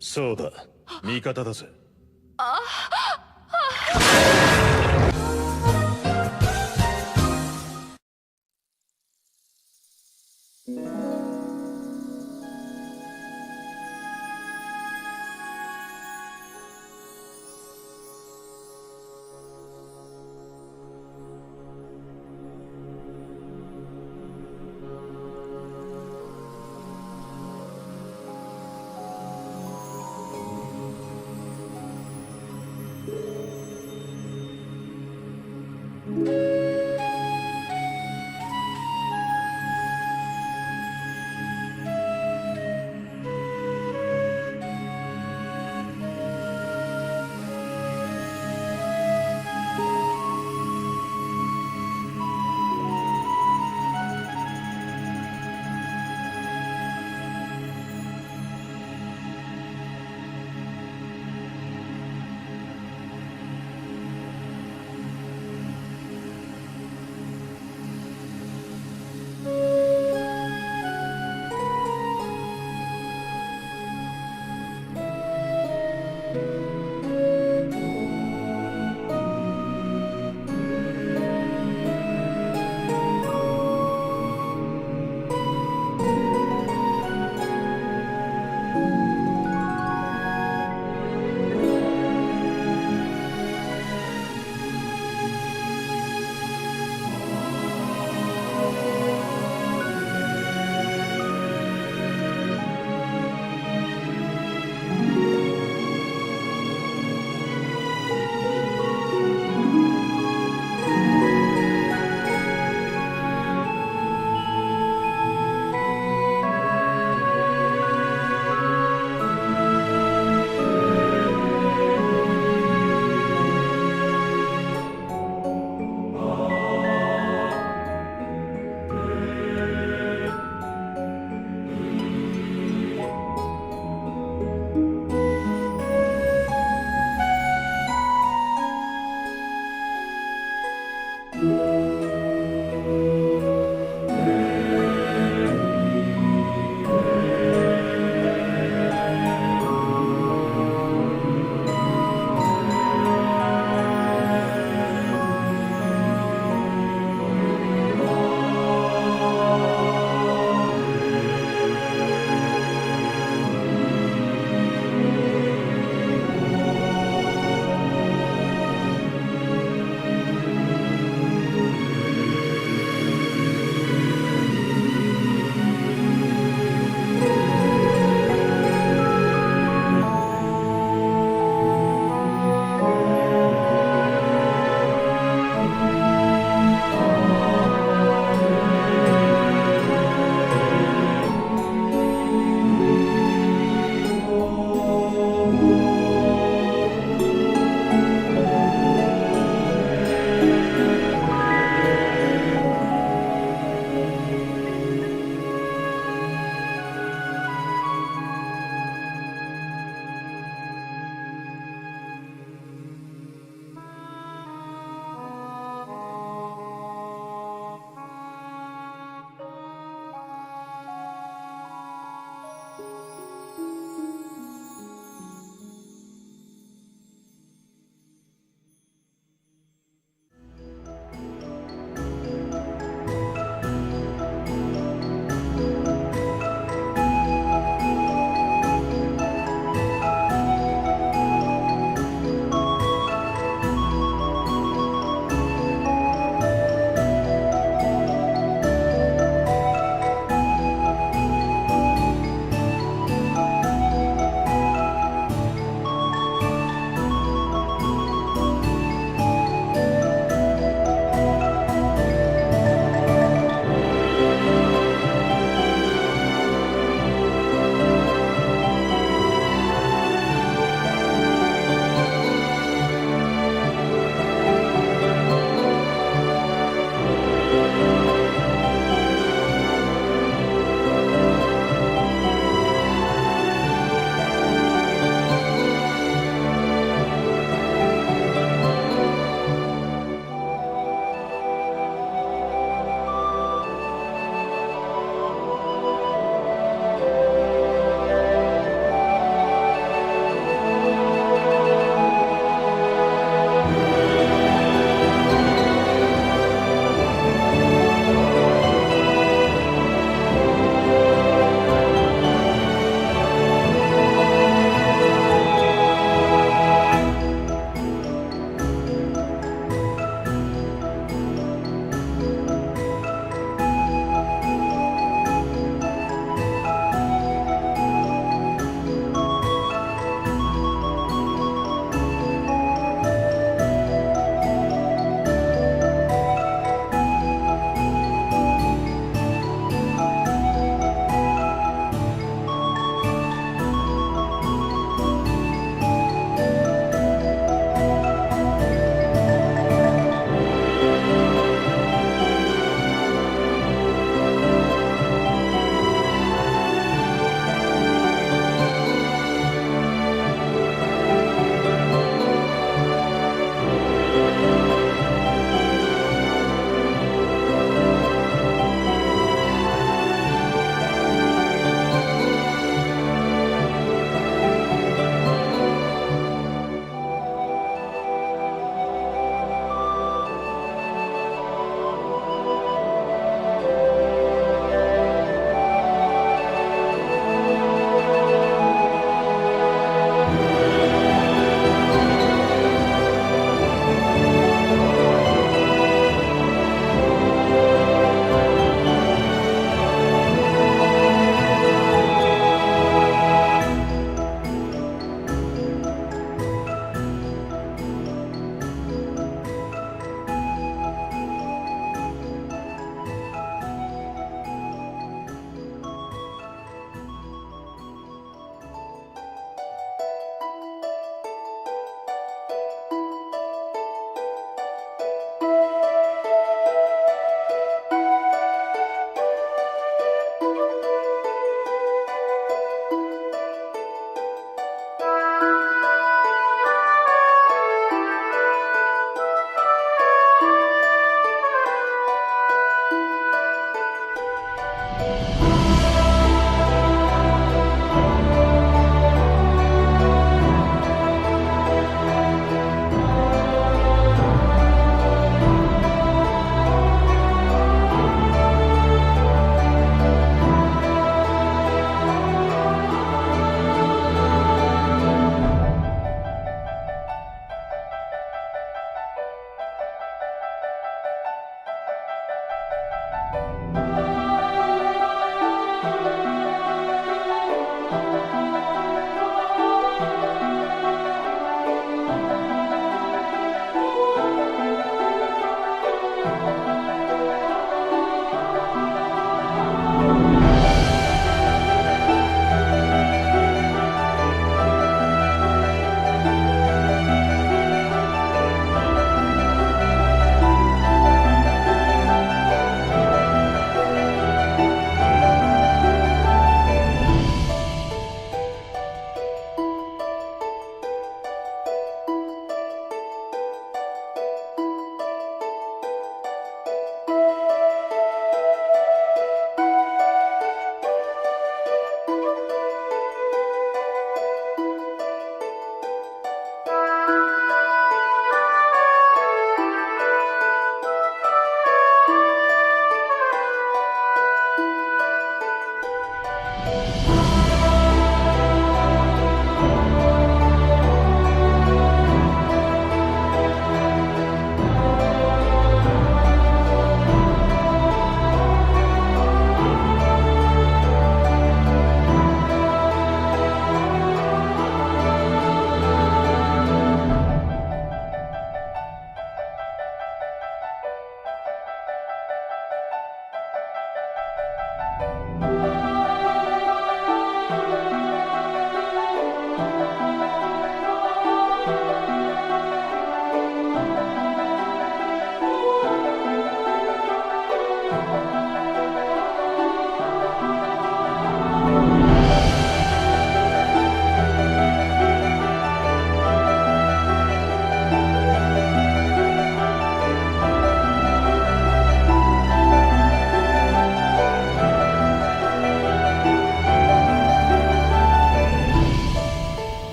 そうだ、味方だぜ。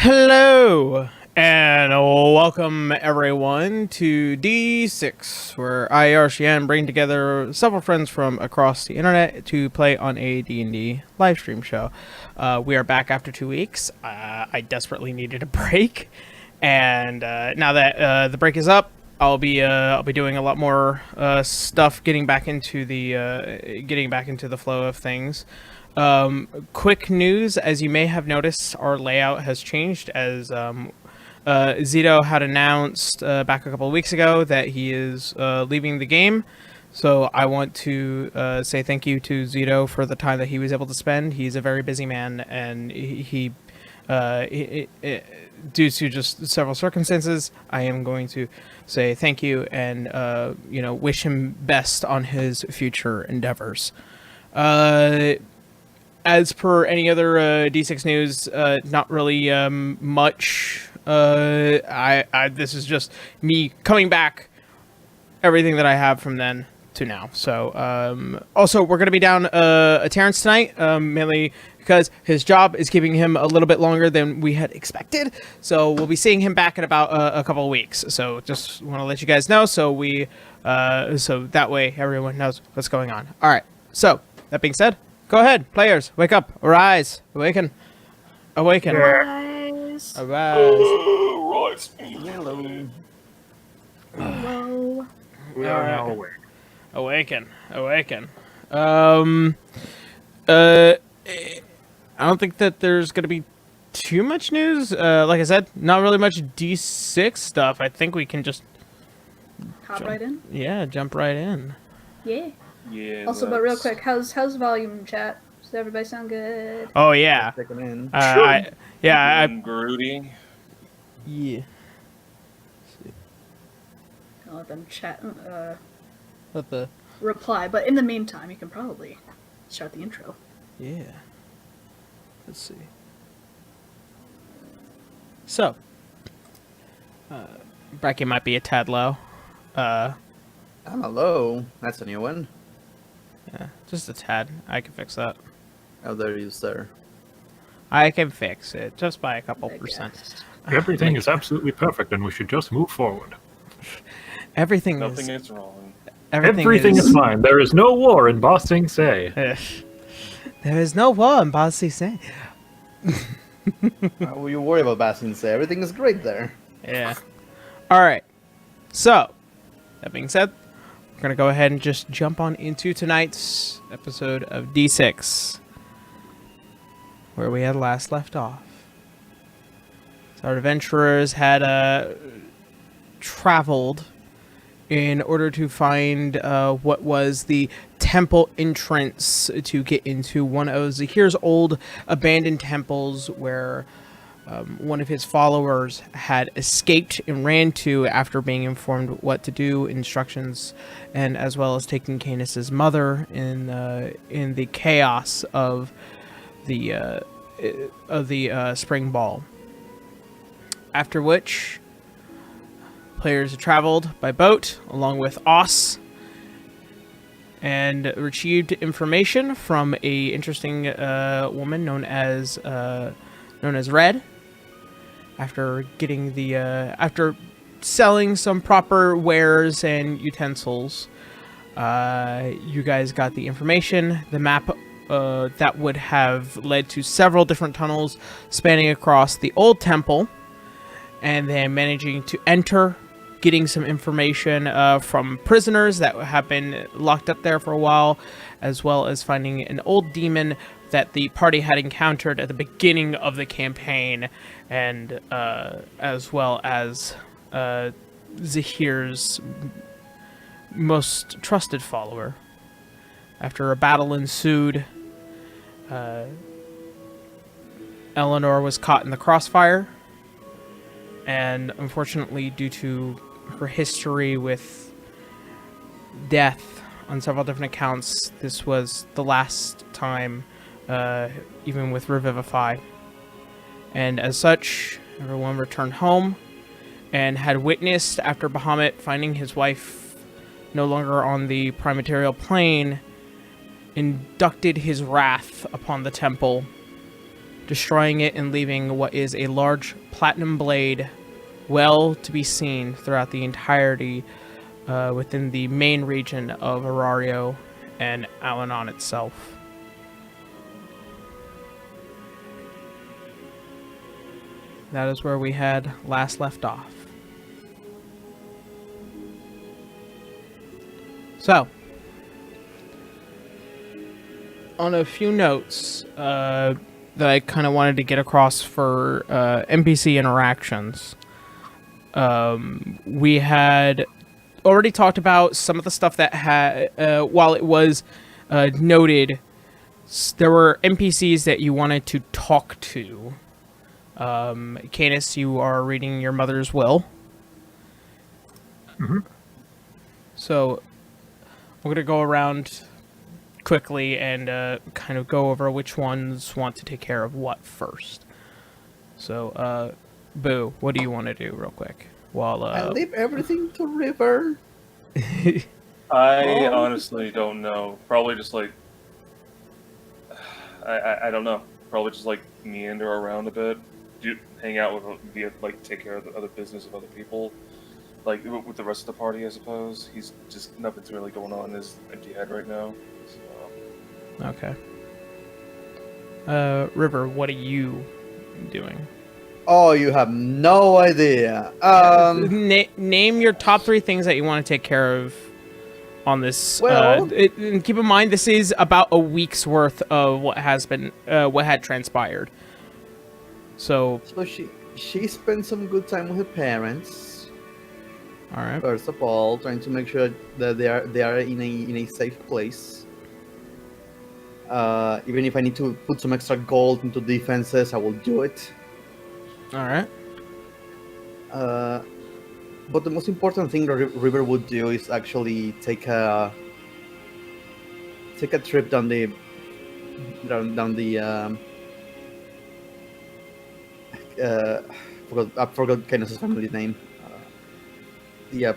Hello, and welcome everyone to D6, where I, Arshian, bring together several friends from across the internet to play on a D&D live stream show. We are back after 2 weeks. I desperately needed a break, and now that the break is up, I'll be doing a lot more stuff, getting back into the flow of things. Quick news, as you may have noticed, our layout has changed as Zito had announced back a couple of weeks ago that he is leaving the game. So I want to say thank you to Zito for the time that he was able to spend. He's a very busy man, and he due to just several circumstances, I am going to say thank you and wish him best on his future endeavors. As per any other D6 news, not really much. This is just me coming back, everything that I have from then to now. So, also, we're going to be down a Terrence tonight, mainly because his job is keeping him a little bit longer than we had expected. So we'll be seeing him back in about a couple of weeks. So just want to let you guys know, so that way everyone knows what's going on. All right. So that being said, go ahead, players. Wake up. Arise. Awaken. Awaken. Arise. Arise. Hello. Hello. We are now awake. Awaken. Awaken. I don't think that there's going to be too much news. Like I said, not really much D6 stuff. I think we can just Hop right in. Yeah, jump right in. Yeah. Yeah. Also, but real quick, how's volume chat? Does everybody sound good? Oh yeah. Sticking in. Groody. Yeah. I'll let them chat. What the? Reply. But in the meantime, you can probably start the intro. Yeah. Let's see. So, bracket might be a tad low. I'm a low. That's a new one. Yeah, just a tad. I can fix that. Oh, there you sir. I can fix it just by a couple I percent. guess. Everything is absolutely perfect, and we should just move forward. Everything Nothing is is wrong. Everything is fine. There is no war in Ba Sing Se. There is no war in Ba Sing Se. Why will you worry about Bastion say? Everything is great there. Yeah. All right. So, that being said, we're gonna go ahead and just jump on into tonight's episode of D6, where we had last left off. So our adventurers had traveled in order to find what was the temple entrance to get into one of Zahir's old abandoned temples, where one of his followers had escaped and ran to after being informed what to do, instructions, and as well as taking Canis's mother in the chaos of the spring ball. After which, players traveled by boat along with Os and retrieved information from a interesting woman known as Red. After getting after selling some proper wares and utensils, you guys got the information, the map that would have led to several different tunnels spanning across the old temple, and then managing to enter, getting some information from prisoners that have been locked up there for a while, as well as finding an old demon that the party had encountered at the beginning of the campaign, and as well as Zahir's most trusted follower. After a battle ensued, Eleanor was caught in the crossfire, and unfortunately, due to her history with death on several different accounts, this was the last time, even with Revivify. And as such, everyone returned home and had witnessed, after Bahamut finding his wife no longer on the prime material plane, inducted his wrath upon the temple, destroying it and leaving what is a large platinum blade well to be seen throughout the entirety within the main region of Arario and Alanon itself. That is where we had last left off. So, on a few notes that I kind of wanted to get across for NPC interactions, we had already talked about some of the stuff that had, while it was noted, there were NPCs that you wanted to talk to. Canis, you are reading your mother's will. Mm-hmm. So, we're going to go around quickly and kind of go over which ones want to take care of what first. So, Boo, what do you want to do real quick? While I leave everything to River. I honestly don't know. Probably just like I don't know. Probably just like meander around a bit, hang out with, like take care of the other business of other people, like with the rest of the party. I suppose he's just nothing's really going on in his empty head right now. So. Okay. River, what are you doing? Oh, you have no idea. Name your top 3 things that you want to take care of on this. Well, And keep in mind, this is about a week's worth of what has been, what had transpired. So she spent some good time with her parents. All right. First of all, trying to make sure that they are in a safe place. Even if I need to put some extra gold into defenses, I will do it. All right. But the most important thing River would do is actually take a trip down the I forgot Canis' family name. Yeah.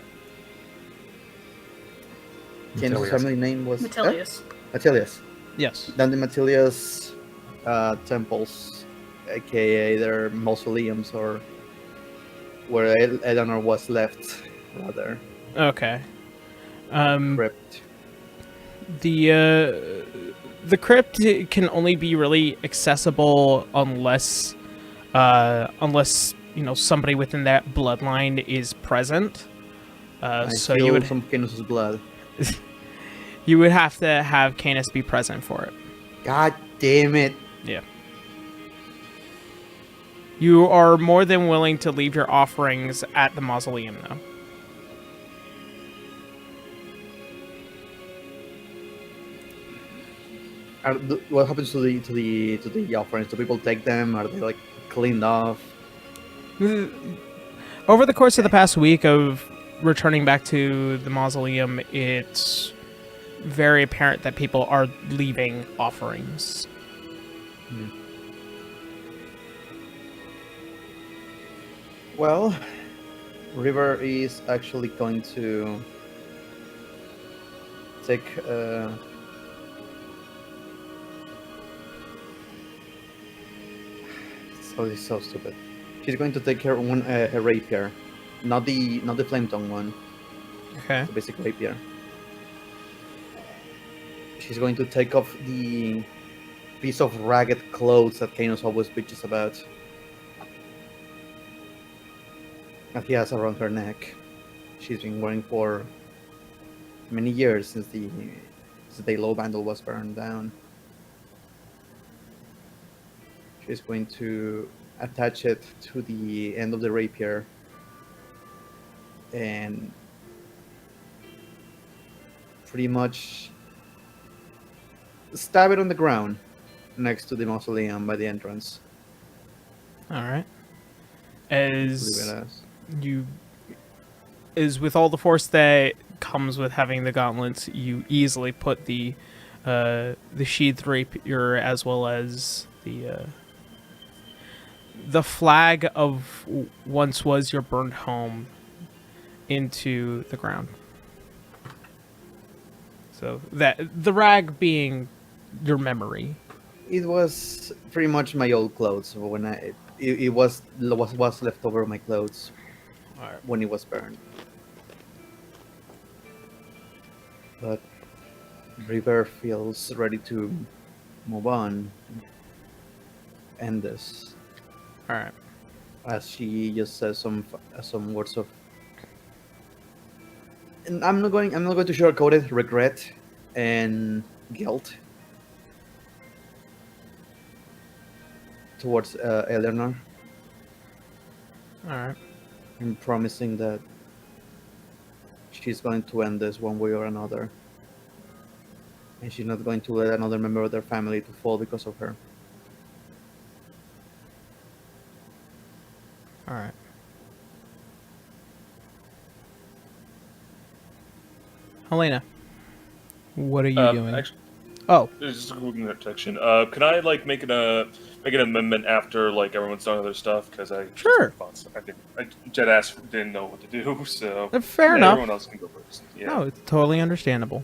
Canis' family name was Metelius. Acelius. Yes. Down the Metelius temples, aka their mausoleums, or where Eleanor was left, rather. Okay. Crypt. The crypt can only be really accessible unless you know somebody within that bloodline is present. So you would some Canis' blood. you would have to have Canis be present for it. God damn it! Yeah. You are more than willing to leave your offerings at the mausoleum, though. What happens to the offerings? Do people take them? Are they like cleaned off? Over the course of the past week of returning back to the mausoleum, it's very apparent that people are leaving offerings. Well, River is actually going to take this is so stupid. She's going to take her rapier, not the flame tongue one. Okay. The basic rapier. She's going to take off the piece of ragged clothes that Canis always bitches about. That he has around her neck. She's been wearing for many years since the low vandal was burned down. She's going to attach it to the end of the rapier and pretty much stab it on the ground next to the mausoleum by the entrance. All right. Leave As it as. you, is with all the force that comes with having the gauntlets, you easily put the sheathed rapier as well as the flag of once was your burned home into the ground. So that the rag being your memory It was pretty much my old clothes when it was left over my clothes All right. when it was burned. But River feels ready to move on, end this, All right. as she just says some words of. And I'm not going to sugarcoat it. Regret and guilt towards Eleanor, All right. and promising that she's going to end this one way or another, and she's not going to let another member of their family to fall because of her. All right. Helena, what are you doing? Actually, Oh, just a quick interjection. Can I like make an amendment after like everyone's done their stuff? Because Sure. I think Jetass didn't know what to do, so fair enough. Everyone else can go first. Yeah. No, it's totally understandable.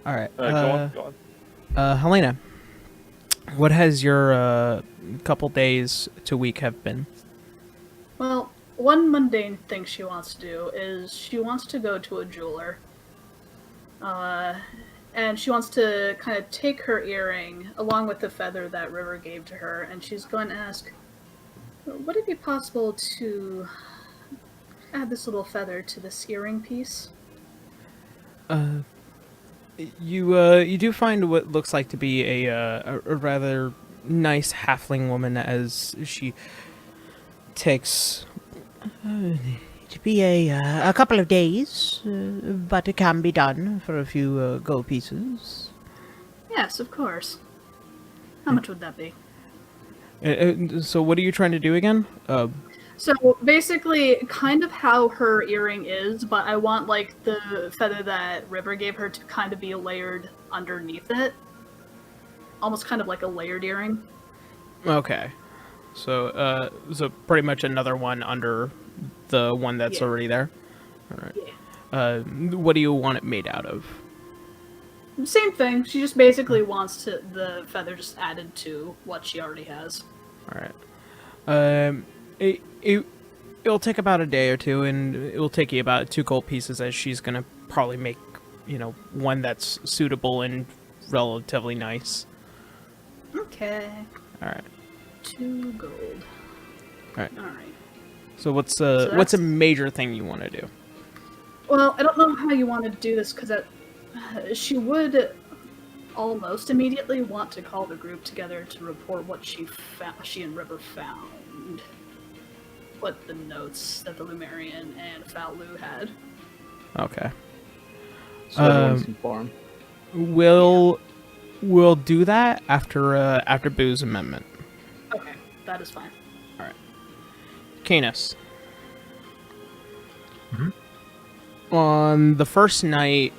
All right. Go on. Go on. Helena, what has your couple days to week have been? Well, one mundane thing she wants to do is she wants to go to a jeweler. And she wants to kind of take her earring along with the feather that River gave to her, and she's going to ask, would it be possible to add this little feather to this earring piece? You do find what looks like to be a rather nice halfling woman as she takes. To be a couple of days, but it can be done for a few gold pieces. Yes, of course. How much would that be? So what are you trying to do again? So basically, kind of how her earring is, but I want like the feather that River gave her to kind of be layered underneath it. Almost kind of like a layered earring. Okay. So pretty much another one under the one that's Yeah. already there. All right. Yeah. What do you want it made out of? Same thing. She just basically wants the feather just added to what she already has. All right. It'll take about a day or two, and it will take you about 2 gold pieces, as she's gonna probably make, one that's suitable and relatively nice. Okay. All right. 2 gold. All right. All right. So what's that's- a major thing you want to do? Well, I don't know how you want to do this because she would almost immediately want to call the group together to report what she and River found. What the notes that the Lumerian and Fou Lou had. Okay. So everyone's informed. We'll do that after Boo's amendment. Okay, that is fine. Canis. On the first night,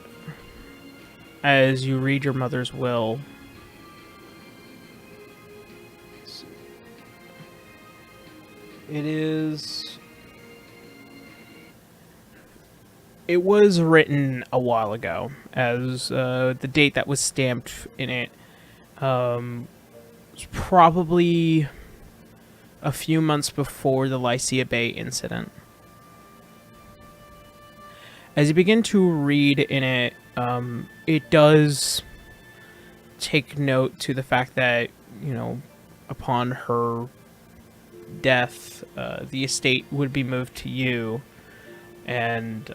as you read your mother's will, it was written a while ago, as the date that was stamped in it was probably a few months before the Lycia Bay incident. As you begin to read in it, it does take note to the fact that, upon her death, the estate would be moved to you, and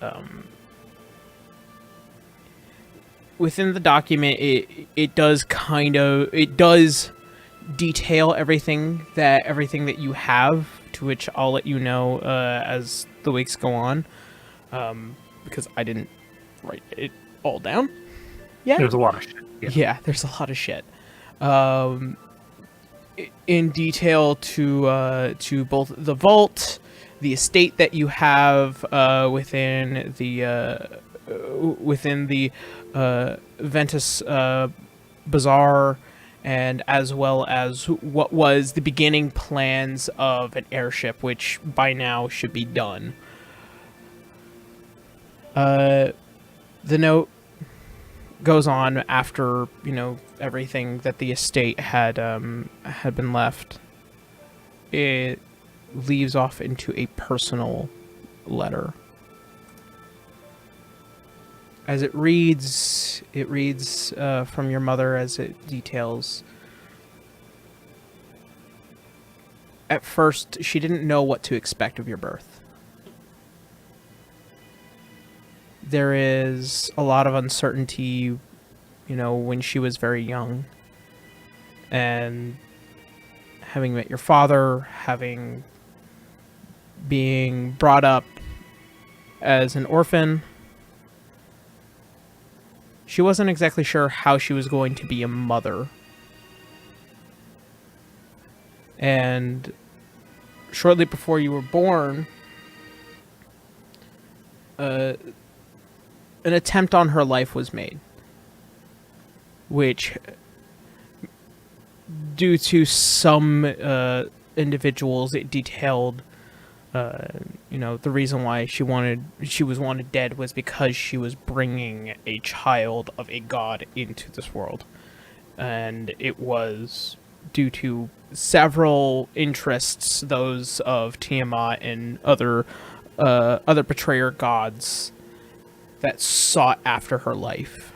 within the document, it does detail everything that you have, to which I'll let you know as the weeks go on, because I didn't write it all down. There's a lot of shit. Yeah, there's a lot of shit. In detail to both the vault, the estate that you have within the Ventus Bazaar, and as well as what was the beginning plans of an airship, which by now should be done. The note goes on after, you know, everything that the estate had been left, it leaves off into a personal letter. As it reads from your mother as it details. At first, she didn't know what to expect of your birth. There is a lot of uncertainty, you know, when she was very young. And having met your father, being brought up as an orphan, she wasn't exactly sure how she was going to be a mother. And shortly before you were born, an attempt on her life was made, which, due to some individuals, it detailed, you know, the reason why she was wanted dead was because she was bringing a child of a god into this world, and it was due to several interests, those of Tiamat and other betrayer gods that sought after her life,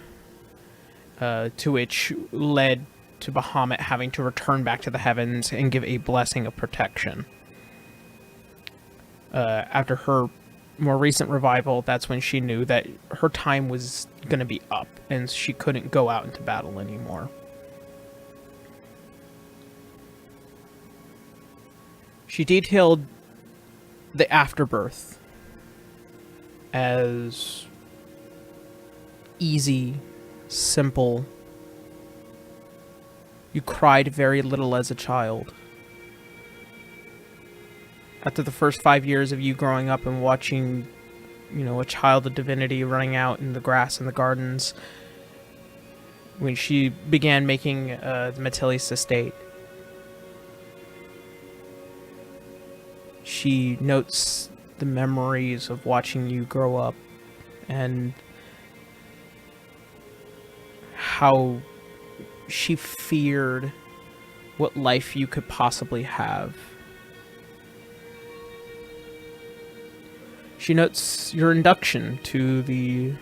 to which led to Bahamut having to return back to the heavens and give a blessing of protection. After her more recent revival, that's when she knew that her time was going to be up and she couldn't go out into battle anymore. She detailed the afterbirth as easy, simple. You cried very little as a child. After the first 5 years of you growing up and watching, you know, a child of divinity running out in the grass in the gardens, when she began making the Acelius estate, she notes the memories of watching you grow up and how she feared what life you could possibly have. She notes your induction to the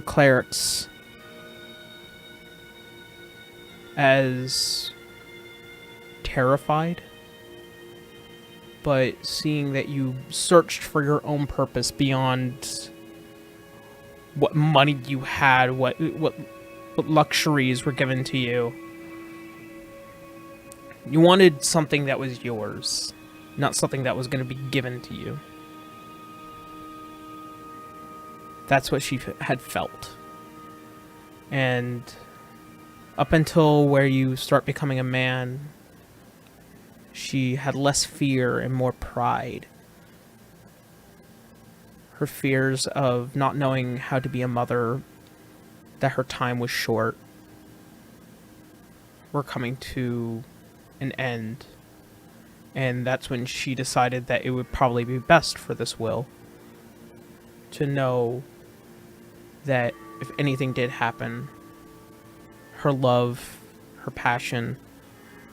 clerics as terrified, but seeing that you searched for your own purpose beyond what money you had, what luxuries were given to you. You wanted something that was yours, not something that was going to be given to you. That's what she had felt. And up until where you start becoming a man, she had less fear and more pride. Her fears of not knowing how to be a mother, that her time was short, were coming to an end. And that's when she decided that it would probably be best for this will to know that if anything did happen, her love, her passion,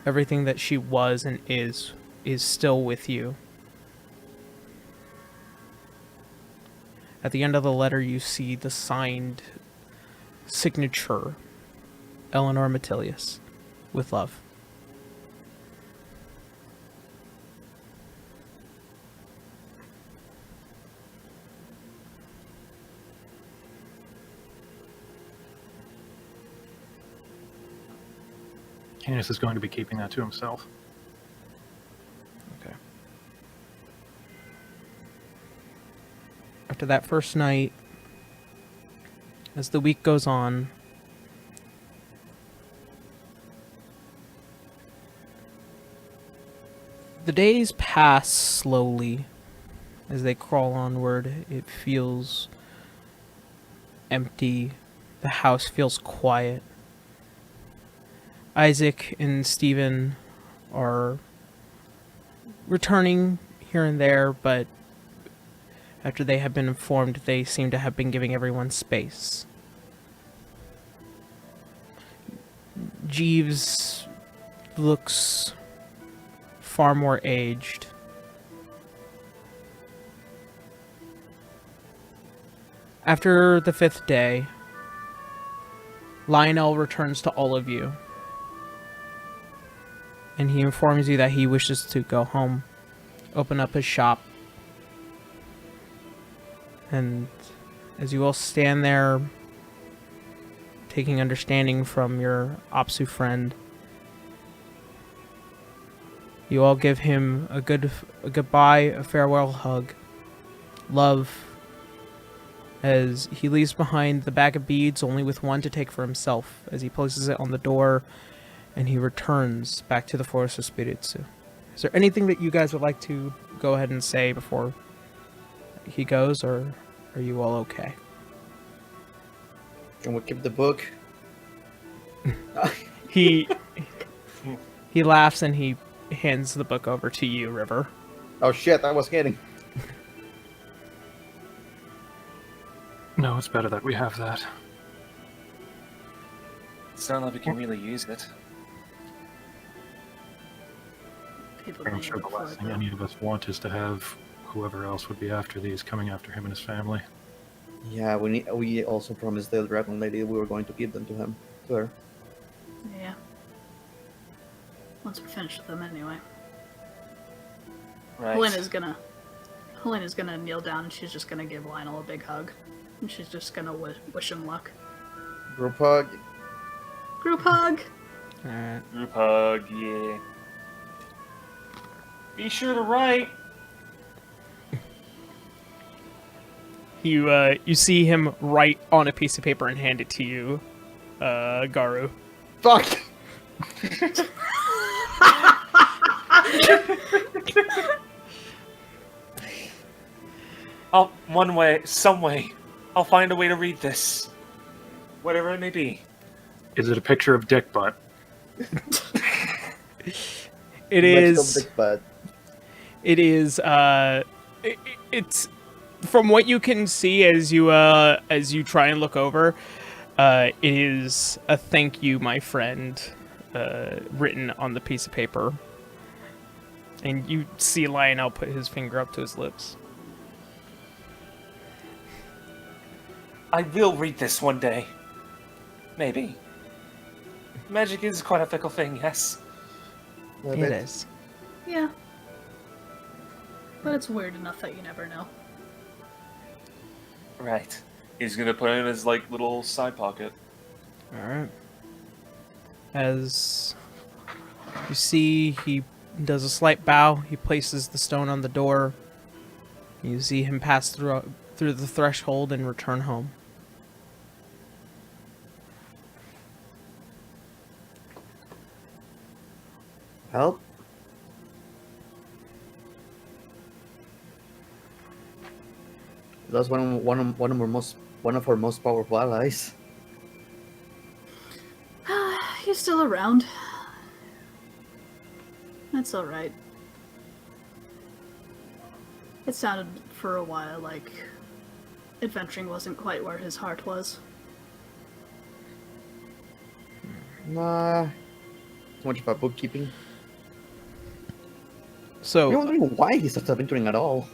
everything that she was and is still with you. At the end of the letter, you see the signed signature, Eleanor Acelius, with love. Canis is going to be keeping that to himself. Okay. After that first night, as the week goes on, the days pass slowly as they crawl onward. It feels empty. The house feels quiet. Isaac and Stephen are returning here and there, but after they have been informed, they seem to have been giving everyone space. Jeeves looks far more aged. After the 5th day, Lionel returns to all of you. And he informs you that he wishes to go home, open up his shop. And as you all stand there, taking understanding from your Apsu friend, you all give him a goodbye, a farewell hug, love, as he leaves behind the bag of beads, only with one to take for himself, as he places it on the door, and he returns back to the Forest of Spiritsu. Is there anything that you guys would like to go ahead and say before he goes, or are you all okay? Can we keep the book? He laughs and he hands the book over to you, River. Oh shit, I was kidding. No, it's better that we have that. It's not like we can really use it. People I'm may sure the look for last it, thing though. any of us want is to have whoever else would be after these coming after him and his family. Yeah, we also promised the dragon lady we were going to give them to her. Yeah. Once we finish with them, anyway. Right. Helena's gonna kneel down and she's just gonna give Lionel a big hug. And she's just gonna wish him luck. Group hug. Group hug! Alright. Group hug, yeah. Be sure to write. You see him write on a piece of paper and hand it to you, Garu. Fuck! Some way, I'll find a way to read this. Whatever it may be. Is it a picture of Dick Butt? It Next is. up, Big Bad. It is. It's from what you can see as you try and look over. It is a thank you, my friend, written on the piece of paper, and you see Lionel put his finger up to his lips. I will read this one day. Maybe. Magic is quite a fickle thing, yes. A It bit. is. Yeah. But it's weird enough that you never know. Right. He's gonna put it in his, like, little side pocket. All right. As you see, he does a slight bow. He places the stone on the door. You see him pass through the threshold and return home. Help? That's one of our most powerful allies. He's still around. That's alright. It sounded for a while like adventuring wasn't quite where his heart was. Nah. Too much about bookkeeping. So, We don't know why he starts adventuring at all.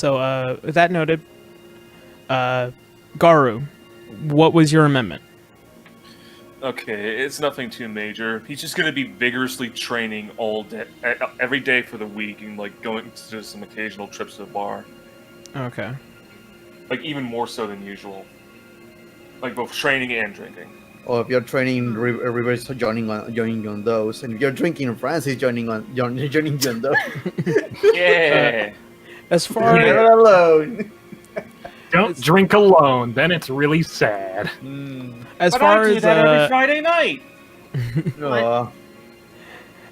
with that noted, Garu, what was your amendment? Okay, it's nothing too major. He's just gonna be vigorously training all day, every day for the week, and like going to some occasional trips to the bar. Okay. Like even more so than usual. Like both training and drinking. Or if you're training, River's joining you on those, and if you're drinking, Francis joining you on those. Yeah. As far You're as not alone. Don't drink alone, then it's really sad. as But far I do as that every Friday night. Aw.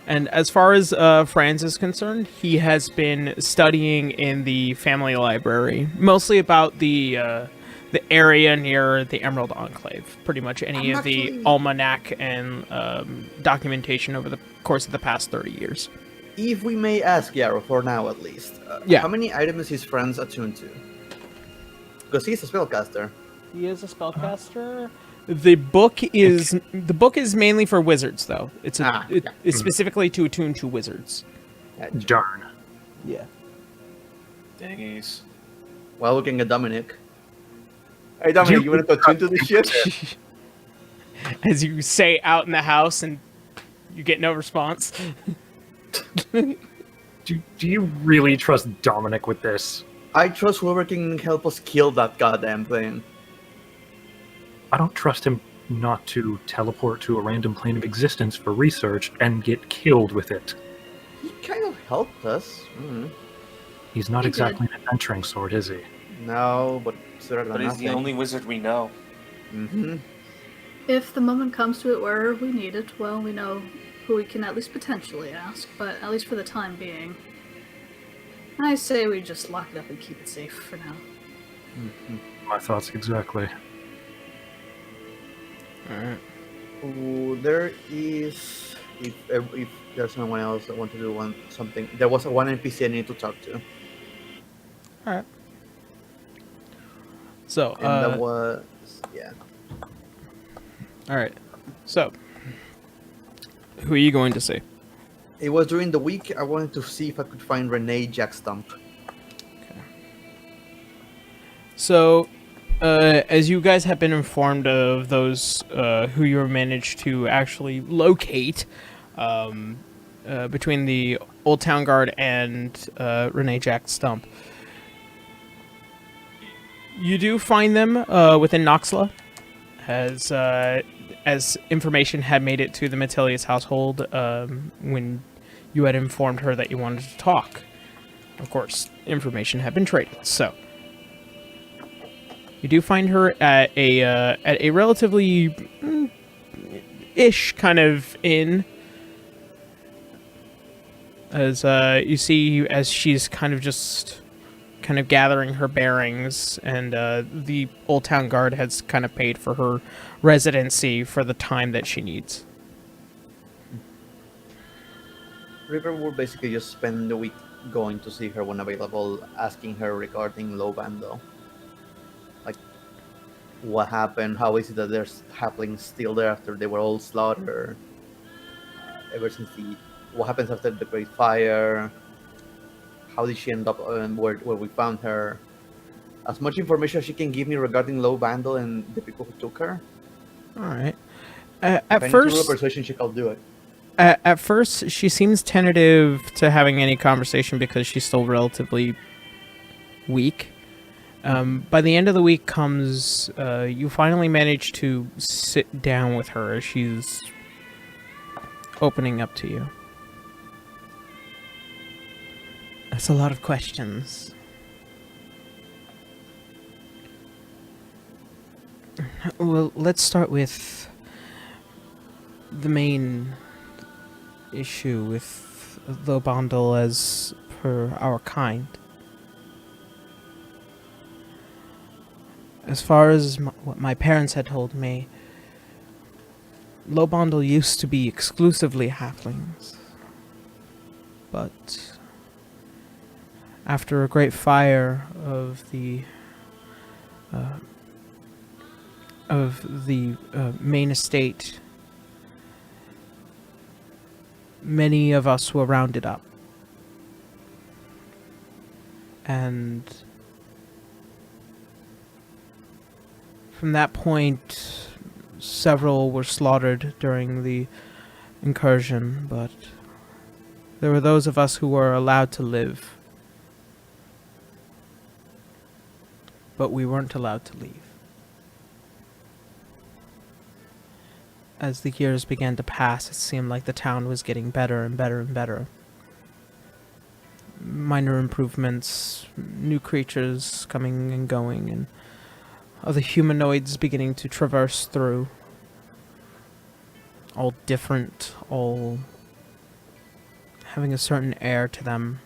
and as far as Franz is concerned, he has been studying in the family library, mostly about the area near the Emerald Enclave. Pretty much any I'm of the actually- almanac and documentation over the course of the past 30 years. If we may ask Yarrow, for now at least, Yeah. how many items is Franz attuned to? Because he's a spellcaster. He is a spellcaster. The book is mainly for wizards, though. It's it's specifically to attune to wizards. Darn. Yeah. Dangies. Well, we can get Dominic. Hey, Dominic, you want to attune to this shit? As you say out in the house, and you get no response. Do you really trust Dominic with this? I trust whoever can help us kill that goddamn thing. I don't trust him not to teleport to a random plane of existence for research and get killed with it. He kind of helped us. He's not He exactly an adventuring sort, is he? No, but it's better than But he's the only wizard we know. Mm-hmm. If the moment comes to it where we need it, well, we know who we can at least potentially ask, but at least for the time being, I say we just lock it up and keep it safe for now. My thoughts exactly. Alright. Ooh, there is... If there's someone else that want to do something... There was one NPC I need to talk to. Alright. So, And that was... Yeah. Alright. So, who are you going to see? It was during the week. I wanted to see if I could find Renee Jackstump. So, as you guys have been informed of those who you managed to actually locate between the Old Town Guard and Renee Jackstump, you do find them within Noxla, as information had made it to the Acelius household when you had informed her that you wanted to talk. Of course, information had been traded, so you do find her at a relatively ish kind of inn, as you see as she's kind of gathering her bearings, and the Old Town Guard has kind of paid for her residency for the time that she needs. River will basically just spend the week going to see her when available, asking her regarding Low Bando. Like, what happened? How is it that there's halflings still there after they were all slaughtered? Ever since what happens after the Great Fire? How did she end up where we found her? As much information as she can give me regarding Low Bando and the people who took her. All right. If I need to roll a persuasion check, I'll do it. At first, she seems tentative to having any conversation because she's still relatively weak. By the end of the week comes, you finally manage to sit down with her as she's opening up to you. That's a lot of questions. Well, let's start with the main issue with the bundle as per our kind. As far as what my parents had told me, Lobondel used to be exclusively halflings. But after a great fire of the main estate, many of us were rounded up. And from that point, several were slaughtered during the incursion, but there were those of us who were allowed to live. But we weren't allowed to leave. As the years began to pass, it seemed like the town was getting better and better and better. Minor improvements, new creatures coming and going, and other humanoids beginning to traverse through. All different, all having a certain air to them.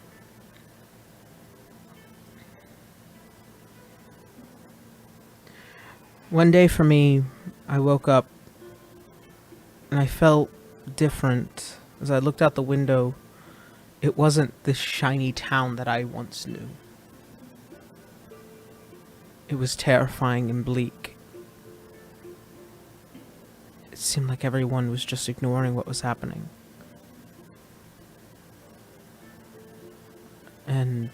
One day for me, I woke up and I felt different. As I looked out the window, it wasn't the shiny town that I once knew. It was terrifying and bleak. it seemed like everyone was just ignoring what was happening. And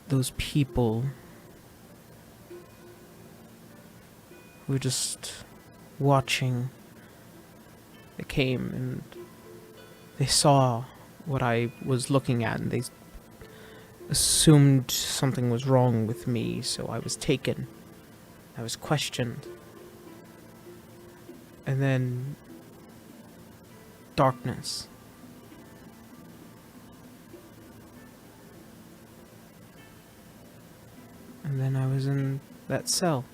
those people who were just watching, they came and they saw what I was looking at, and they assumed something was wrong with me, so I was taken. I was questioned. And then darkness. And then I was in that cell.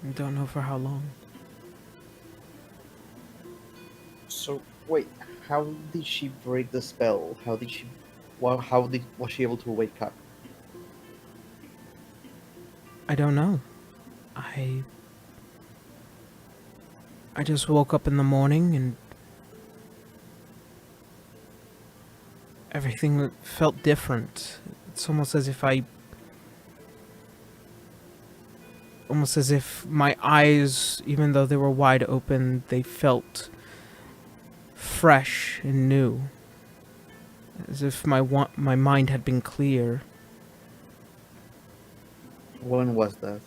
I don't know for how long. So wait, how did she break the spell? How did she? Was she able to wake up? I don't know. I just woke up in the morning and everything felt different. It's almost as if my eyes, even though they were wide open, they felt fresh and new. As if my mind had been clear. When was that?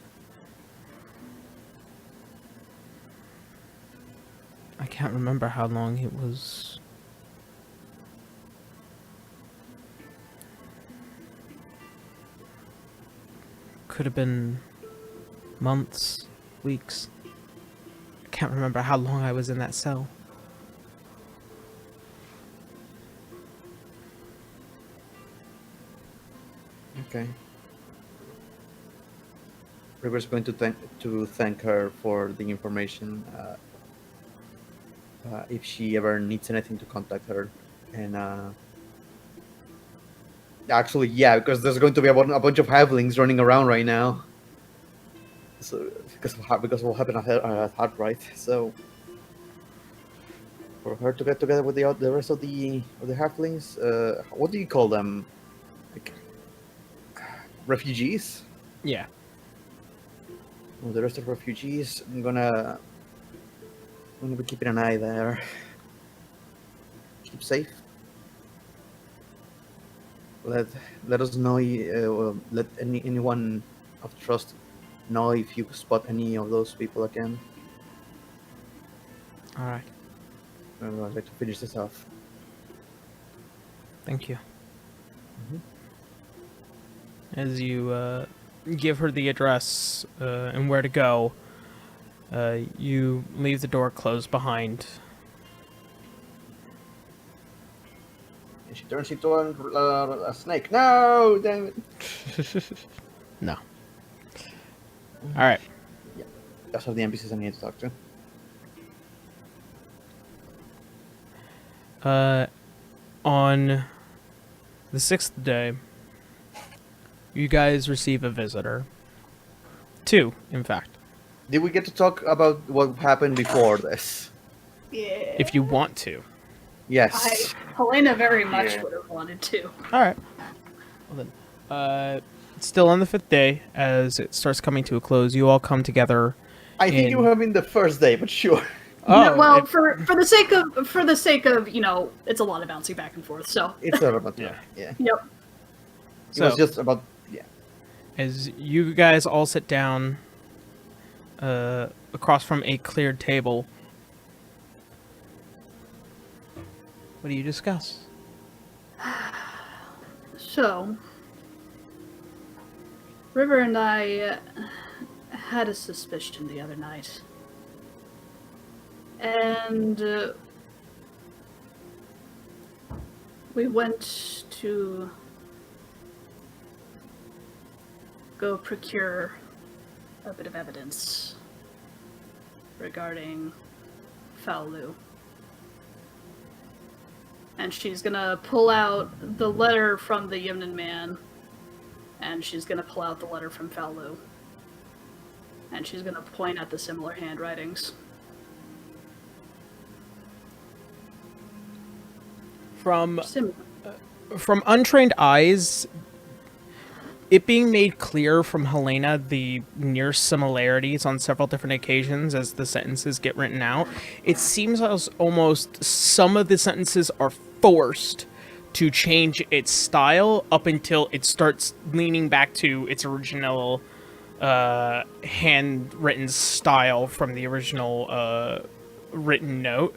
I can't remember how long it was. Could have been months, weeks. I can't remember how long I was in that cell. Okay. River's going to thank her for the information. If she ever needs anything, to contact her, and actually, yeah, because there's going to be a bunch of halflings running around right now. So because of what happened at Heart, right? So for her to get together with the rest of the halflings, what do you call them? Like refugees? Yeah. Well, the rest of refugees, I'm gonna be keeping an eye there. Keep safe. Let us know. Let anyone of trust know if you spot any of those people again. All right. I'd like to finish this off. Thank you. Mhm. As you give her the address and where to go, you leave the door closed behind. And she turns into a snake. No, damn it. No. All right. That's all the NPCs I need to talk to. On the 6th day, you guys receive a visitor. 2, in fact. Did we get to talk about what happened before this? Yeah. If you want to. Yes. Helena very much Yeah. would have wanted to. All right. Well then, it's still on the 5th day. As it starts coming to a close, you all come together. I think you have been the first day, but sure. No, well, it- for the sake of it's a lot of bouncing back and forth. So It's not about Yeah. Yeah. yep. It was just about as you guys all sit down across from a cleared table, what do you discuss? So River and I had a suspicion the other night. And we went to go procure a bit of evidence regarding Falu. And she's gonna pull out the letter from the Yimnan man, and she's gonna pull out the letter from Falu. And she's gonna point at the similar handwritings. From Similar. from untrained eyes, it being made clear from Helena the near similarities on several different occasions as the sentences get written out, it seems as almost some of the sentences are forced to change its style up until it starts leaning back to its original handwritten style from the original written note,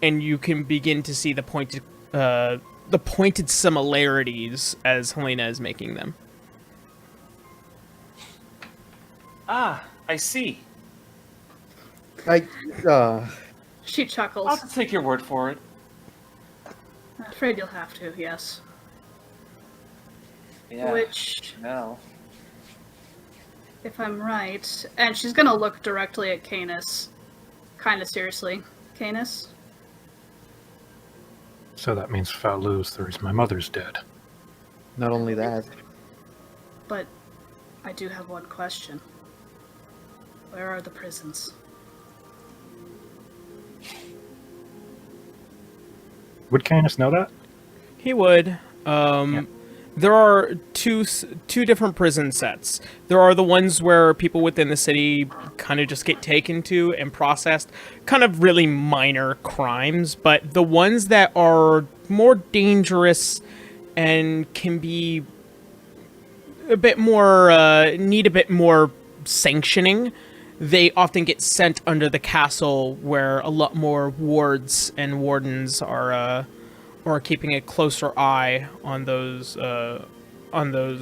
and you can begin to see the pointed similarities as Helena is making them. Ah, I see. She chuckles. I'll have to take your word for it. I'm afraid you'll have to, yes. Yeah. Which, No. if I'm right, and she's gonna look directly at Canis, kind of seriously. Canis? So that means Falu's the reason my mother's dead. Not only that, But I do have one question. Where are the prisons? Would Canis know that? He would. There are two different prison sets. There are the ones where people within the city kind of just get taken to and processed, kind of really minor crimes, but the ones that are more dangerous and can be a bit more, need a bit more sanctioning, they often get sent under the castle where a lot more wards and wardens are keeping a closer eye on those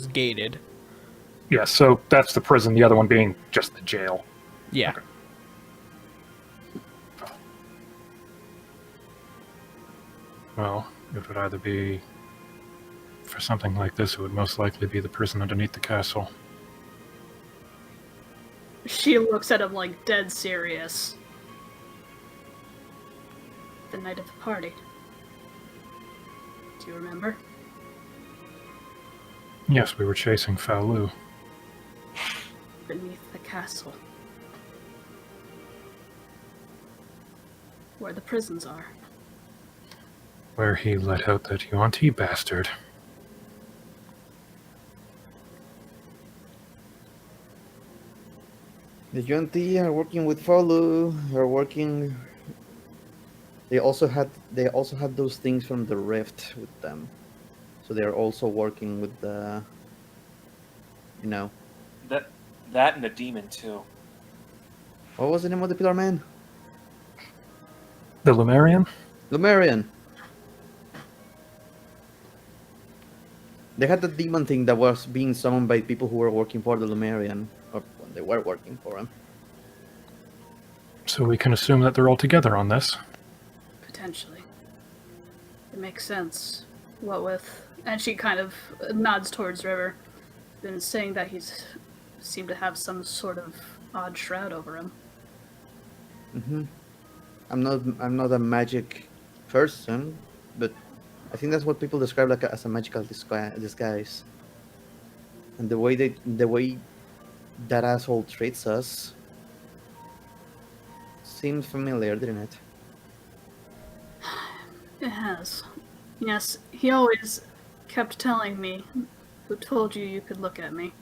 gated. Yeah, so that's the prison, the other one being just the jail. Yeah. Okay. Well, it would either be... For something like this, it would most likely be the prison underneath the castle. She looks at him like dead serious. The night of the party. Do you remember? Yes, we were chasing Falu. Beneath the castle. Where the prisons are. Where he let out that Yuan-Ti bastard. the UNT are working with Falu. Are working. They also had those things from the Rift with them, so they're also working with the. You know. That and the demon too. What was the name of the Pillar Man? The Lumerian? Lumerian. They had the demon thing that was being summoned by people who were working for the Lumerian, or when they were working for him. So we can assume that they're all together on this. Potentially. It makes sense. What with... And she kind of nods towards River. Been saying that he's seemed to have some sort of odd shroud over him. Mm-hmm. I'm not a magic person, but I think that's what people describe like as a magical disguise. And the way that asshole treats us seems familiar, didn't it? It has. Yes, he always kept telling me, who told you you could look at me.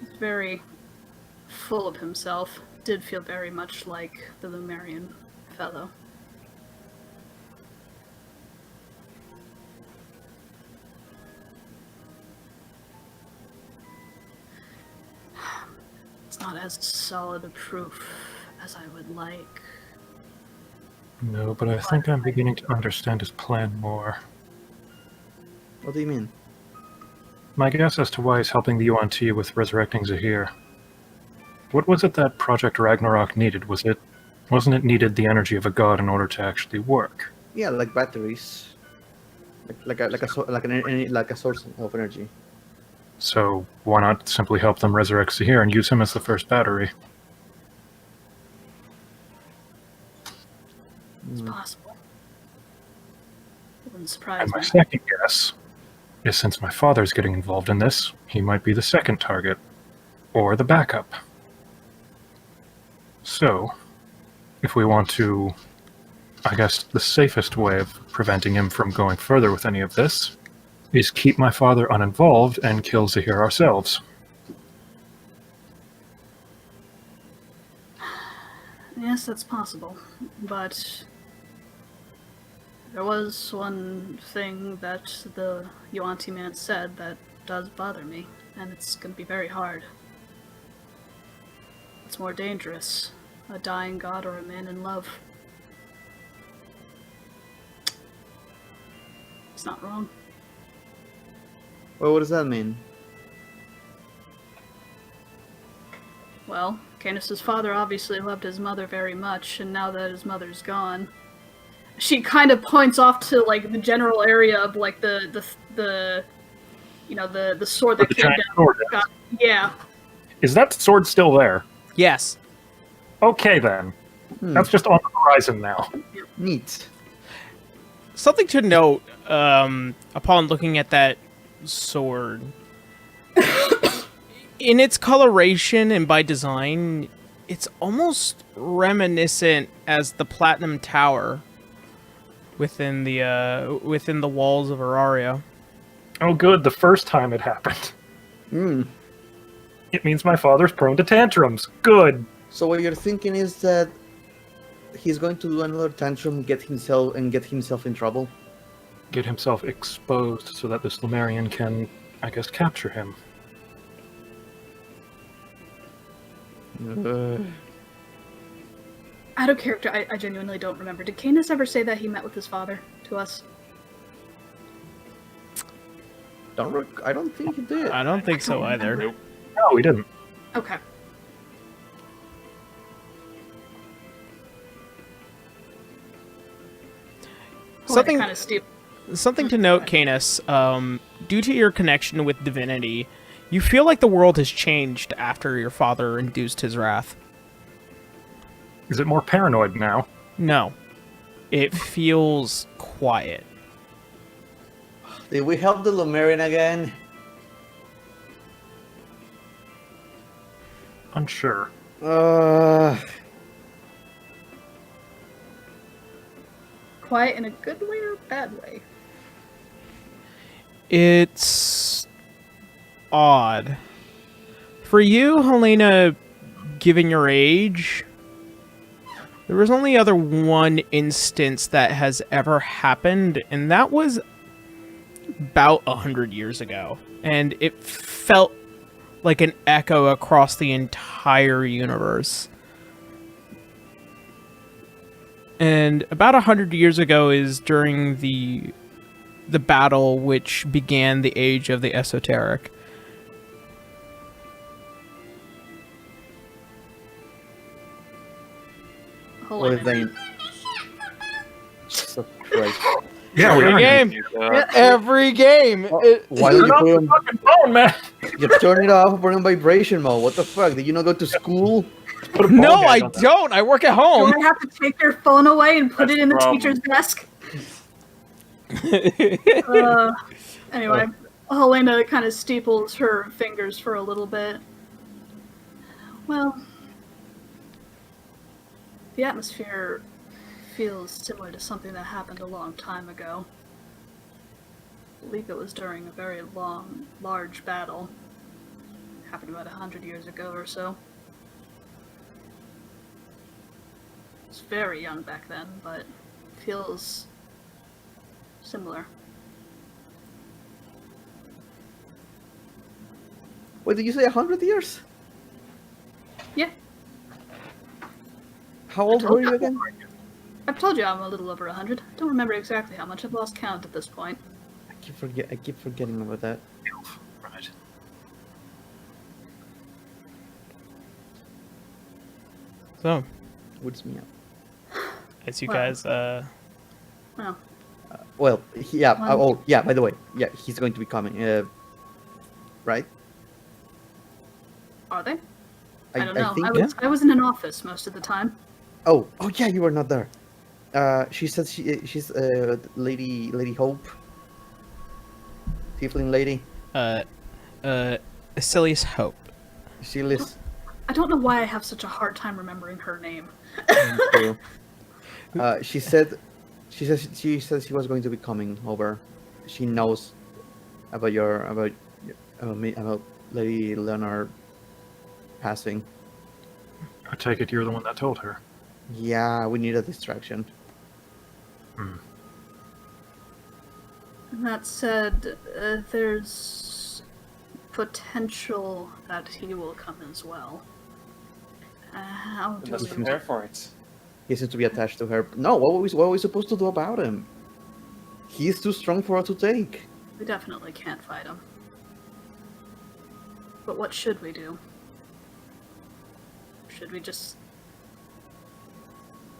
He's very full of himself. Did feel very much like the Lumerian fellow. It's not as solid a proof as I would like. No, but I think I'm beginning to understand his plan more. What do you mean? My guess as to why he's helping the Yuan-Ti with resurrecting Zahir. What was it that Project Ragnarok needed? Wasn't it needed the energy of a god in order to actually work? Yeah, like batteries, like a source of energy. So why not simply help them resurrect Zahir and use him as the first battery? It's possible. It wouldn't surprise And my me. second guess is since my father's getting involved in this, he might be the second target, or the backup. So, if we want to, I guess the safest way of preventing him from going further with any of this is keep my father uninvolved and kill Zahir ourselves. Yes, that's possible. But there was one thing that the Yuan-Ti man said that does bother me, and it's going to be very hard. It's more dangerous, a dying god or a man in love. It's not wrong. Well, what does that mean? Well, Canis's father obviously loved his mother very much, and now that his mother's gone, she kind of points off to like the general area of like the sword that The came giant down. sword. Yeah. Is that sword still there? Yes. Okay then. That's just on the horizon now. Neat. Something to note, upon looking at that sword, in its coloration and by design, it's almost reminiscent as the Platinum Tower within the walls of Auraria. Oh good, the first time it happened. It means my father's prone to tantrums. Good. So what you're thinking is that he's going to do another tantrum, get himself in trouble? Get himself exposed so that this Lumerian can, I guess, capture him. Out of character, I genuinely don't remember. Did Canis ever say that he met with his father to us? I don't think he did. I don't think so either. Nope. No, we didn't. Okay. Something kind of steep. Something to note, Canis, due to your connection with divinity, you feel like the world has changed after your father induced his wrath. Is it more paranoid now? No. It feels quiet. Did we help the Lumerian again? Unsure. Quiet in a good way or bad way? It's odd. For you, Helena, given your age, there was only other one instance that has ever happened, and that was about 100 years ago. And it felt like an echo across the entire universe. And about 100 years ago is during the battle which began the age of the esoteric. What if they... Jesus Christ. Yeah, Every game! Every game! Why don't you put on... Fucking phone, man! You turn it off, put on vibration mode. What the fuck? Did you not go to school? Put a No, ball I gag on that. don't! I work at Do home! I have to take your phone away and put That's it in the the problem. teacher's desk? Anyway, Helena kind of steeples her fingers for a little bit. Well, the atmosphere feels similar to something that happened a long time ago. I believe it was during a very large battle. Happened about 100 years ago or so. I was very young back then, but feels similar. Wait, did you say 100 years? Yeah, How old were you again? I've told you I'm a little over 100. I don't remember exactly how much. I've lost count at this point. I keep forgetting about that. Right. So, Woods me up. as you Well. guys, Well, Well, yeah. One- Yeah. By the way, yeah, he's going to be coming. Right? are they? I don't know. think. I was in an office most of the time. Oh, yeah. You were not there. She said she's Lady Hope. Tiefling lady. Acelius Hope. She lives. I don't know why I have such a hard time remembering her name. She said she was going to be coming over. She knows about about Lady Leonard passing. I take it you're the one that told her. Yeah, we need a distraction. Hmm. And that said, there's potential that he will come as well. How do Let's we... prepare for it. He seems to be attached to her. No, what are we supposed to do about him? He's too strong for us to take. We definitely can't fight him. But what should we do? Should we just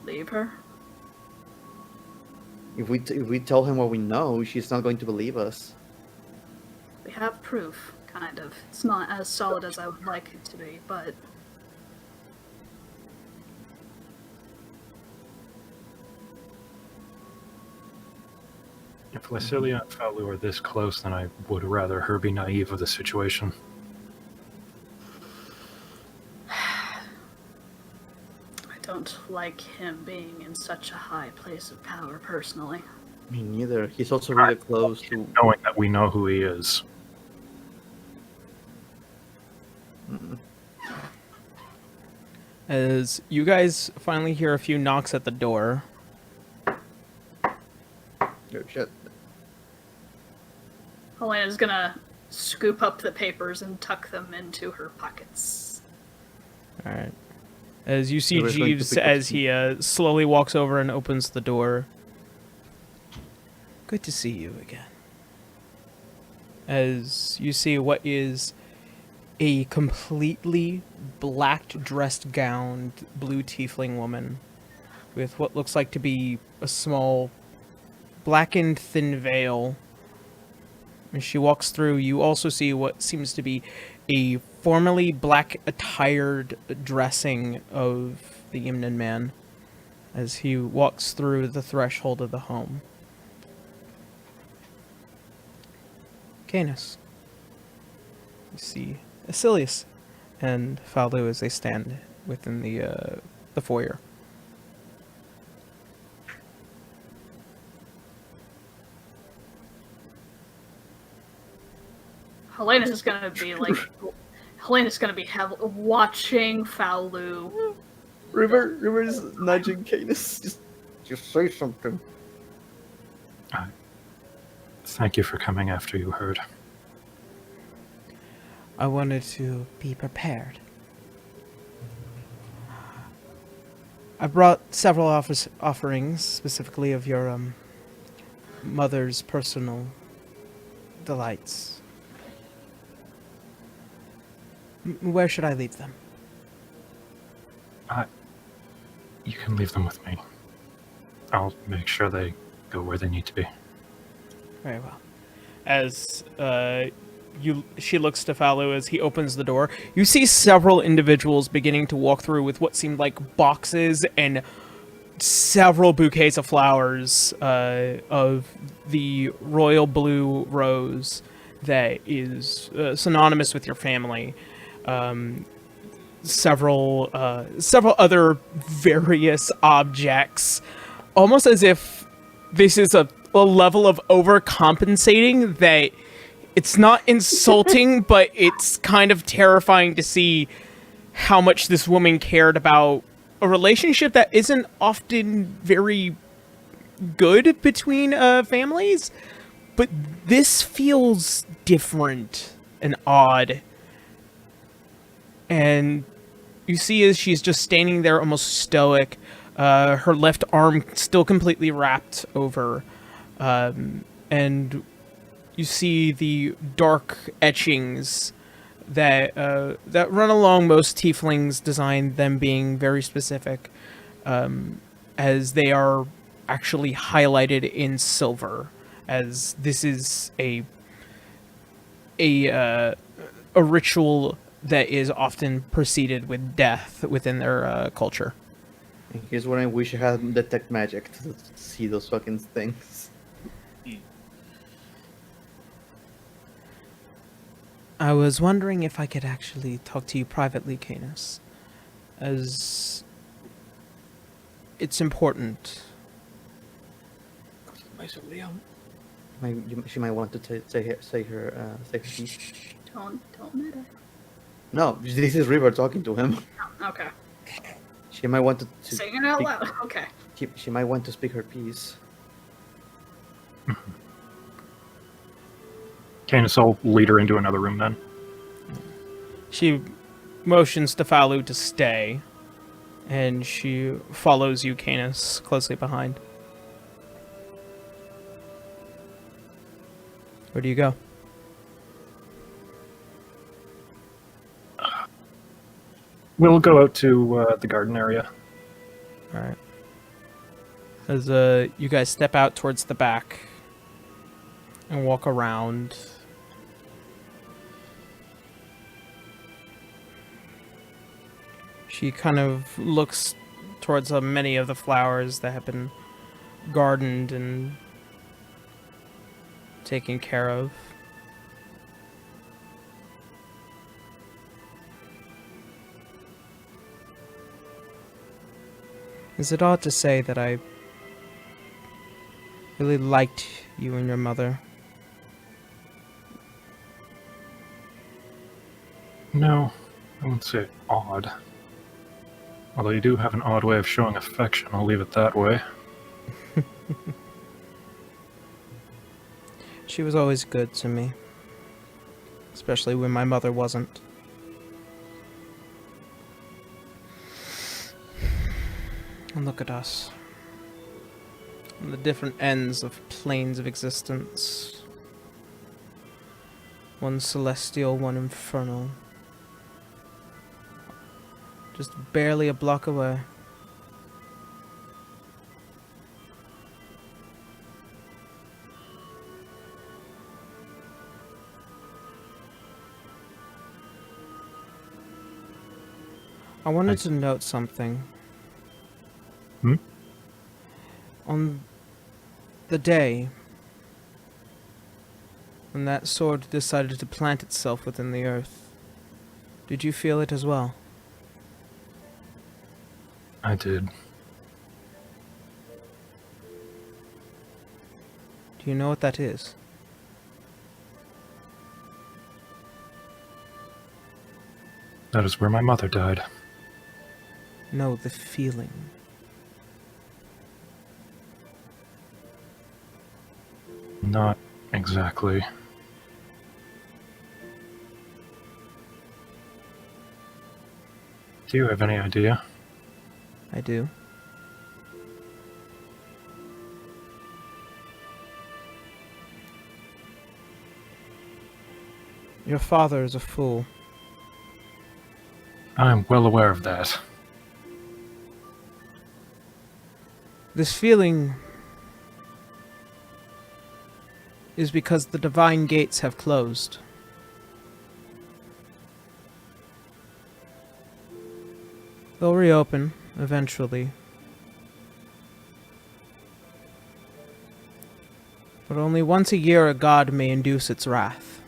leave her? If we tell him what we know, she's not going to believe us. We have proof, kind of. It's not as solid as I would like it to be, but... If Lycilia and Falu are this close, then I would rather her be naive of the situation. I don't like him being in such a high place of power, personally. Me neither. He's also really close to... Knowing that we know who he is. As you guys finally hear a few knocks at the door, Oh, shit. Helena's gonna scoop up the papers and tuck them into her pockets. all right. As you see We're going to Jeeves pick up as he slowly walks over and opens the door. Good to see you again. As you see what is a completely black-dressed gowned blue tiefling woman with what looks like to be a small blackened thin veil. As she walks through, you also see what seems to be a formerly black attired dressing of the Ymnan man as he walks through the threshold of the home. Canis. You see Acelius and Falu as they stand within the foyer. Helena's is gonna be like... Helena's gonna be watching Falu. River's nudging Canis. Just say something. Thank you for coming after you heard. I wanted to be prepared. I brought several offerings, specifically of your mother's personal delights. Where should I leave them? You can leave them with me. I'll make sure they go where they need to be. Very well. As she looks to Falu as he opens the door, you see several individuals beginning to walk through with what seemed like boxes and several bouquets of flowers of the royal blue rose that is synonymous with your family. Several other various objects, almost as if this is a level of overcompensating that it's not insulting, but it's kind of terrifying to see how much this woman cared about a relationship that isn't often very good between families. But this feels different and odd. And you see as she's just standing there almost stoic, her left arm still completely wrapped over, and you see the dark etchings that run along most tieflings' design, them being very specific, as they are actually highlighted in silver, as this is a ritual that is often preceded with death within their culture. Here's what I wish I had detect magic to see those fucking things. I was wondering if I could actually talk to you privately, Canis, as it's important. She might want to say her piece. Don't matter. No, this is River talking to him. Oh, okay. She might want to Saying it out speak, loud. Okay. she might want to speak her piece. Canis will lead her into another room then. She motions to Falu to stay, and she follows you, Canis, closely behind. Where do you go? We'll go out to the garden area. All right. As you guys step out towards the back and walk around, she kind of looks towards many of the flowers that have been gardened and taken care of. Is it odd to say that I really liked you and your mother? No, I wouldn't say odd. Although you do have an odd way of showing affection, I'll leave it that way. She was always good to me, especially when my mother wasn't. And look at us. On the different ends of planes of existence. One celestial, one infernal. Just barely a block away. I wanted to note something. Hmm? On the day when that sword decided to plant itself within the earth, did you feel it as well? I did. Do you know what that is? That is where my mother died. No, the feeling. Not exactly. Do you have any idea? I do. Your father is a fool. I am well aware of that. This feeling is because the divine gates have closed. They'll reopen eventually. But only once a year a god may induce its wrath.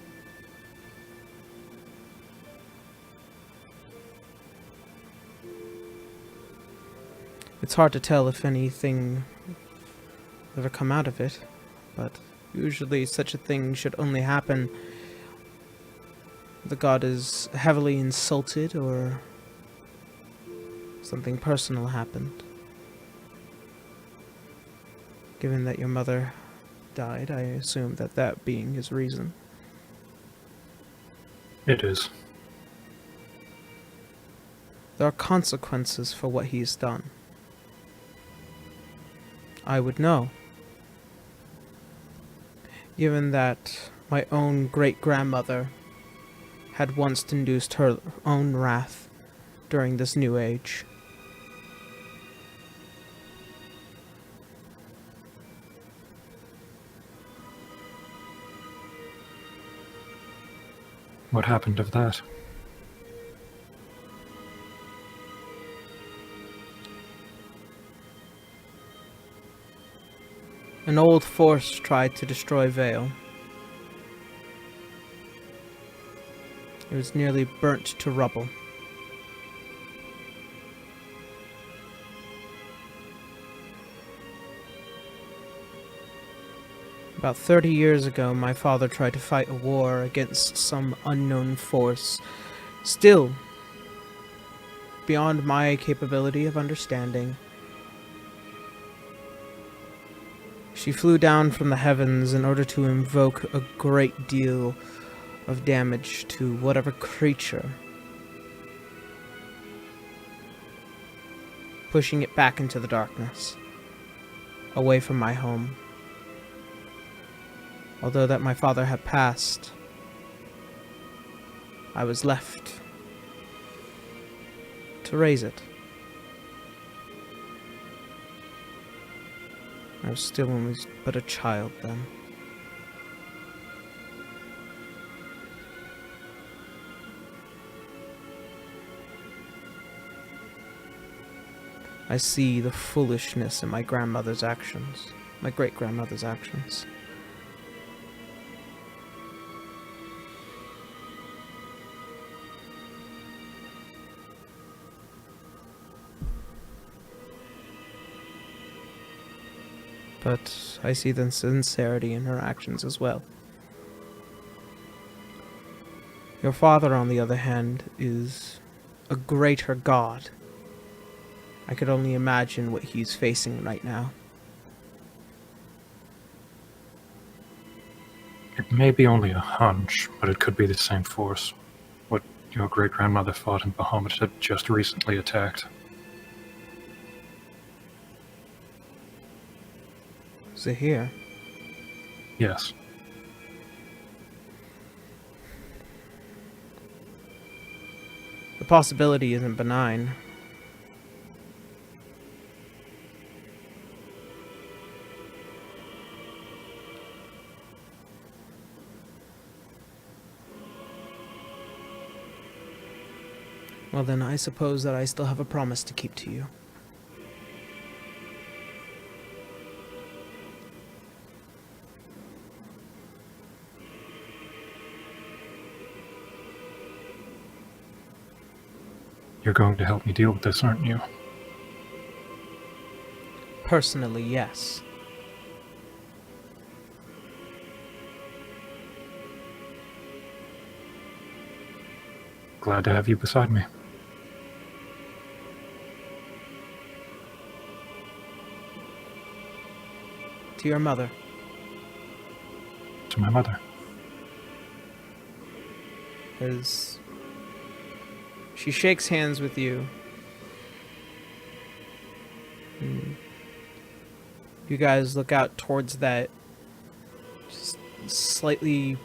It's hard to tell if anything will ever come out of it, but usually such a thing should only happen if the god is heavily insulted or something personal happened. Given that your mother died, I assume that that being his reason. It is. There are consequences for what he's done. I would know. Given that my own great-grandmother had once induced her own wrath during this new age. What happened of that? An old force tried to destroy Vale. It was nearly burnt to rubble. About 30 years ago, my father tried to fight a war against some unknown force. Still, beyond my capability of understanding. She flew down from the heavens in order to invoke a great deal of damage to whatever creature, pushing it back into the darkness, away from my home. Although that my father had passed, I was left to raise it. I was still only but a child then. I see the foolishness in my grandmother's actions, my great-grandmother's actions. But I see the sincerity in her actions as well. Your father, on the other hand, is a greater god. I could only imagine what he's facing right now. It may be only a hunch, but it could be the same force. What your great-grandmother fought in Bahamut had just recently attacked. Is it here? Yes. The possibility isn't benign. Well then, I suppose that I still have a promise to keep to you. You're going to help me deal with this, aren't you? Personally, yes. Glad to have you beside me. To your mother. To my mother. As she shakes hands with you. You guys look out towards that just slightly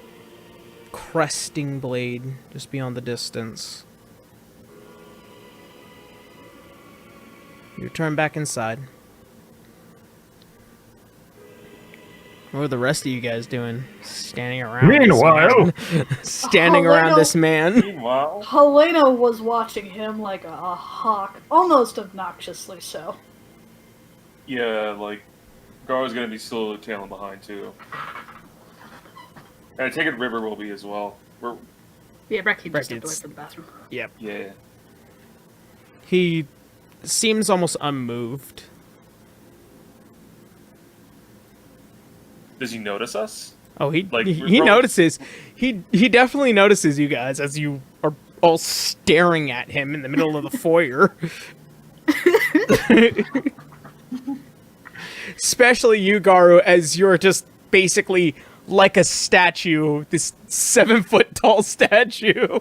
cresting blade just beyond the distance. You return back inside. What are the rest of you guys doing? Standing around. Meanwhile, standing around this man. Meanwhile, Helena was watching him like a hawk, almost obnoxiously so. yeah, like, Gar's gonna be slowly tailing behind, too. And I take it River will be as well. Yeah, Brecky just stepped away Brecky's- from the bathroom. Yep. Yeah. He seems almost unmoved. Does he notice us? Oh, he Like, he we're probably- notices. He definitely notices you guys as you are all staring at him in the middle of the foyer. Especially you, Garu, as you're just basically like a statue, this 7-foot tall statue.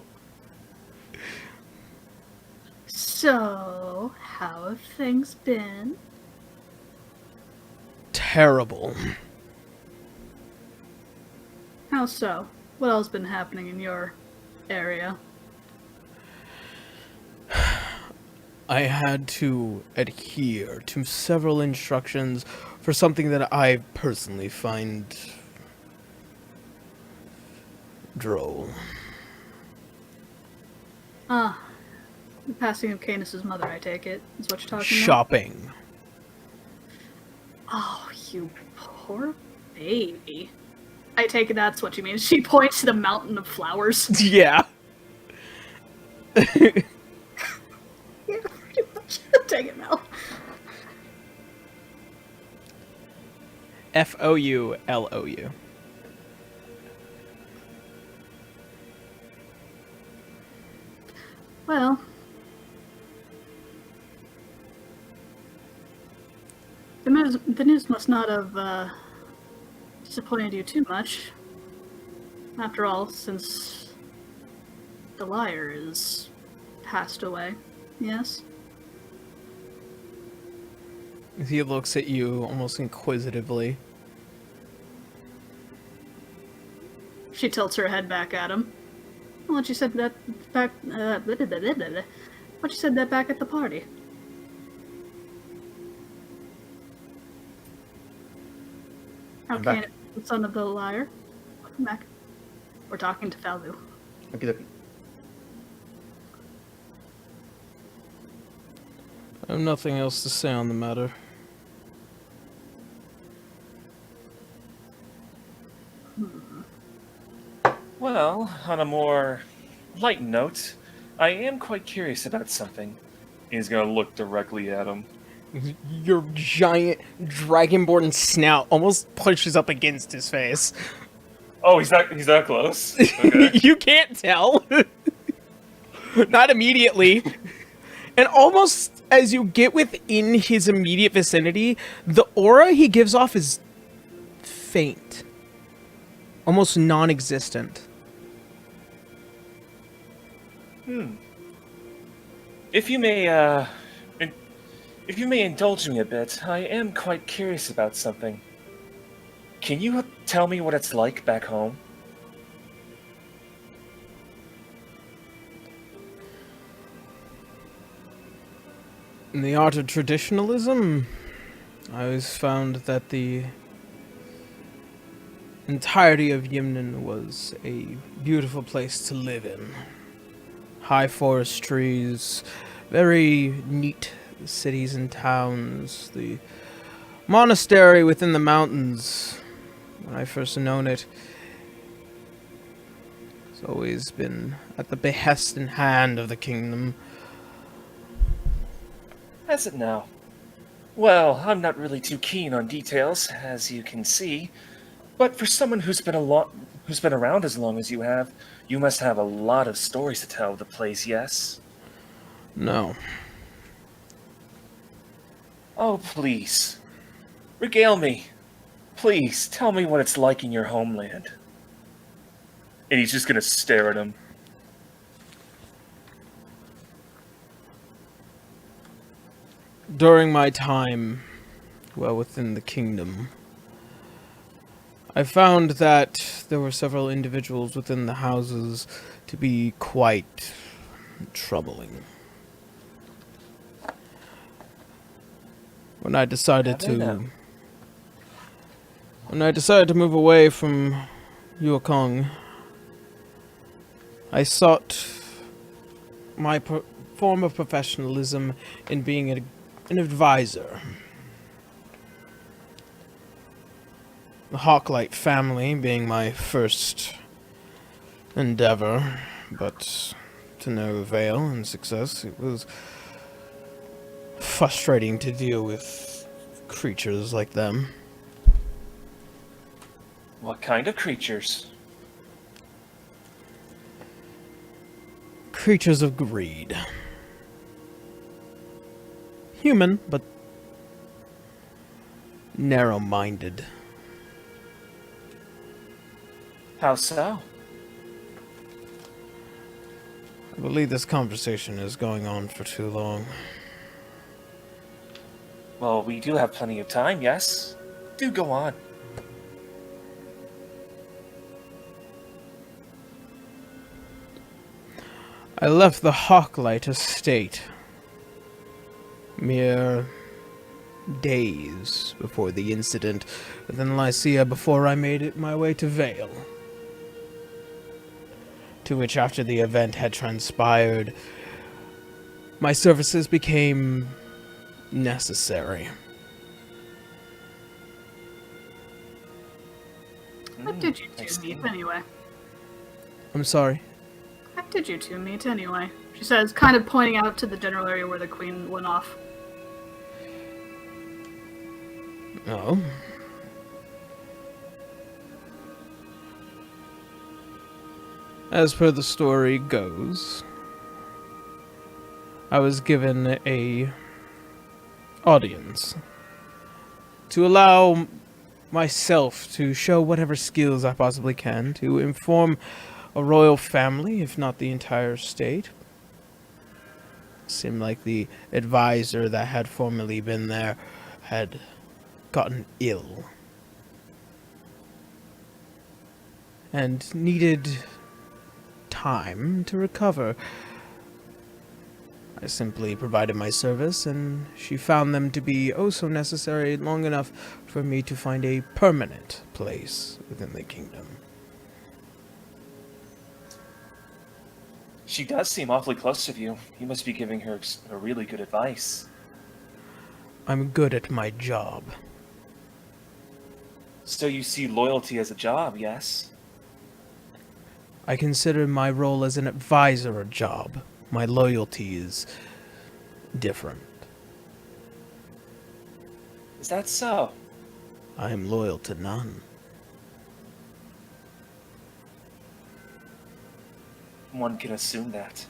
So, how have things been? Terrible. How so? What else been happening in your area? I had to adhere to several instructions for something that I personally find droll. The passing of Canis's mother, I take it, is what you're talking about? Shopping. Oh, you poor baby. I take it that's what you mean. She points to the mountain of flowers. Yeah. Yeah, pretty much. Take it, Mel. Foulou. Well, the news must not have disappointed you too much. After all, since the liar is passed away, yes? He looks at you almost inquisitively. She tilts her head back at him. Well, she said that back. What you said that back at the party. How I'm can back. it be the son of the liar? Welcome back. We're talking to Falu. Okay. I have nothing else to say on the matter. Well, on a more light note, I am quite curious about something. He's gonna look directly at him. Your giant dragonborn snout almost pushes up against his face. Oh, he's that close? Okay. You can't tell. Not immediately. And almost as you get within his immediate vicinity, the aura he gives off is faint. Almost non-existent. If you may indulge me a bit, I am quite curious about something. Can you tell me what it's like back home? In the art of traditionalism, I always found that the entirety of Yimnan was a beautiful place to live in. High forest trees, very neat cities and towns. The monastery within the mountains, when I first known it, has always been at the behest and hand of the kingdom. Has it now? Well, I'm not really too keen on details, as you can see. But for someone who's been around as long as you have, you must have a lot of stories to tell of the place, yes? No. Oh, please. Regale me. Please, tell me what it's like in your homeland. And he's just gonna stare at him. During my time, well, within the kingdom, I found that there were several individuals within the houses to be quite troubling. When I decided to move away from Yuokong, I sought my form of professionalism in being an advisor. The Hawklight family being my first endeavor, but to no avail and success. It was frustrating to deal with creatures like them. What kind of creatures? Creatures of greed. Human, but narrow-minded. How so? I believe this conversation is going on for too long. Well, we do have plenty of time, yes? Do go on. I left the Hawklight estate mere days before the incident within Lycia before I made it my way to Vale. To which, after the event had transpired, my services became necessary. What did you two meet anyway? I'm sorry. How did you two meet anyway? She says, kind of pointing out to the general area where the queen went off. Oh. As per the story goes, I was given a audience to allow myself to show whatever skills I possibly can to inform a royal family, if not the entire state. Seemed like the advisor that had formerly been there had gotten ill and needed time to recover. I simply provided my service, and she found them to be oh so necessary long enough for me to find a permanent place within the kingdom. She does seem awfully close to you. You must be giving her really good advice. I'm good at my job. So you see loyalty as a job, yes? I consider my role as an advisor a job. My loyalty is different. Is that so? I am loyal to none. One can assume that.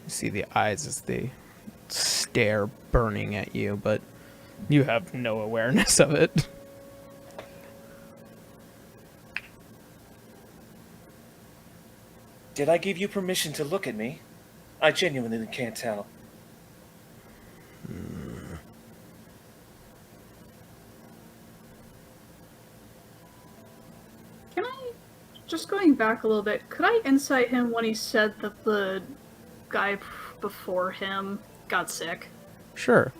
You see the eyes as they stare burning at you, but you have no awareness of it. Did I give you permission to look at me? I genuinely can't tell. Can I, just going back a little bit, could I insight him when he said that the guy before him got sick? Sure.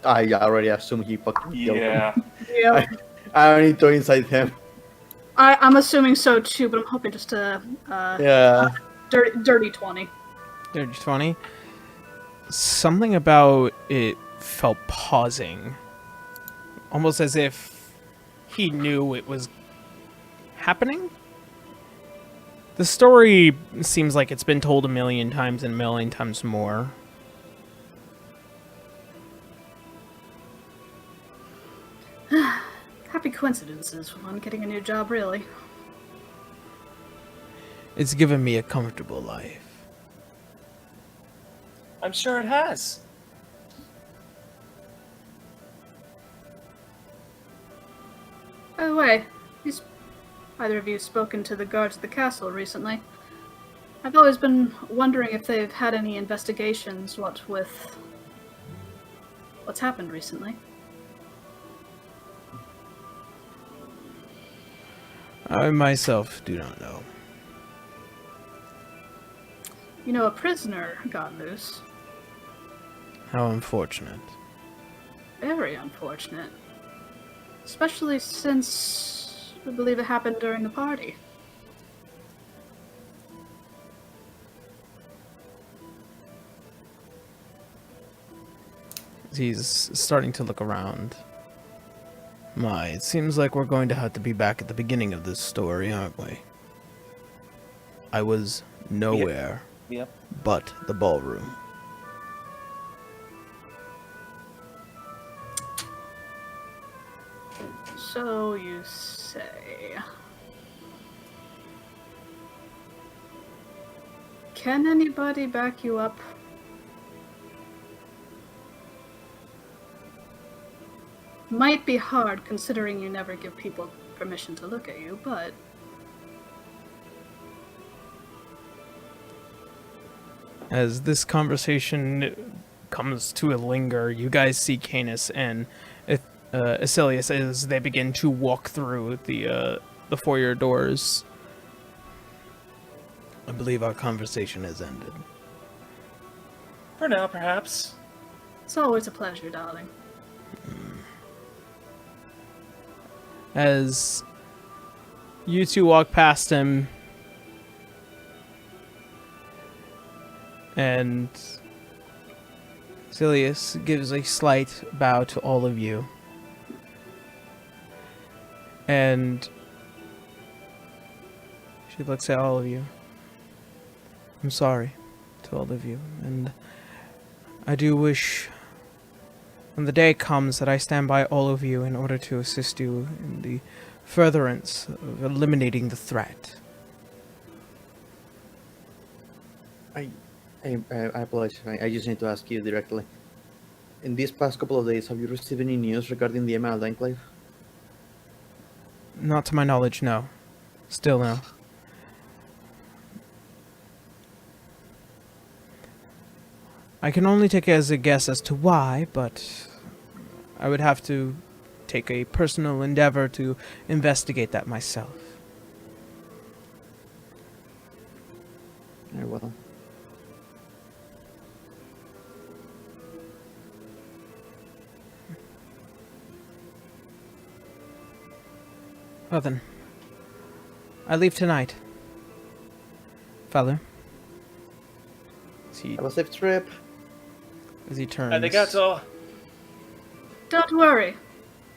I already assume he fucking killed him. Yeah. Yeah. I don't need to incite him. I'm assuming so too, but I'm hoping just to Yeah. dirty 20. Dirty 20. Something about it felt pausing. Almost as if he knew it was happening. The story seems like it's been told a million times and a million times more. Happy coincidences when getting a new job, really. It's given me a comfortable life. I'm sure it has. By the way, has either of you spoken to the guards at the castle recently? I've always been wondering if they've had any investigations, what with what's happened recently. I myself do not know. You know, a prisoner got loose. How unfortunate. Very unfortunate. Especially since I believe it happened during the party. He's starting to look around. My, it seems like we're going to have to be back at the beginning of this story, aren't we? I was nowhere Yep. but the ballroom. So you say. Can anybody back you up? Might be hard considering you never give people permission to look at you, but As this conversation comes to a linger, you guys see Canis and Acelius as they begin to walk through the foyer doors. I believe our conversation has ended. For now, perhaps. it's always a pleasure, darling. As you two walk past him, and Acelius gives a slight bow to all of you. And she looks at all of you. I'm sorry to all of you, and I do wish when the day comes that I stand by all of you in order to assist you in the furtherance of eliminating the threat. I apologize. I just need to ask you directly. In these past couple of days, have you received any news regarding the Emerald Enclave? Not to my knowledge, no. Still no. I can only take it as a guess as to why, but I would have to take a personal endeavor to investigate that myself. Very well. Well then, I leave tonight. Falu. Have a safe trip. As he turns. Arigato. Don't worry.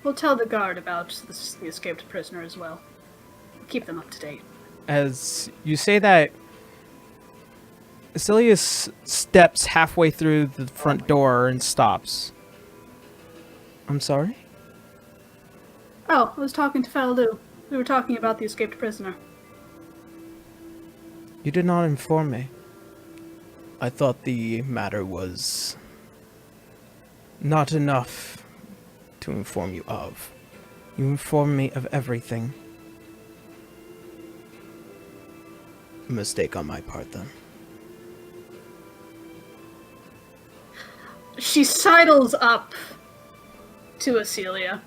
We'll tell the guard about the escaped prisoner as well. Keep them up to date. As you say that, Acelius steps halfway through the front door and stops. I'm sorry? Oh, I was talking to Falu. We were talking about the escaped prisoner. You did not inform me. I thought the matter was not enough to inform you of. You informed me of everything. A mistake on my part, then. She sidles up to Acelius.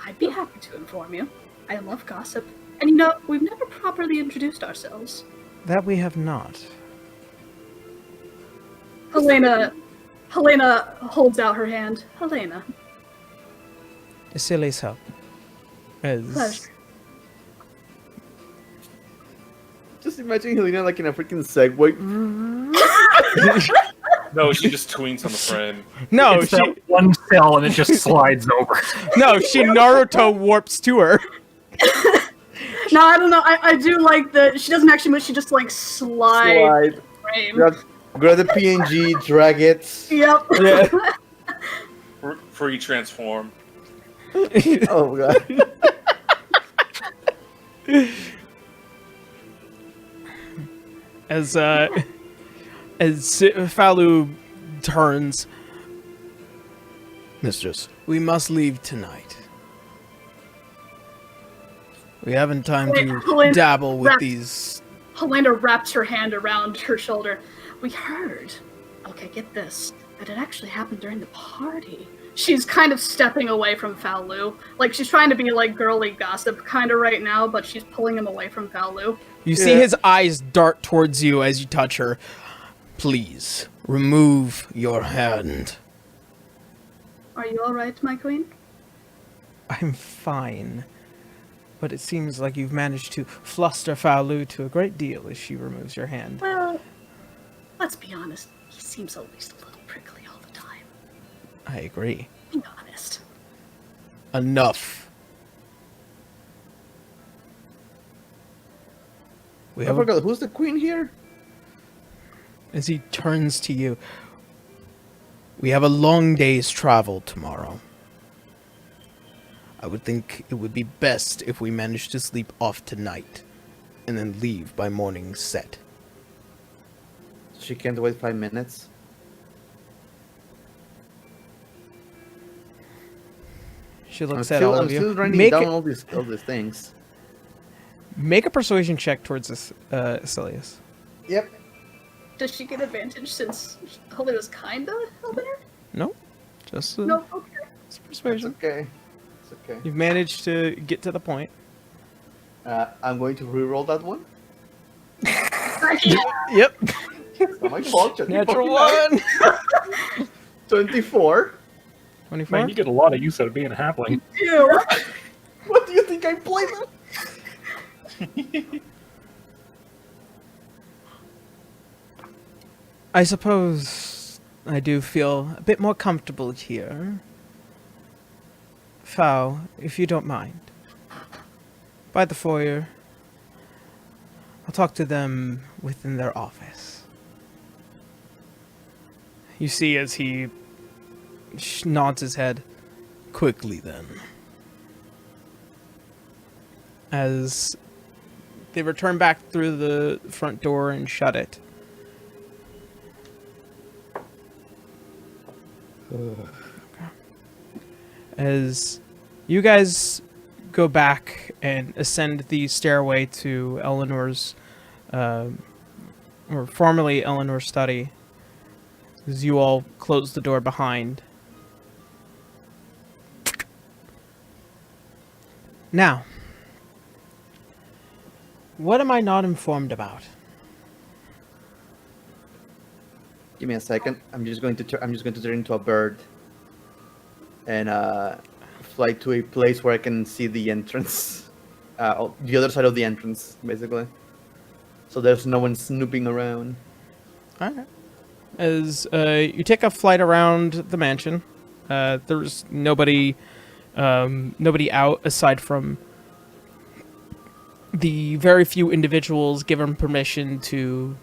I'd be happy to inform you. I love gossip. And you know, we've never properly introduced ourselves. That we have not. Helena holds out her hand. Helena. Acelius help. Pleasure. Just imagine Helena like in a freaking Segway. No, she just twinks on the frame. No, It's that one cell and it just slides over. no, she Naruto warps to her. No, I don't know. I do like that she doesn't actually move. She just like slides. Frame. Grab the PNG, drag it. Yep. Yeah. Free transform. Oh god. As Falu turns, Mistress, we must leave tonight. We haven't time to Helena, dabble with these. Helena wraps her hand around her shoulder. We heard. Okay, get this. That it actually happened during the party. She's kind of stepping away from Falu. Like, she's trying to be, like, girly gossip kind of right now, but she's pulling him away from Falu. You see his eyes dart towards you as you touch her. Please, remove your hand. Are you alright, my queen? I'm fine. But it seems like you've managed to fluster Falu to a great deal as she removes your hand. Well, let's be honest. He seems at least a little prickly all the time. I agree. Be honest. Enough. We I have forgot, who's the queen here? as he turns to you. We have a long day's travel tomorrow. I would think it would be best if we managed to sleep off tonight and then leave by morning's set. She can't wait 5 minutes. She looks at all I'm of you. still writing Make down all these things. Make a persuasion check towards this, Acelius. Yep. Does she get advantage since Helena's kinda helping her? No, just No, okay. it's It's persuasion. okay. It's okay. You've managed to get to the point. I'm going to re-roll that one. Yep. It's not my fault. just Natural fucking one. 24. 24. Man, you get a lot of use out of being a halfling. Ew. What do you think I play them? I suppose I do feel a bit more comfortable here. Fou, if you don't mind. By the foyer. I'll talk to them within their office. You see as he nods his head. Quickly then. as they return back through the front door and shut it. As you guys go back and ascend the stairway to Eleanor's, or formerly Eleanor's study, as you all close the door behind. Now, what am I not informed about? Give me a second. I'm just going to turn into a bird and fly to a place where I can see the entrance, the other side of the entrance, basically. So there's no one snooping around. Alright. As you take a flight around the mansion, there's nobody out aside from the very few individuals given permission to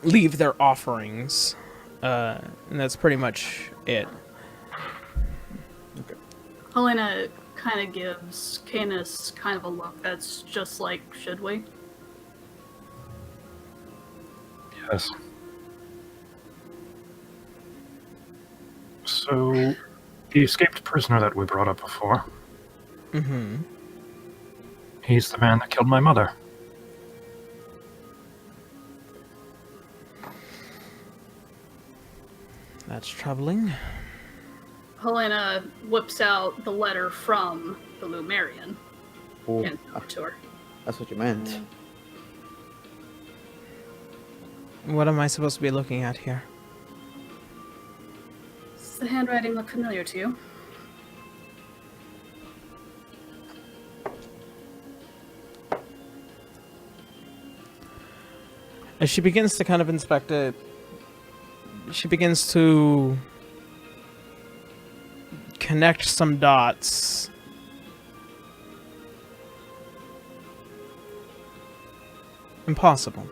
leave their offerings, and that's pretty much it. Helena kind of gives Canis kind of a look that's just like, should we? Yes. So, the escaped prisoner that we brought up before, Mm-hmm. he's the man that killed my mother. That's troubling. Helena whips out the letter from the Lumerian Ooh, and up to her. that's what you meant. What am I supposed to be looking at here? Does the handwriting look familiar to you? As she begins to kind of inspect it, she begins to connect some dots. Impossible.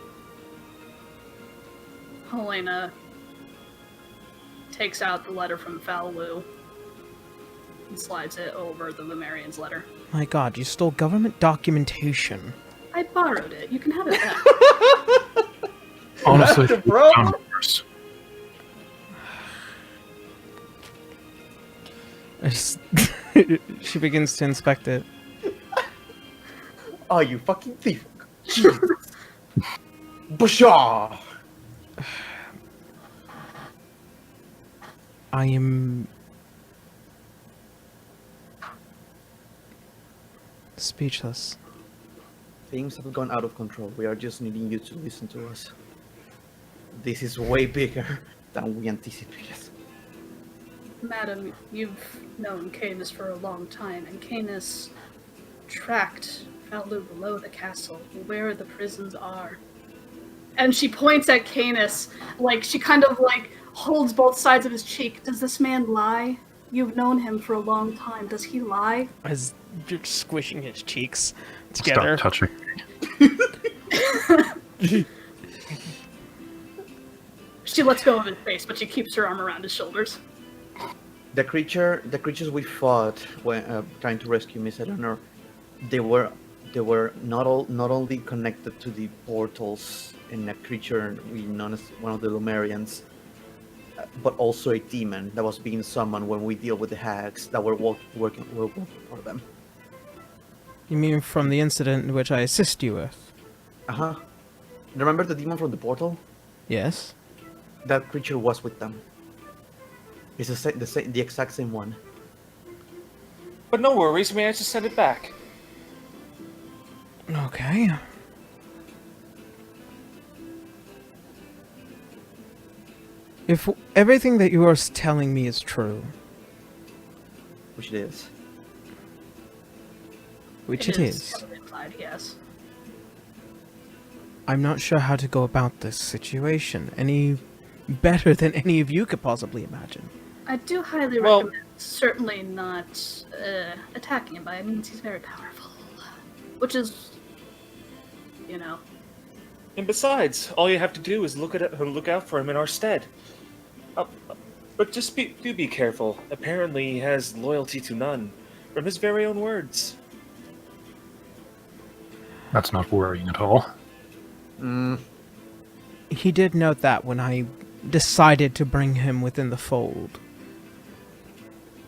Helena takes out the letter from Falu and slides it over the Lumerian's letter. My god, you stole government documentation. I borrowed it. You can have it back. Honestly, That's the problem. sounds worse. She begins to inspect it. Oh, you fucking thief! Jesus. Bashaw! I am speechless. Things have gone out of control. We are just needing you to listen to us. This is way bigger than we anticipated. Madam, you've known Canis for a long time, and Canis tracked Falu below the castle, where the prisons are. And she points at Canis, like, she kind of, like, holds both sides of his cheek. Does this man lie? You've known him for a long time. Does he lie? As you're squishing his cheeks together. Stop touching. She lets go of his face, but she keeps her arm around his shoulders. The creatures we fought when trying to rescue Miss Eleanor, they were not only connected to the portals in a creature we known as one of the Lumerians, but also a demon that was being summoned when we deal with the hags that were working for them. You mean from the incident in which I assist you with? Uh-huh. Remember the demon from the portal? Yes. That creature was with them. It's the exact same one. But no worries, may I just send it back? Okay. If everything that you are telling me is true, Which it is. which it is, heavily implied, yes. I'm not sure how to go about this situation any better than any of you could possibly imagine. I do highly Well- recommend certainly not attacking him by it means he's very powerful. Which is, you know, And besides, all you have to do is look out for him in our stead. But just do be careful. Apparently he has loyalty to none, from his very own words. That's not worrying at all. He did note that when I decided to bring him within the fold.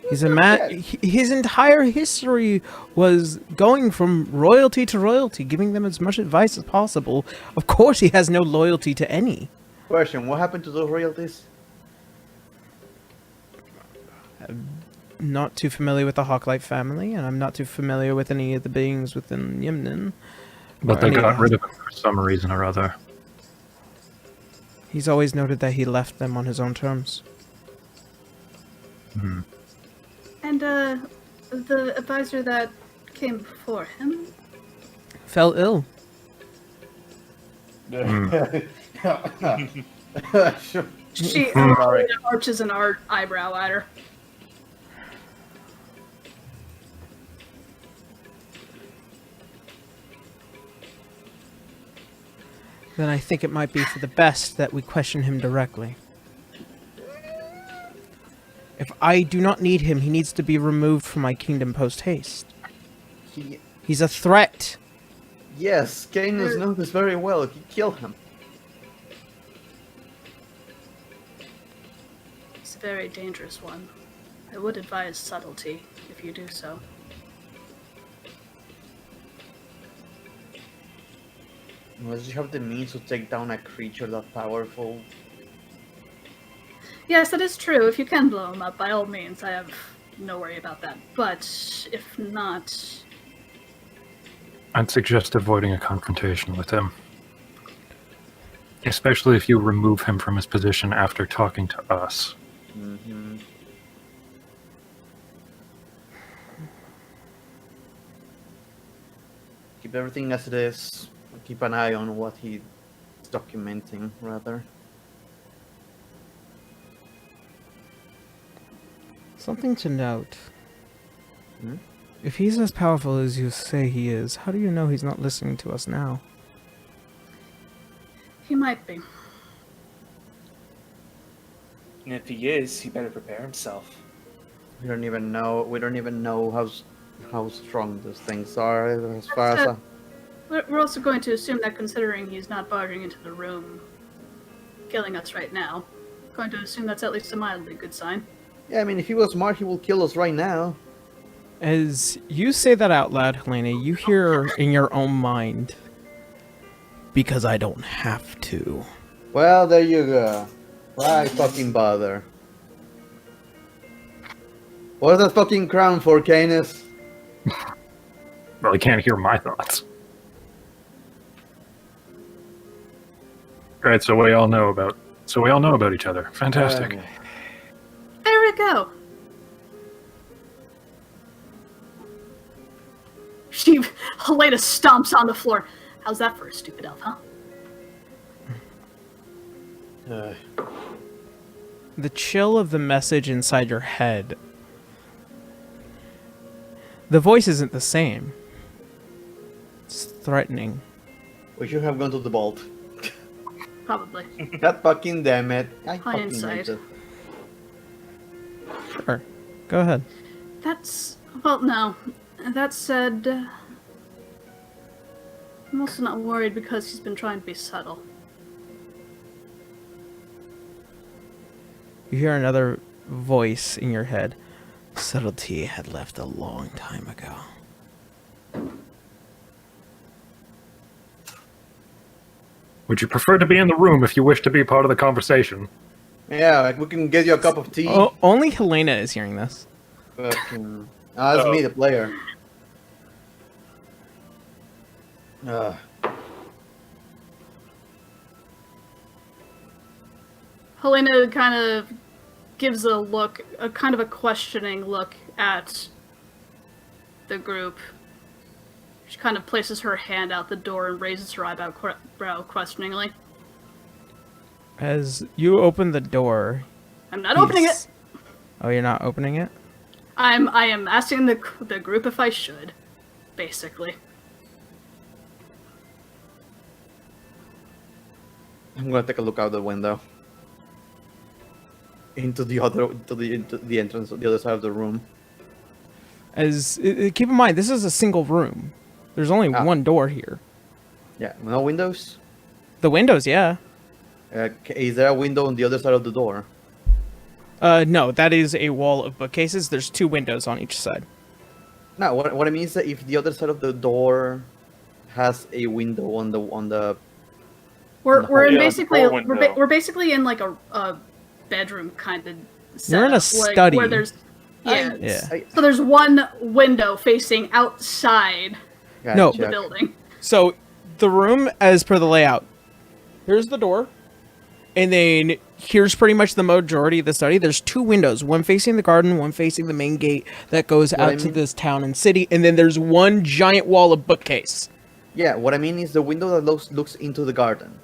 He's a man. His entire history was going from royalty to royalty, giving them as much advice as possible. Of course, he has no loyalty to any. Question: what happened to those royalties? Not too familiar with the Hawklight family, and I'm not too familiar with any of the beings within Yimnin. But they got rid of him for some reason or other. He's always noted that he left them on his own terms. And the advisor that came before him? Fell ill. She arches an eyebrow at her. Then I think it might be for the best that we question him directly. If I do not need him, he needs to be removed from my kingdom post-haste. He's a threat. Yes, Canis knows this very well. He killed him. It's a very dangerous one. I would advise subtlety if you do so. Unless you have the means to take down a creature that powerful. Yes, that is true. If you can blow him up, by all means, I have no worry about that. But if not... I'd suggest avoiding a confrontation with him. Especially if you remove him from his position after talking to us. Mm-hmm. Keep everything as it is. Keep an eye on what he's documenting, rather. Something to note. Hmm? If he's as powerful as you say he is, how do you know he's not listening to us now? He might be. And if he is, he better prepare himself. We don't even know how strong those things are, as far as We're also going to assume that considering he's not barging into the room, killing us right now, going to assume that's at least a mildly good sign. Yeah, I mean, if he was smart, he will kill us right now. As you say that out loud, Helena, you hear in your own mind, because I don't have to. Well, there you go. Why fucking bother? What's that fucking crown for, Canis? Well, he can't hear my thoughts. Right, so we all know about each other. Fantastic. There we go. Helena stomps on the floor. How's that for a stupid elf, huh? The chill of the message inside your head. The voice isn't the same. It's threatening. We should have gone to the vault. Probably. God fucking damn it. I fucking Hindsight. hate it. Sure. Go ahead. No. That said, I'm also not worried because he's been trying to be subtle. You hear another voice in your head. Subtlety had left a long time ago. Would you prefer to be in the room if you wish to be part of the conversation? Yeah, like we can get you a cup of tea. Oh, only Helena is hearing this. Fucking... that's me, the player. Helena kind of gives a kind of a questioning look at the group. She kind of places her hand out the door and raises her eyebrow questioningly. As you open the door... I'm not opening it! Oh, you're not opening it? I am asking the group if I should, basically. I'm gonna take a look out the window. Into the entrance, the other side of the room. As keep in mind, this is a single room. There's only one door here. Yeah, no windows. The windows, yeah. Is there a window on the other side of the door? No, that is a wall of bookcases. There's 2 windows on each side. No, what I mean is that if the other side of the door has a window on the We're in Yeah, basically door window. we're basically in like a bedroom kind of. You're in a study. where there's yeah. Yeah. So there's one window facing outside No. the building. So, the room, as per the layout, here's the door, and then here's pretty much the majority of the study. There's 2 windows, one facing the garden, one facing the main gate that goes out to this town and city, and then there's one giant wall of bookcase. Yeah, what I mean is the window that looks into the garden.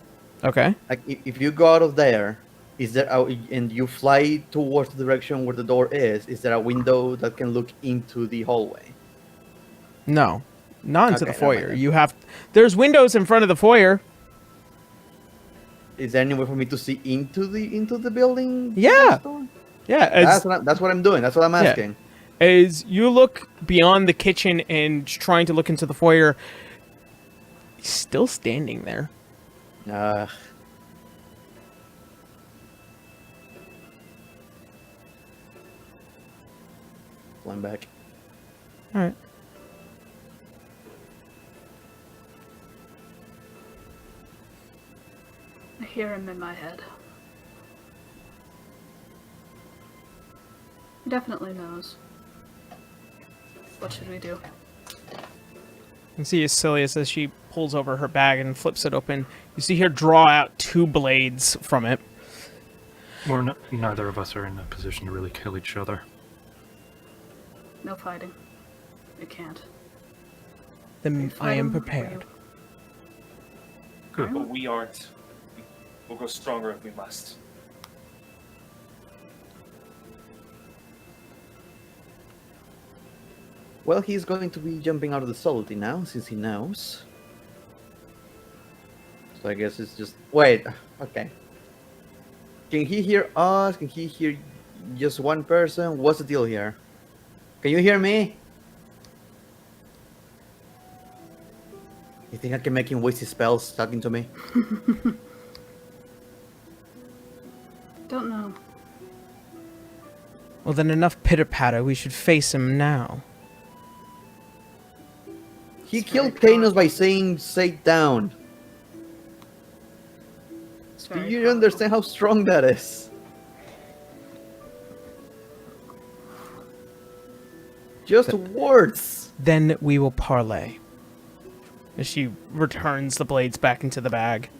Okay. Like if you go out of there, is there and you fly towards the direction where the door is there a window that can look into the hallway? No, not into Okay, the foyer. never mind. You have, there's windows in front of the foyer. Is there any way for me to see into the building? Yeah. next door? Yeah, That's what I'm doing. That's what I'm asking. as you look beyond the kitchen and trying to look into the foyer, he's still standing there. Flying back. All right. I hear him in my head. He definitely knows. What should we do? You can see Acelius as she pulls over her bag and flips it open. You see her draw out 2 blades from it. Neither of us are in a position to really kill each other. No fighting. We can't. Then I am prepared. Good. But we aren't. We'll go stronger if we must. Well, he's going to be jumping out of the salty now, since he knows. So I guess it's just... Wait, okay. Can he hear us? Can he hear just one person? What's the deal here? Can you hear me? You think I can make him waste his spells talking to me? Don't know. Well, then enough pitter-patter. We should face him now. He killed Thanos by saying, "Sit down." It's Do very you powerful. understand how strong that is? Just words. Then we will parley. As she returns the blades back into the bag.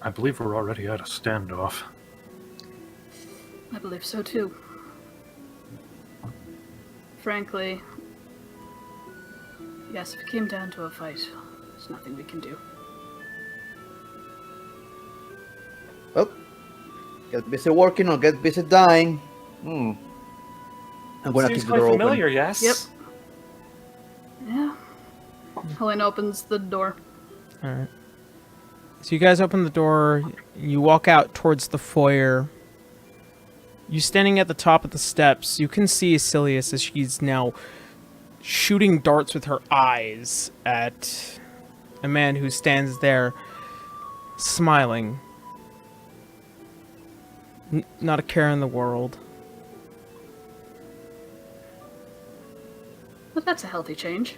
I believe we're already at a standoff. I believe so too. Frankly, yes, if it came down to a fight, there's nothing we can do. Well, get busy working or get busy dying. I'm gonna Seems keep the quite door familiar, open. yes? Yep. Yeah. Helena opens the door. Alright. So you guys open the door. You walk out towards the foyer. You standing at the top of the steps. You can see Acelius as she's now shooting darts with her eyes at a man who stands there smiling. Not a care in the world. But that's a healthy change.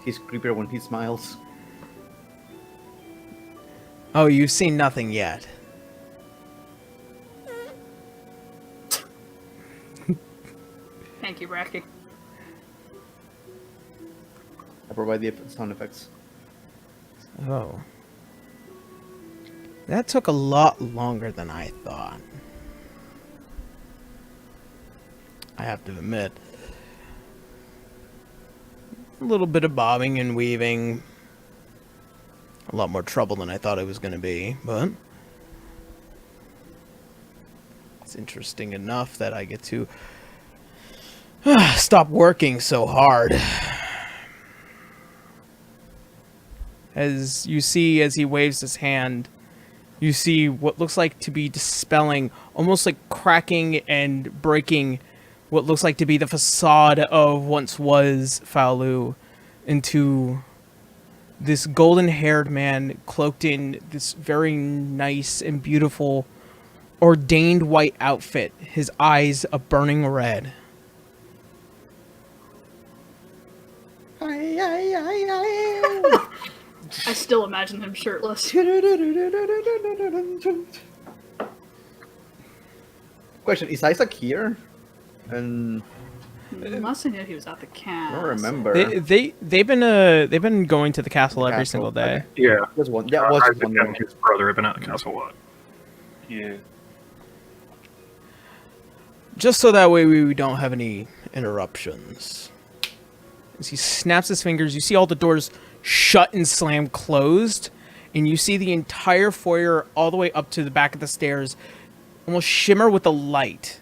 He's creepier when he smiles. Oh, you've seen nothing yet. Thank you, Bracky. I provide the sound effects. Oh. That took a lot longer than I thought. I have to admit. A little bit of bobbing and weaving. A lot more trouble than I thought it was going to be, but it's interesting enough that I get to stop working so hard. As you see, as he waves his hand, you see what looks like to be dispelling, almost like cracking and breaking what looks like to be the facade of once was Falu into this golden-haired man cloaked in this very nice and beautiful ordained white outfit, his eyes a burning red. I still imagine him shirtless. Question: Is Isaac here? And Last I knew he was at the I camp. don't remember. They've been going to the castle every single day. Okay. Yeah. Just one. Yeah, was Isaac just one. and his brother have been at the castle a lot. Yeah. Just so that way we don't have any interruptions. As he snaps his fingers, you see all the doors shut and slam closed, and you see the entire foyer all the way up to the back of the stairs almost shimmer with a light,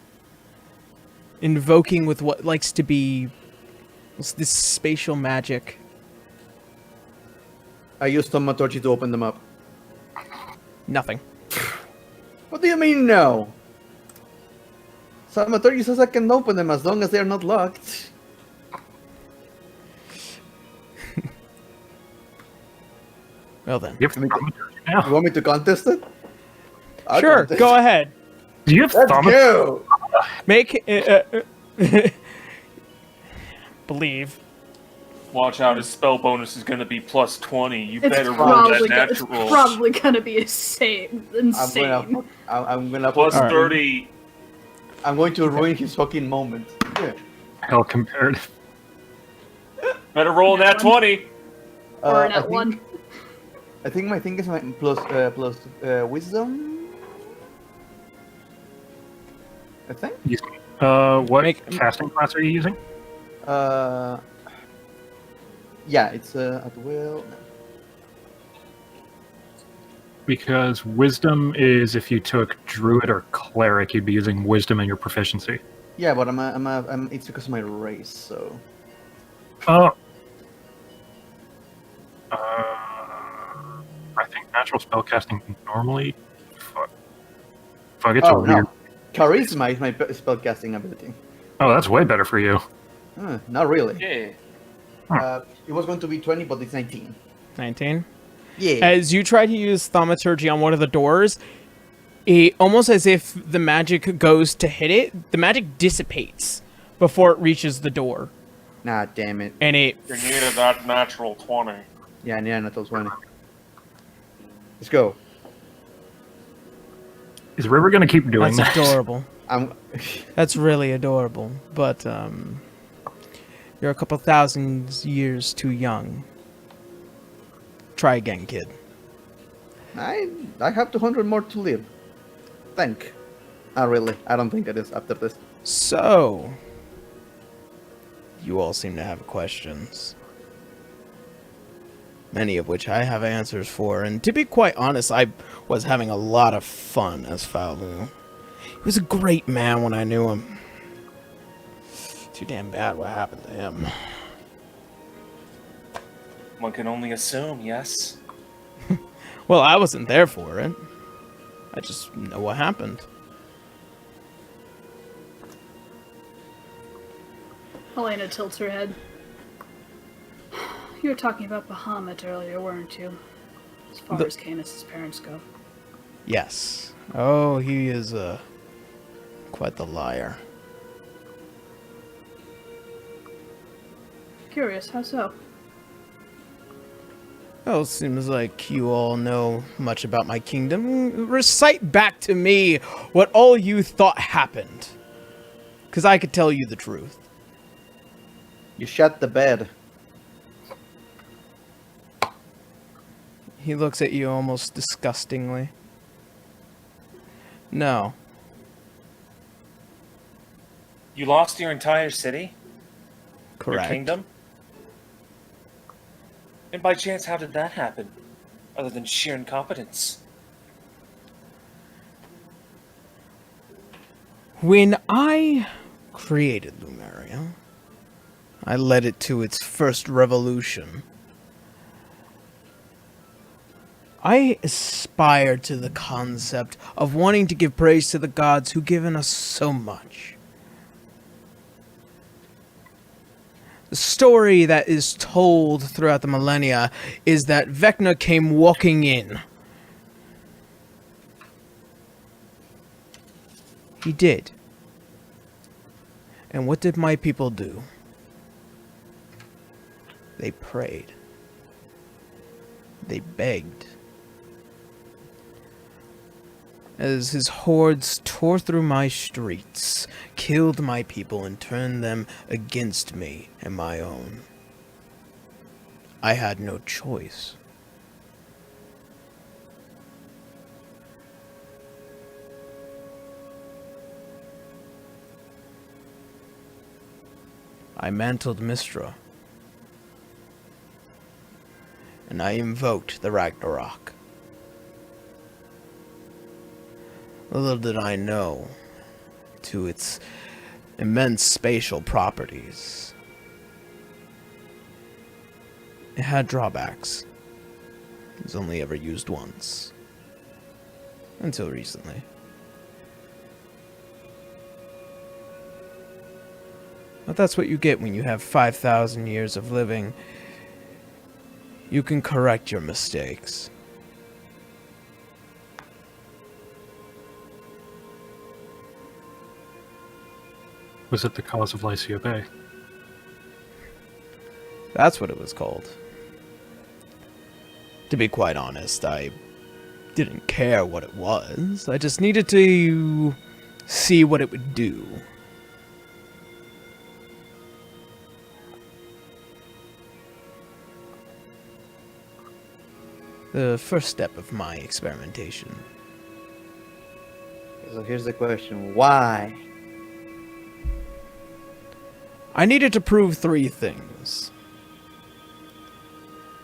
invoking with what likes to be this spatial magic. I used Thaumaturgy to open them up. Nothing. What do you mean no? Thaumaturgy says I can open them as long as they are not locked. Well then. You have thaumaturgy now. You want me to contest it? I'll Sure, contest go it. ahead. Do you have Let's thaumaturgy? go! Make believe. Watch out, his spell bonus is gonna be plus 20. You It's better roll that probably, natural. gonna be insane. I'm gonna Plus Alright. 30. I'm going to ruin his fucking moment. Yeah. Hell compared. Better roll that 20. Or I that think- one. I think my thing is my plus wisdom. I think. What Make- casting class are you using? Yeah, it's at will. Because wisdom is if you took druid or cleric, you'd be using wisdom in your proficiency. Yeah, but it's because of my race, so. Oh. I think natural spellcasting normally. Fuck, it's Oh weird. no, charisma is my spellcasting ability. Oh, that's way better for you. Not really. Yeah. It was going to be 20, but it's 19. 19. Yeah. As you try to use thaumaturgy on one of the doors, almost as if the magic goes to hit it, the magic dissipates before it reaches the door. Nah, damn it. And it... You needed that natural 20. Yeah, natural 20. Let's go. Is River gonna keep doing That's that? adorable. I'm. That's really adorable. But, you're a couple thousand years too young. Try again, kid. I have 200 more to live. Think. Not really. I don't think it is after this. So... You all seem to have questions. Many of which I have answers for, and to be quite honest, I was having a lot of fun as Falu. He was a great man when I knew him. Too damn bad what happened to him. One can only assume, yes? Well, I wasn't there for it. I just know what happened. Helena tilts her head. You were talking about Bahamut earlier, weren't you? As far as Canis' parents go. Yes. Oh, he is, quite the liar. Curious, how so? Well, it seems like you all know much about my kingdom. Recite back to me what all you thought happened. Because I could tell you the truth. You shut the bed. He looks at you almost disgustingly. No. You lost your entire city? Correct. Your kingdom? And by chance, how did that happen? Other than sheer incompetence. When I created Lumeria, I led it to its first revolution. I aspired to the concept of wanting to give praise to the gods who've given us so much. The story that is told throughout the millennia is that Vecna came walking in. He did. And what did my people do? They prayed. They begged. As his hordes tore through my streets, killed my people, and turned them against me and my own. I had no choice. I mantled Mistra, and I invoked the Ragnarok. Little did I know, to its immense spatial properties, it had drawbacks. It was only ever used once, until recently. But that's what you get when you have 5,000 years of living. You can correct your mistakes. Was it the cause of Lycia Bay? That's what it was called. To be quite honest, I didn't care what it was. I just needed to see what it would do. The first step of my experimentation. So here's the question: why? I needed to prove 3 things.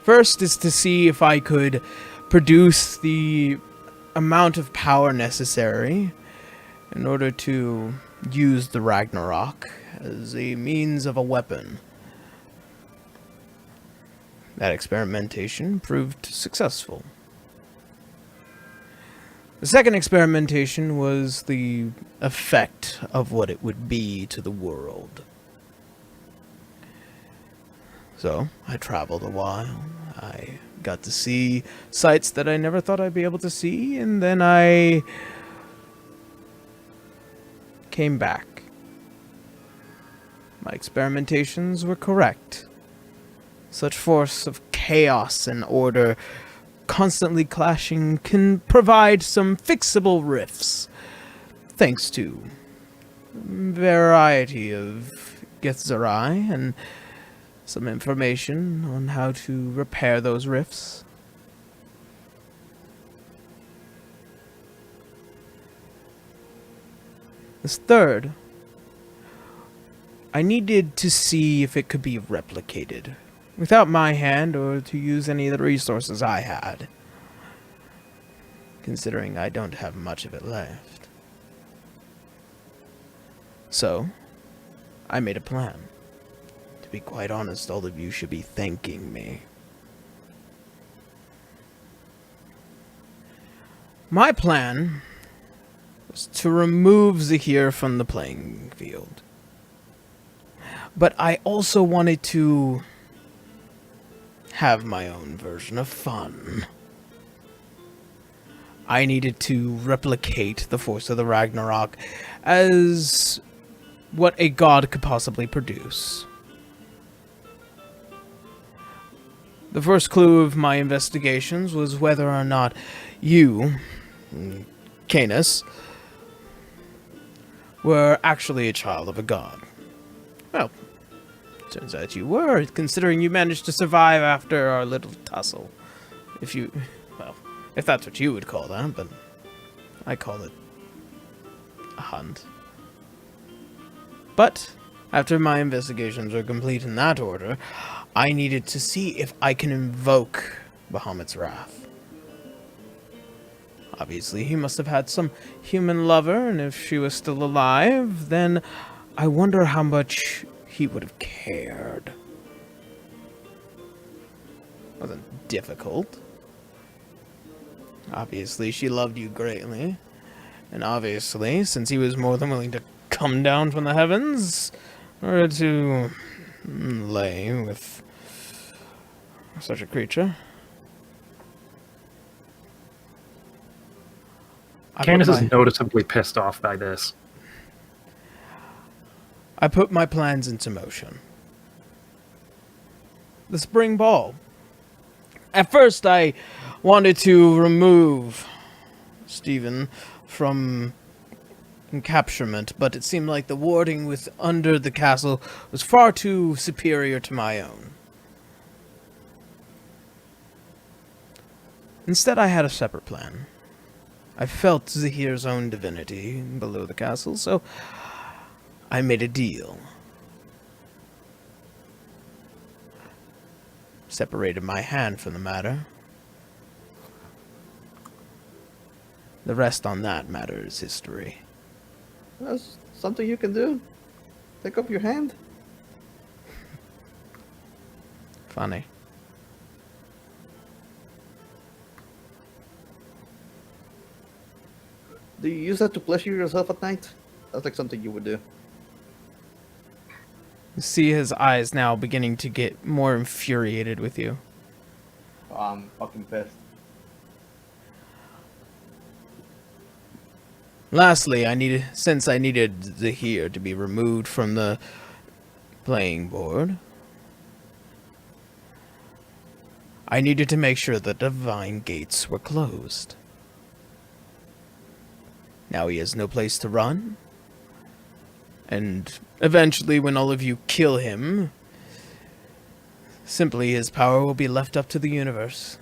First is to see if I could produce the amount of power necessary in order to use the Ragnarok as a means of a weapon. That experimentation proved successful. The second experimentation was the effect of what it would be to the world. So, I traveled a while. I got to see sights that I never thought I'd be able to see, and then I came back. My experimentations were correct. Such force of chaos and order constantly clashing can provide some fixable rifts, thanks to a variety of Gethzerai and some information on how to repair those rifts. This third, I needed to see if it could be replicated, without my hand or to use any of the resources I had, considering I don't have much of it left. So, I made a plan. To be quite honest, all of you should be thanking me. My plan was to remove Zahir from the playing field. But I also wanted to have my own version of fun. I needed to replicate the force of the Ragnarok as what a god could possibly produce. The first clue of my investigations was whether or not you, Canis, were actually a child of a god. Well, turns out you were, considering you managed to survive after our little tussle. If that's what you would call that, but I call it a hunt. But, after my investigations were complete in that order, I needed to see if I can invoke Bahamut's wrath. Obviously, he must have had some human lover, and if she was still alive, then I wonder how much he would have cared. Wasn't difficult. Obviously, she loved you greatly. And obviously, since he was more than willing to come down from the heavens in order to lay with such a creature. Candace is noticeably pissed off by this. I put my plans into motion. The spring ball. At first, I wanted to remove Stephen from encapturement, but it seemed like the warding with under the castle was far too superior to my own. Instead, I had a separate plan. I felt Zahir's own divinity below the castle, so I made a deal. Separated my hand from the matter. The rest on that matter is history. That's something you can do. Take off your hand. Funny. Do you use that to pleasure yourself at night? That's like something you would do. You see his eyes now beginning to get more infuriated with you. Oh, I'm fucking pissed. Lastly, since I needed Zahir to be removed from the playing board, I needed to make sure the divine gates were closed. Now he has no place to run, and eventually when all of you kill him, simply his power will be left up to the universe.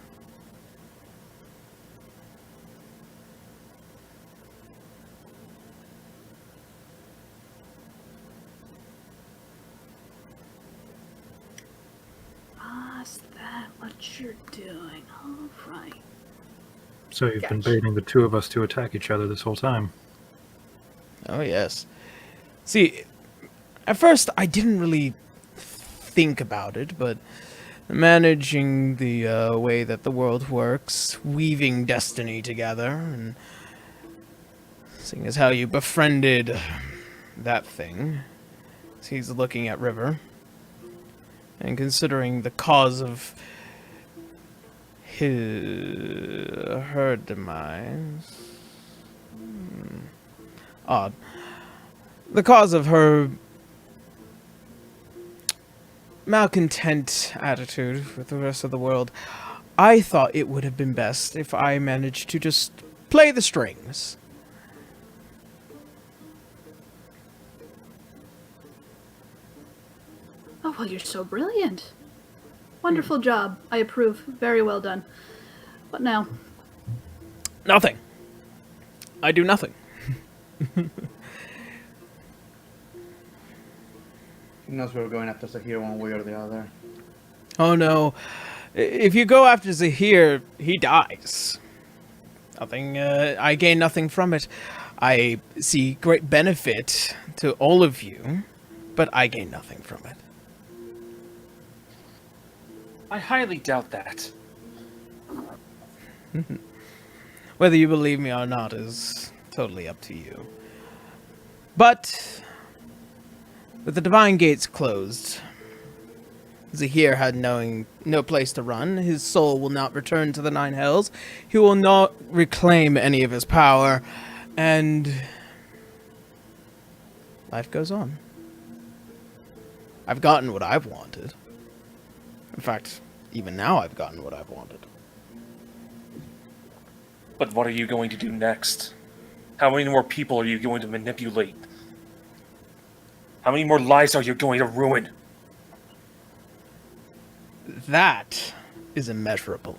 Is that what you're doing? All right. So you've been baiting the two of us to attack each other this whole time. Oh, yes. See, at first I didn't really think about it, but managing the way that the world works, weaving destiny together, and seeing as how you befriended that thing, so he's looking at River, and considering the cause of her demise. Odd. The cause of her malcontent attitude with the rest of the world, I thought it would have been best if I managed to just play the strings. Oh, well, you're so brilliant. Wonderful job. I approve. Very well done. What now? Nothing. I do nothing. He knows we're going after Zahir one way or the other. Oh no. If you go after Zahir, he dies. Nothing, I gain nothing from it. I see great benefit to all of you, but I gain nothing from it. I highly doubt that. Whether you believe me or not is totally up to you. But with the divine gates closed, Zahir had no place to run. His soul will not return to the Nine Hells. He will not reclaim any of his power, and life goes on. I've gotten what I've wanted. In fact, even now I've gotten what I've wanted. But what are you going to do next? How many more people are you going to manipulate? How many more lives are you going to ruin? That is immeasurable.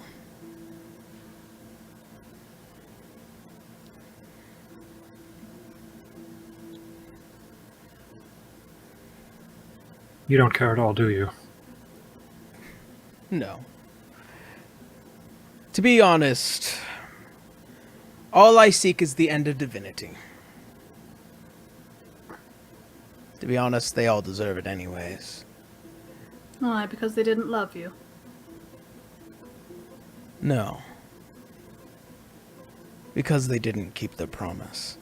You don't care at all, do you? No. To be honest, all I seek is the end of divinity. To be honest, they all deserve it anyways. Why? Because they didn't love you. No. Because they didn't keep their promise.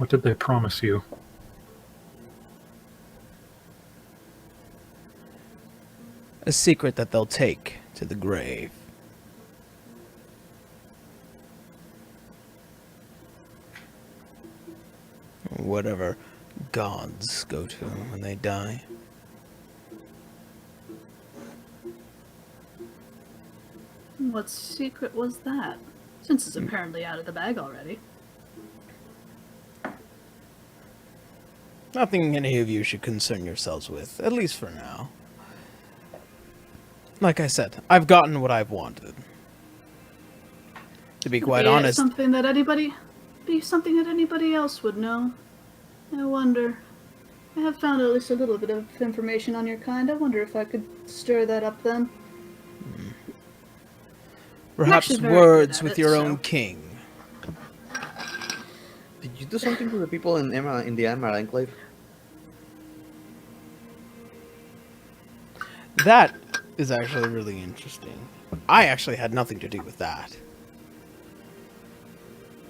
What did they promise you? A secret that they'll take to the grave. Whatever gods go to when they die. What secret was that? Since it's apparently out of the bag already. Nothing any of you should concern yourselves with, at least for now. Like I said, I've gotten what I've wanted. To be quite honest, Something that anybody else would know. I wonder. I have found at least a little bit of information on your kind. I wonder if I could stir that up then. perhaps actually very good words at with it, your so- own king. Did you do something to the people in the Emerald Enclave? That is actually really interesting. I actually had nothing to do with that.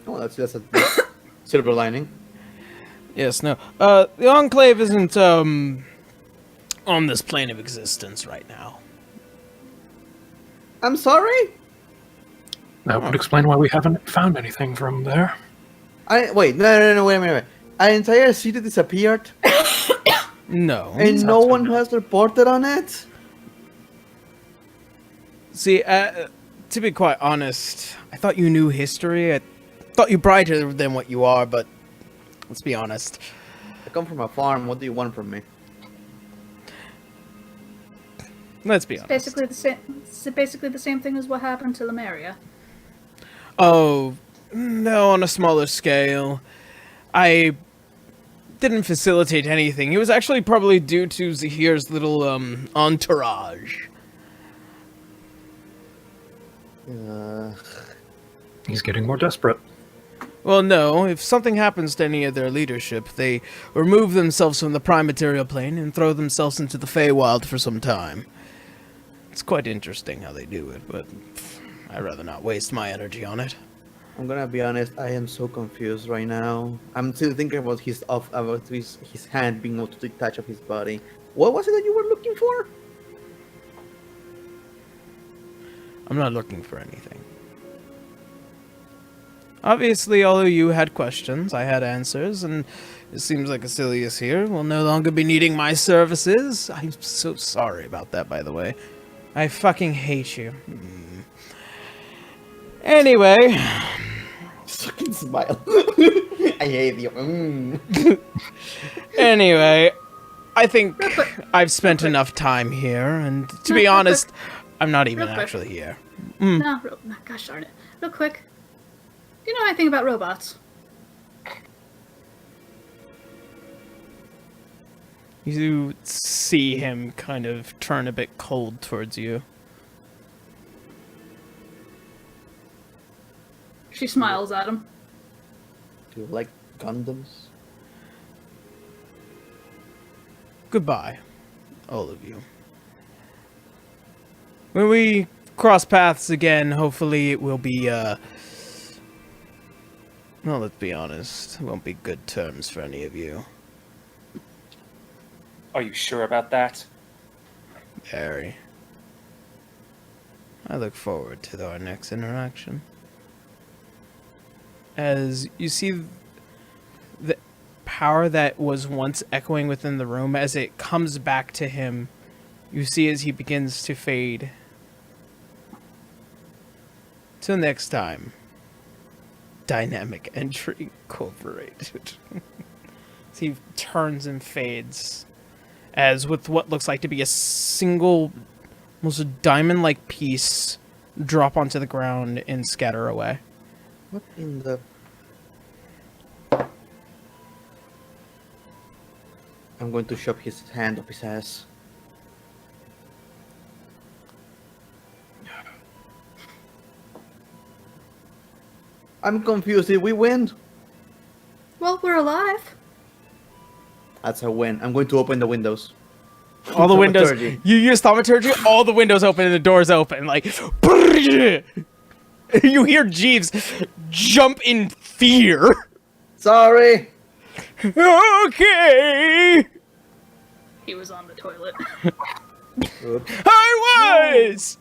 Oh, that's a silver lining. Yes, no. The Enclave isn't, on this plane of existence right now. I'm sorry? That would explain why we haven't found anything from there. Wait, no, wait a minute. An entire city disappeared, No. and no one has reported on it? See, to be quite honest, I thought you knew history. I thought you brighter than what you are, but let's be honest. I come from a farm. What do you want from me? Let's be honest. Basically the same. It's basically the same thing as what happened to Lemuria. Oh, no, on a smaller scale. I didn't facilitate anything. It was actually probably due to Zahir's little, entourage. He's getting more desperate. Well, no, if something happens to any of their leadership, they remove themselves from the prime material plane and throw themselves into the Feywild for some time. It's quite interesting how they do it, but I'd rather not waste my energy on it. I'm gonna be honest. I am so confused right now. I'm still thinking about his hand being able to detach of his body. What was it that you were looking for? I'm not looking for anything. Obviously, all of you had questions, I had answers, and it seems like Acelius here will no longer be needing my services. I'm so sorry about that, by the way. I fucking hate you. Anyway. Fucking smile. I hate you. Anyway, I think I've spent enough time here, and to be honest, I'm not even Real quick. actually here. No, gosh darn it. Real quick. Do you know anything about robots? You see him kind of turn a bit cold towards you. She smiles at him. Do you like Gundams? Goodbye, all of you. When we cross paths again, hopefully it will be, well, let's be honest, it won't be good terms for any of you. Are you sure about that? Very. I look forward to our next interaction. As you see the power that was once echoing within the room, as it comes back to him, you see as he begins to fade. Till next time, Dynamic Entry Incorporated. As he turns and fades, as with what looks like to be a single, almost a diamond-like piece, drop onto the ground and scatter away. What in the... I'm going to shove his hand up his ass. I'm confused. Did we win? Well, we're alive. That's a win. I'm going to open the windows. All the windows. Thaumaturgy. You use thaumaturgy. All the windows open and the doors open. Like, you hear Jeeves jump in fear. Sorry. Okay. He was on the toilet. Oops. I was.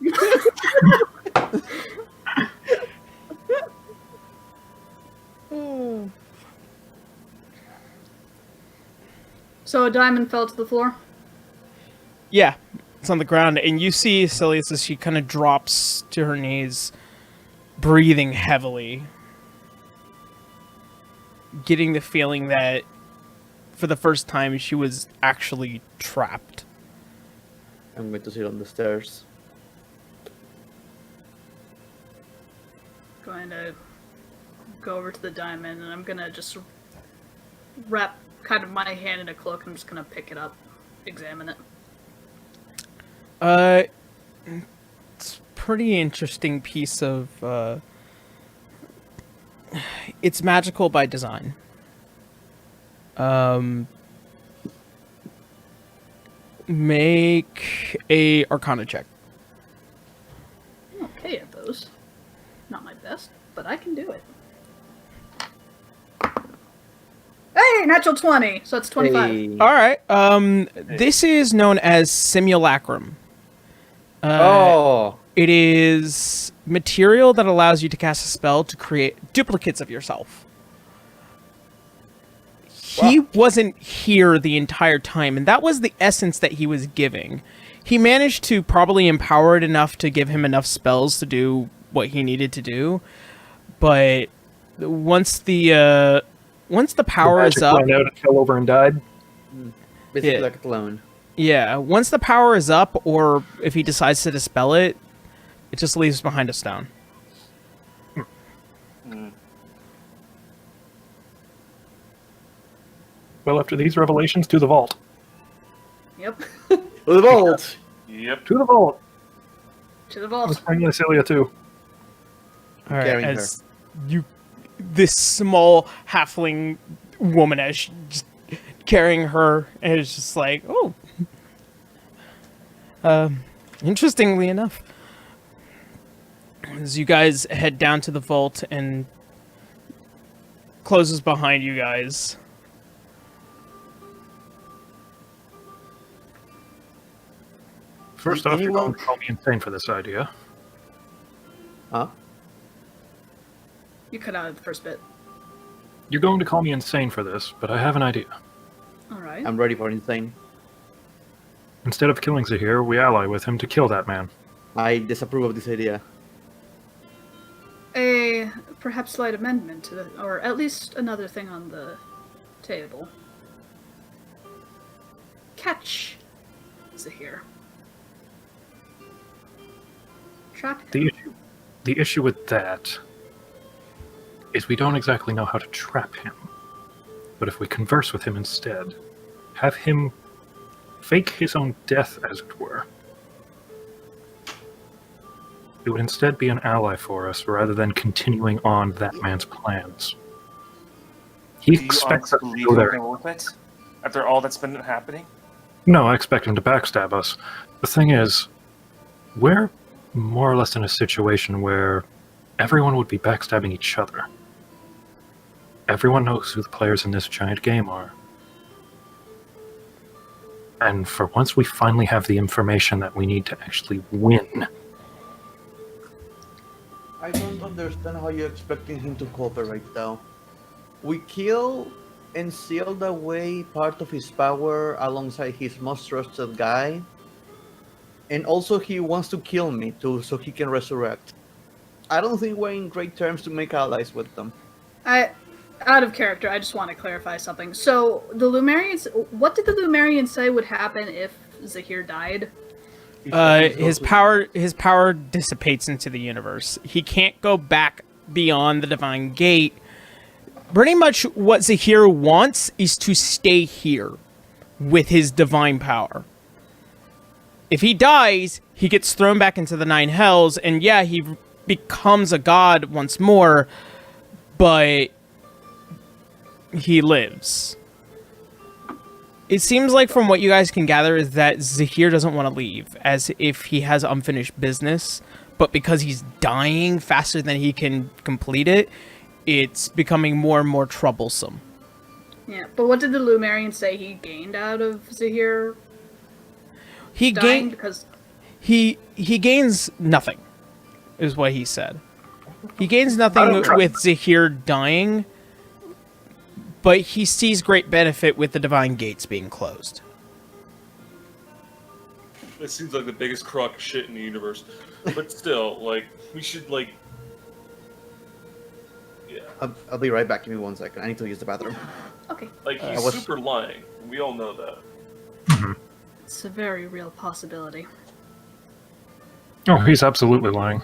So a diamond fell to the floor? Yeah, it's on the ground, and you see Acelius as she kind of drops to her knees, breathing heavily, getting the feeling that for the first time she was actually trapped. I'm going to sit on the stairs. Going to go over to the diamond, and I'm gonna just wrap kind of my hand in a cloak. I'm just gonna pick it up, examine it. It's a pretty interesting piece of, it's magical by design. Make a Arcana check. I'm okay at those. Not my best, but I can do it. Hey, natural 20, so it's 25. Hey. All right. This is known as simulacrum. Oh! It is material that allows you to cast a spell to create duplicates of yourself. He wasn't here the entire time, and that was the essence that he was giving. He managed to probably empower it enough to give him enough spells to do what he needed to do, but once the power is up, ran out and fell over and died. Basically Yeah. like a clone. yeah, once the power is up, or if he decides to dispel it, it just leaves behind a stone. Well, after these revelations, to the vault. Yep, To the vault! Yep. To the vault! to the Let's vault. bring Acelius too. All right, Carrying as you, this small halfling woman, as she just carrying her, and it's just like, oh, interestingly enough, as you guys head down to the vault and closes behind you guys. First off, you're Anyone- going to call me insane for this idea. Huh? You cut out the first bit. You're going to call me insane for this, but I have an idea. Alright. I'm ready for insane. Instead of killing Zahir, we ally with him to kill that man. I disapprove of this idea. A perhaps slight amendment to the, or at least another thing on the table. Catch Zahir. Trap him. The issue with that is we don't exactly know how to trap him. But if we converse with him instead, have him fake his own death, as it were, it would instead be an ally for us rather than continuing on that man's plans. He Do you expects us to believe go you're there. going to work it? After all that's been happening? No, I expect him to backstab us. The thing is, we're more or less in a situation where everyone would be backstabbing each other. Everyone knows who the players in this giant game are. And for once we finally have the information that we need to actually win. I don't understand how you're expecting him to cooperate, though. We kill and sealed away part of his power alongside his most trusted guy. And also he wants to kill me, too, so he can resurrect. I don't think we're in great terms to make allies with them. Out of character, I just want to clarify something. So, the Lumerians, what did the Lumerians say would happen if Zahir died? His power dissipates into the universe. He can't go back beyond the Divine Gate. Pretty much what Zahir wants is to stay here with his divine power. If he dies, he gets thrown back into the Nine Hells, and yeah, he becomes a god once more, but he lives. It seems like from what you guys can gather is that Zahir doesn't want to leave, as if he has unfinished business, but because he's dying faster than he can complete it, it's becoming more and more troublesome. Yeah, but what did the Lumerian say he gained out of Zahir He dying? gain Because he gains nothing, is what he said. He gains nothing with Zahir dying, but he sees great benefit with the Divine Gates being closed. It seems like the biggest crock of shit in the universe. But still, like, we should, like... Yeah. I'll be right back. Give me 1 second. I need to use the bathroom. okay, Like, he's super lying. We all know that. it's a very real possibility. Oh, he's absolutely lying.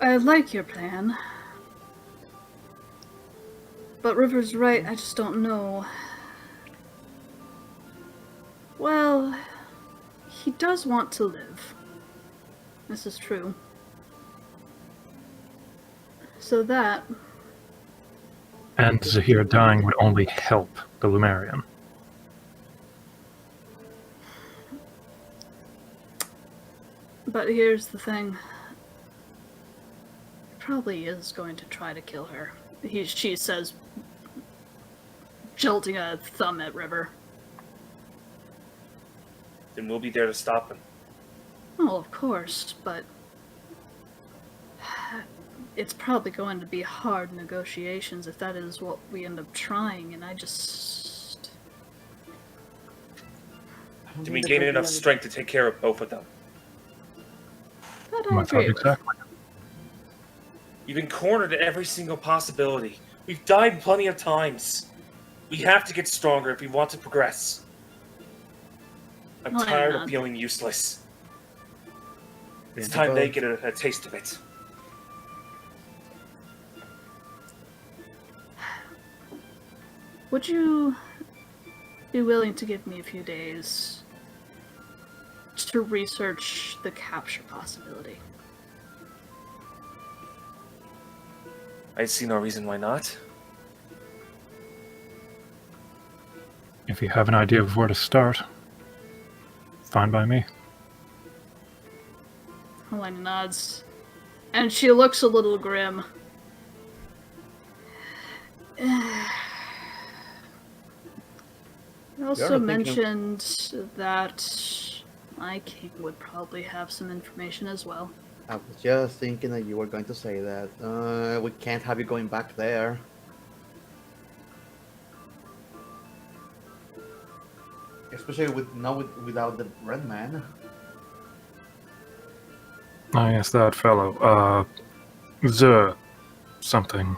I like your plan. But River's right, I just don't know. Well, he does want to live. This is true. So that... And Zahir dying would only help the Lumerian. But here's the thing. He probably is going to try to kill her. She says, jolting a thumb at River. Then we'll be there to stop him. Well, of course, but it's probably going to be hard negotiations if that is what we end up trying, and I just... Did we gain enough strength to take care of both of them? That I My thought agree with. exactly. You've been cornered at every single possibility. We've died plenty of times. We have to get stronger if we want to progress. I'm Well, tired I'm of not. feeling useless. It's Yeah, time they but- get a taste of it. Would you be willing to give me a few days to research the capture possibility? I see no reason why not. If you have an idea of where to start, fine by me. Helena nods, and she looks a little grim. You also not thinking of- mentioned that my king would probably have some information as well. I was just thinking that you were going to say that. We can't have you going back there. Especially without the red man. Ah, yes, that fellow. The something.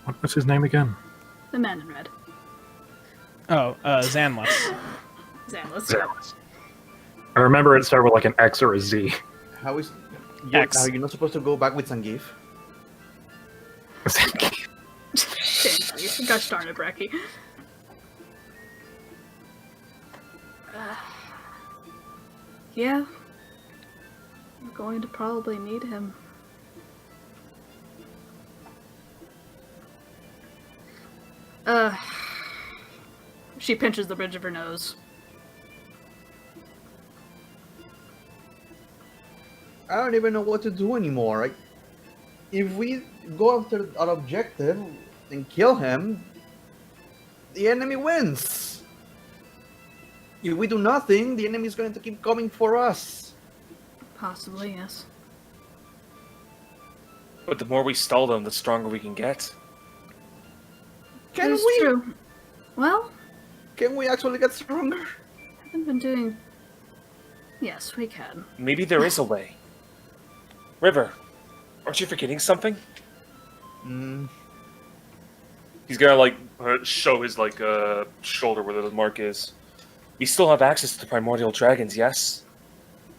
What was his name again? The man in red. Oh, Zanless. Xanless. I remember it started with like an X or a Z. How is... X. Are you not supposed to go back with Zangief? Thank you. Gosh darn it, Bracky. Yeah. I'm going to probably need him. She pinches the bridge of her nose. I don't even know what to do anymore. If we go after our objective and kill him, the enemy wins. If we do nothing, the enemy is going to keep coming for us. Possibly, yes. But the more we stall them, the stronger we can get. Can It's we? true. Well, Can we actually get stronger? I haven't been doing... Yes, we can. Maybe there is a way. River, aren't you forgetting something? He's gonna, like, show his, like, shoulder where the mark is. We still have access to the primordial dragons, yes?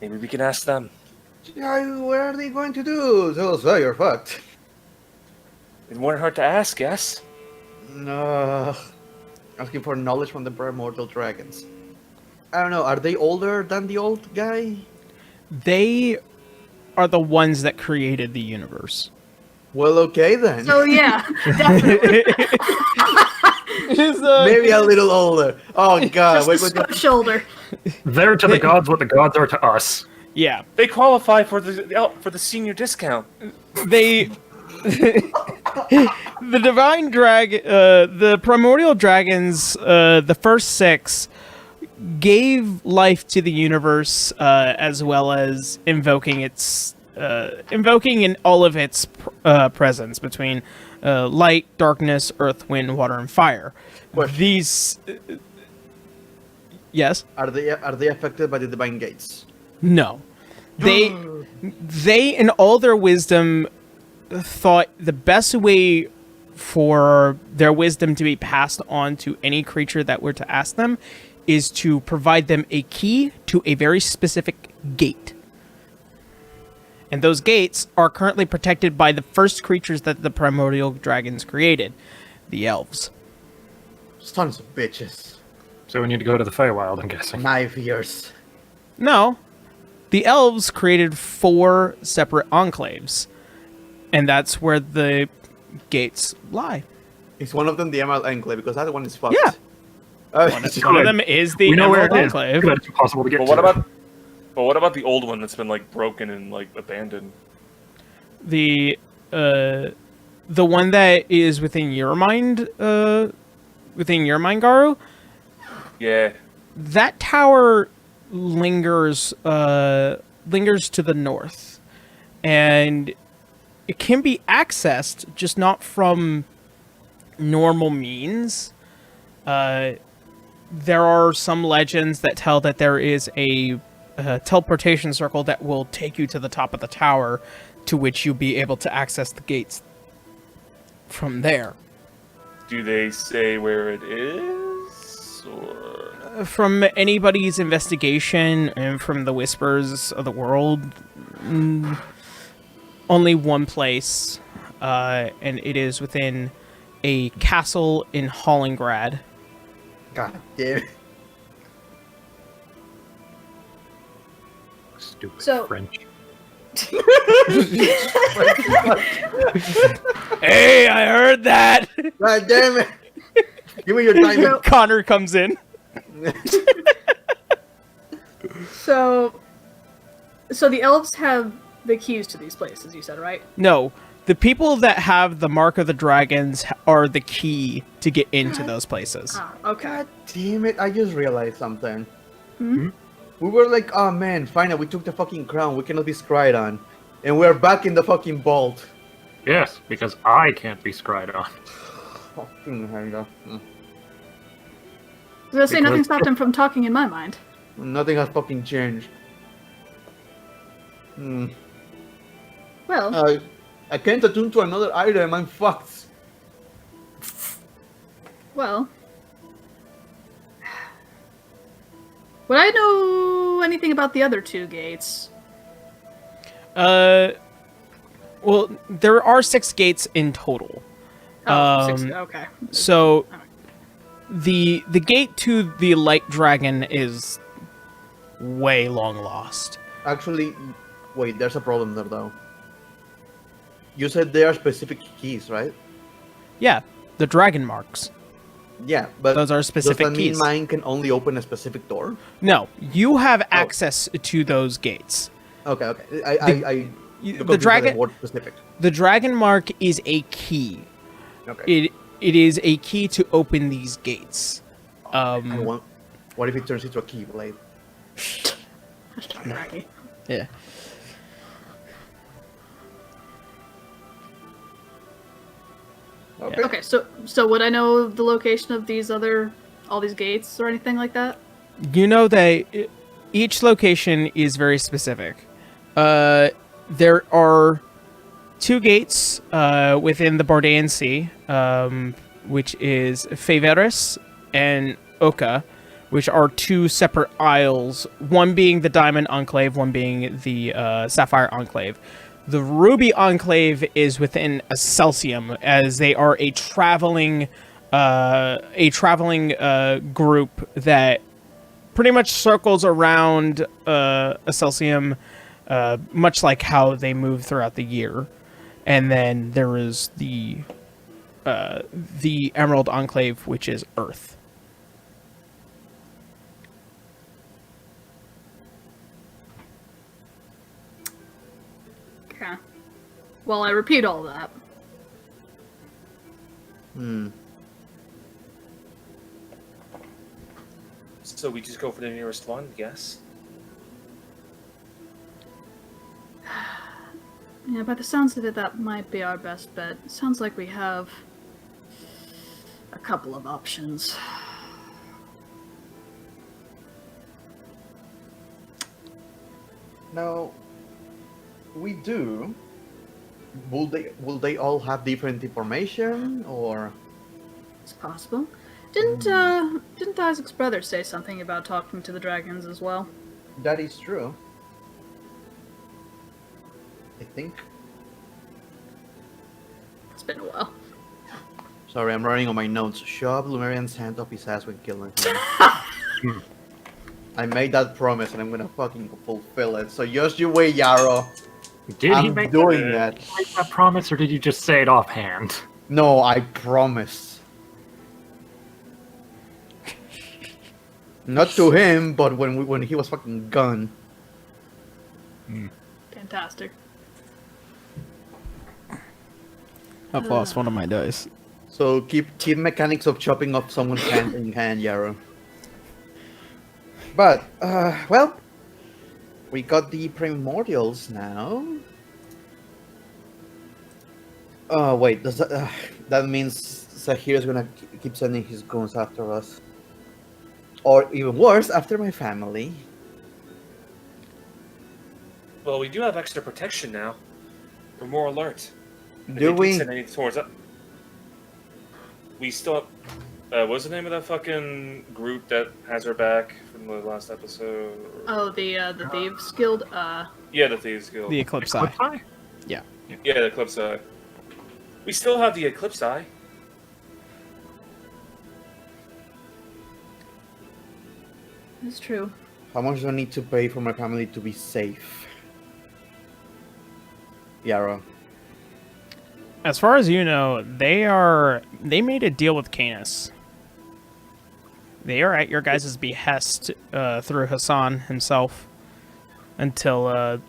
Maybe we can ask them. Yeah, what are they going to do? So you're fucked. It wouldn't hurt to ask, yes? No. Asking for knowledge from the primordial dragons. I don't know, are they older than the old guy? They are the ones that created the universe. Well, okay then. So yeah, definitely. Maybe a little older. Oh god, Just wait, a scrub shoulder. They're to the gods what the gods are to us. Yeah, They qualify for the senior discount. they the divine the primordial dragons, the first 6 gave life to the universe, as well as invoking in all of its presence between light, darkness, earth, wind, water, and fire. Question. These yes. Are they affected by the divine gates? No. They in all their wisdom thought the best way for their wisdom to be passed on to any creature that were to ask them is to provide them a key to a very specific gate. And those gates are currently protected by the first creatures that the primordial dragons created, the elves. Sons of bitches. So we need to go to the Feywild, I'm guessing. Knife ears. No. The elves created 4 separate enclaves, and that's where the gates lie. Is one of them the Emerald Enclave? Because that one is fucked. Yeah. One of them is the We know where Emerald it is. Enclave. But it's impossible to get But to. what about the old one that's been like broken and like abandoned? The one that is within your mind, Garu, Yeah. that tower lingers to the north, and it can be accessed, just not from normal means. There are some legends that tell that there is a teleportation circle that will take you to the top of the tower, to which you'll be able to access the gates from there. Do they say where it is? Or From anybody's investigation and from the whispers of the world, only one place, and it is within a castle in Hollingrad. God damn it. Stupid So- French. Hey, I heard that! God damn it. Give me your time. Connor comes in. So the elves have the keys to these places, you said, right? No, the people that have the Mark of the Dragons are the key to get into those places. Ah, okay. God damn it. I just realized something. Hmm? We were like, oh man, finally we took the fucking crown. We cannot be scried on. And we're back in the fucking vault. Yes, because I can't be scried on. Fucking hell. I was gonna say, nothing Because- stopped him from talking in my mind. Nothing has fucking changed. Well, I can't attune to another item. I'm fucked. well. Would I know anything about the other 2 gates? Well, there are 6 gates in total. Oh, 6, okay. So, the gate to the Light Dragon is way long lost. Actually, wait, there's a problem there though. You said there are specific keys, right? Yeah, the dragon marks. Yeah, but Those are specific does that mean keys. mine can only open a specific door? No, you have access to those gates. Okay, okay. I The dragon, word specific. the dragon mark is a key. Okay. It is a key to open these gates. And what if it turns into a keyblade? Yeah. Okay. Okay, so would I know the location of all these gates or anything like that? You know that each location is very specific. There are 2 gates within the Bardaean Sea, which is Faveris and Oka, which are 2 separate isles, one being the Diamond Enclave, one being the Sapphire Enclave. The Ruby Enclave is within Acelius, as they are a traveling group that pretty much circles around Acelius, much like how they move throughout the year. And then there is the Emerald Enclave, which is Earth. Well, I repeat all that. So we just go for the nearest one, I guess. Yeah, by the sounds of it, that might be our best bet. It sounds like we have a couple of options. Now, we do. Will they all have different information, or? It's possible. Didn't Isaac's brother say something about talking to the dragons as well? That is true. I think. It's been a while. Sorry, I'm running on my notes. Shove Lumerian's hand up his ass when killing him. I made that promise and I'm gonna fucking fulfill it. So just you wait, Yarrow. Did he I'm make doing that. that promise, or did you just say it offhand? No, I promise. Not to him, but when he was fucking gone. Fantastic. I've lost one of my dice. So keep mechanics of chopping off someone's hand in hand, Yarrow. But well, we got the primordials now. Oh wait, does that means Zahir's gonna keep sending his goons after us? Or even worse, after my family. Well, we do have extra protection now. We're more alert. Do we? Send anything towards that. We still have, what's the name of that fucking group that has her back from the last episode? Oh, the Thieves Guild? Yeah, the Thieves Guild. The Eclipse Eye. Yeah. Yeah, the Eclipse Eye. We still have the Eclipse Eye. It's true. How much do I need to pay for my family to be safe? Yarrow. As far as you know, they made a deal with Canis. They are at your guys' behest through Hassan himself until a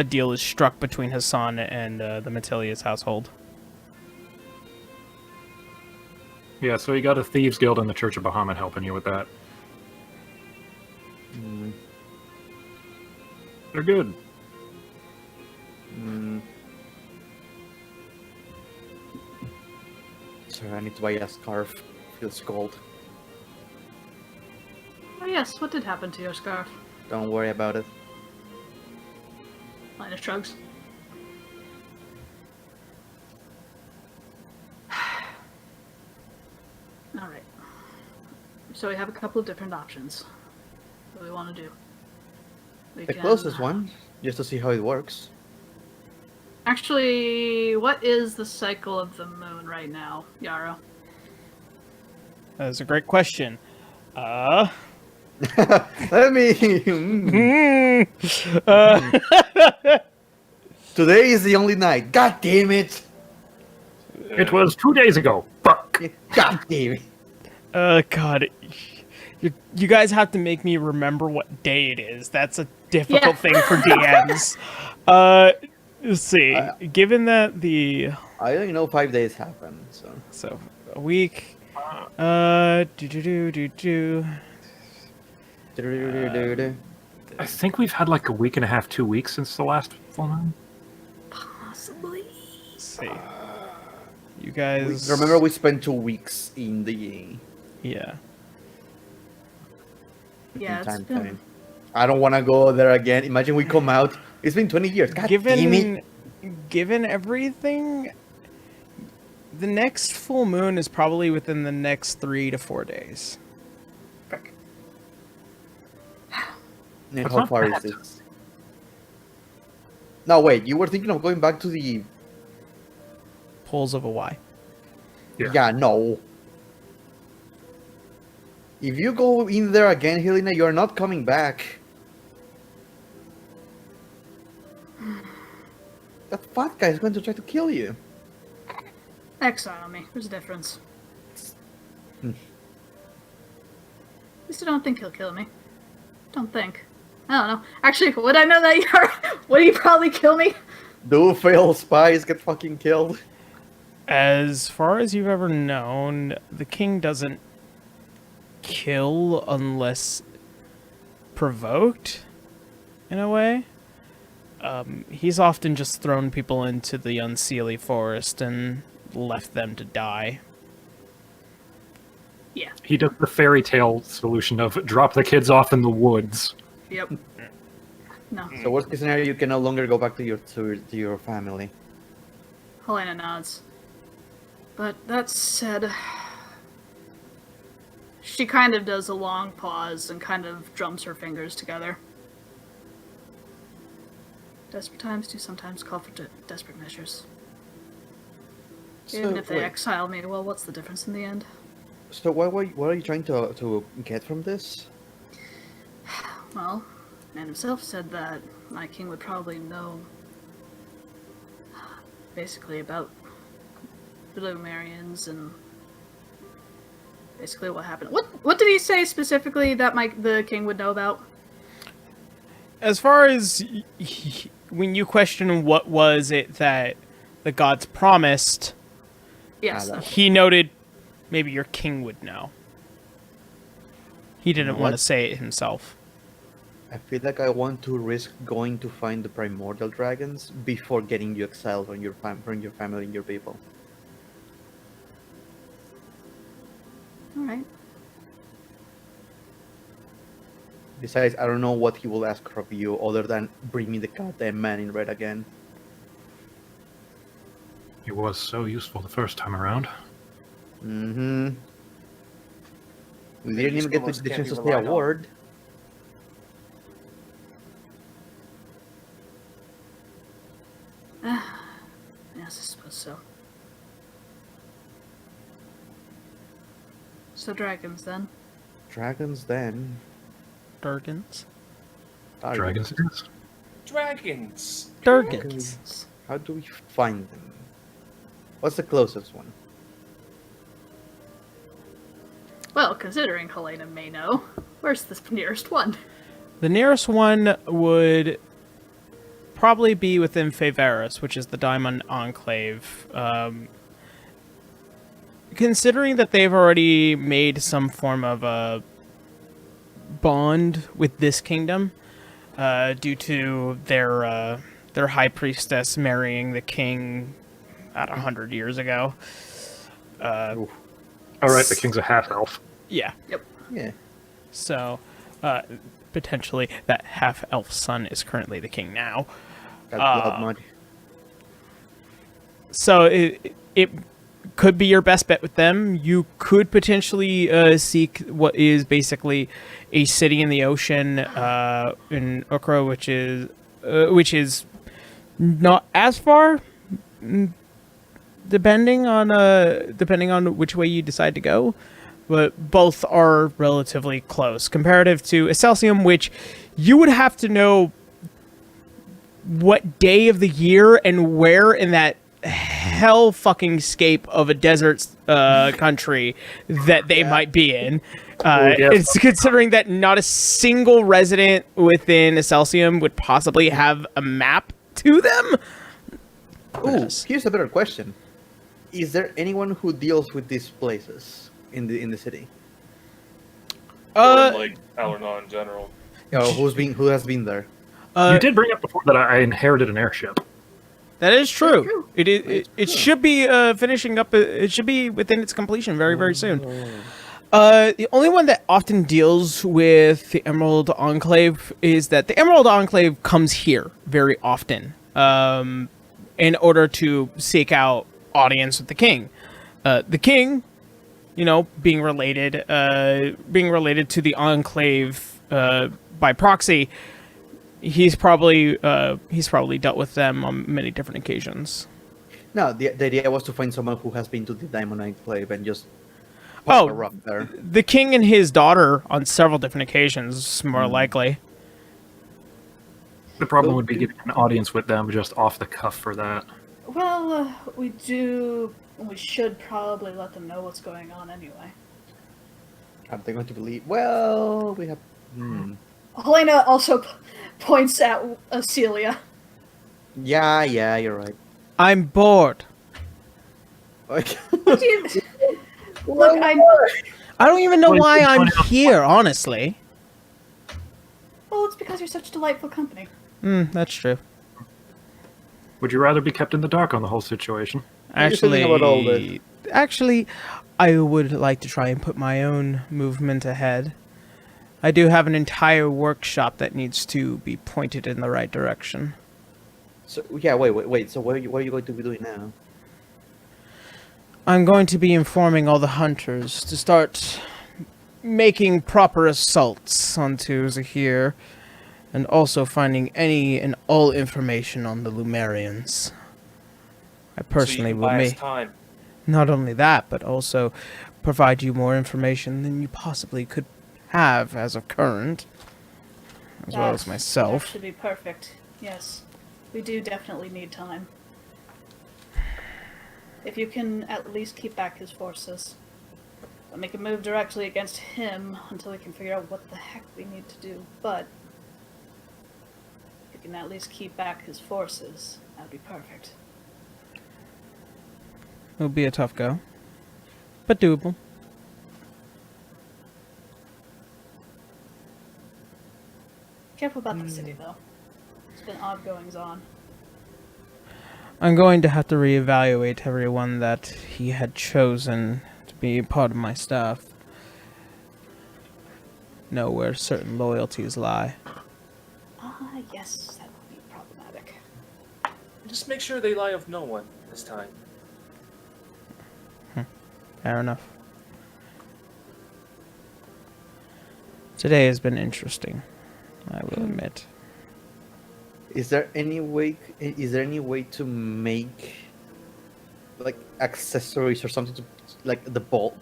deal is struck between Hassan and the Matilius household. Yeah, so you got a Thieves Guild and the Church of Bahamut helping you with that. They're good. Sorry, I need to buy a scarf. Feels cold. Oh yes, what did happen to your scarf? Don't worry about it. Linus shrugs. Alright. So we have a couple of different options. What do we want to do? We The closest one, just to see how it works. Actually, what is the cycle of the moon right now, Yarrow? That's a great question. Let me. Today is the only night. God damn it! It was 2 days ago. Fuck. God damn it! God, you guys have to make me remember what day it is. That's a difficult thing for DMs. Let's see. Given that I only know 5 days happen, so a week. I think we've had like a week and a half, 2 weeks since the last full moon. Possibly. Let's see. You guys Remember, we spent 2 weeks in the Yeah. Yeah, it's time been... frame. I don't want to go there again. Imagine we come out. It's been 20 years. God damn it. Given everything, the next full moon is probably within the next 3 to 4 days. And how far is this? No, wait. You were thinking of going back to the... Poles of a Y. Yeah, no. If you go in there again, Helena, you're not coming back. That fat guy is going to try to kill you. Exile me. There's a difference. At least I don't think he'll kill me. Don't think. I don't know. Actually, would I know that you're... Would he probably kill me? Do failed spies get fucking killed? As far as you've ever known, the king doesn't kill unless provoked, in a way. He's often just thrown people into the unseelie forest and left them to die. Yeah. He does the fairy tale solution of drop the kids off in the woods. Yep. No. So worst case scenario, you can no longer go back to your family. Helena nods. But that said, she kind of does a long pause and kind of drums her fingers together. Desperate times do sometimes call for desperate measures. Even if they exile me, well, what's the difference in the end? So what are you trying to get from this? Well, man himself said that my king would probably know basically about the Lumerians and basically what happened. What did he say specifically that the king would know about? As far as when you question what was it that the gods promised, Yes. he noted maybe your king would know. He didn't want to say it himself. I feel like I want to risk going to find the primordial dragons before getting you exiled from your family and your people. Alright. Besides, I don't know what he will ask of you other than bring me the goddamn man in red again. He was so useful the first time around. Mm-hmm. We didn't even get the Usefulness can't chance be to say a relied on. word. Yes, I suppose so. So dragons, then? Dragons then. Durgans? Dragons it is. Dragons. Durgans. How do we find them? What's the closest one? Well, considering Helena may know, where's the nearest one? The nearest one would probably be within Faveris, which is the Diamond Enclave. Considering that they've already made some form of a bond with this kingdom, due to their high priestess marrying the king about 100 years ago. Alright, the king's a half-elf. Yeah. Yep. Yeah. So, potentially, that half-elf son is currently the king now. Got blood mud. So, it could be your best bet with them. You could potentially seek what is basically a city in the ocean in Ukra, which is not as far, depending on which way you decide to go. But both are relatively close comparative to Acelius, which you would have to know what day of the year and where in that hell fucking scape of a desert country that they might be in. It's considering that not a single resident within Acelius would possibly have a map to them. Ooh, here's a better question. Is there anyone who deals with these places in the city? Or like Eleanor in general. Who has been there? You did bring up before that I inherited an airship. That is true. It should be finishing up. It should be within its completion very, very soon. The only one that often deals with the Emerald Enclave is that the Emerald Enclave comes here very often in order to seek out audience with the king. The king, being related to the Enclave by proxy. He's probably dealt with them on many different occasions. No, the idea was to find someone who has been to the Diamond Enclave and just pop a rock there. The king and his daughter on several different occasions, more likely. The problem would be getting an audience with them just off the cuff for that. Well, we should probably let them know what's going on anyway. Are they going to believe? Well, we have... Helena also points at Acelia. Yeah, you're right. I'm bored. Like, What do you... Look, I don't even know Well, why you're I'm joining us. here, honestly. Well, it's because you're such delightful company. That's true. Would you rather be kept in the dark on the whole situation? How are you feeling about all this? Actually, I would like to try and put my own movement ahead. I do have an entire workshop that needs to be pointed in the right direction. so yeah, wait. So what are you going to be doing now? I'm going to be informing all the hunters to start making proper assaults onto Zahir, and also finding any and all information on the Lumerians. I personally so you can will buy us make time. not only that, but also provide you more information than you possibly could have as of current, as well as That myself. should be perfect. Yes, we do definitely need time. If you can at least keep back his forces. Don't make a move directly against him until we can figure out what the heck we need to do. But if you can at least keep back his forces, that'd be perfect. It'll be a tough go, but doable. Careful about the city, though. It's been odd goings on. I'm going to have to reevaluate everyone that he had chosen to be part of my staff. Know where certain loyalties lie. Ah, yes, that would be problematic. Just make sure they lie of no one this time. Fair enough. Today has been interesting, I will admit. Is there any way to make like accessories or something to like the bolt,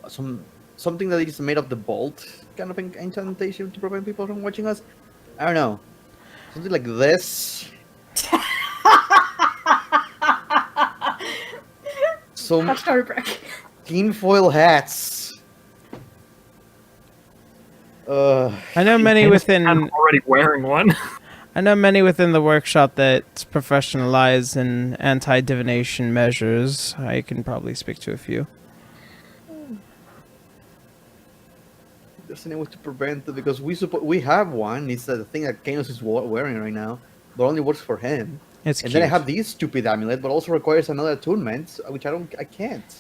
something that is made of the bolt kind of incantation to prevent people from watching us? I don't know. Something like this. Some Hot starter brick. tinfoil hats. I know many within I'm already wearing one. I know many within the workshop that's professionalized in anti-divination measures. I can probably speak to a few. There's any way to prevent it because we have one. It's the thing that Kanos is wearing right now, but only works for him. It's And cute. then I have these stupid amulet, but also requires another attunement, which I can't.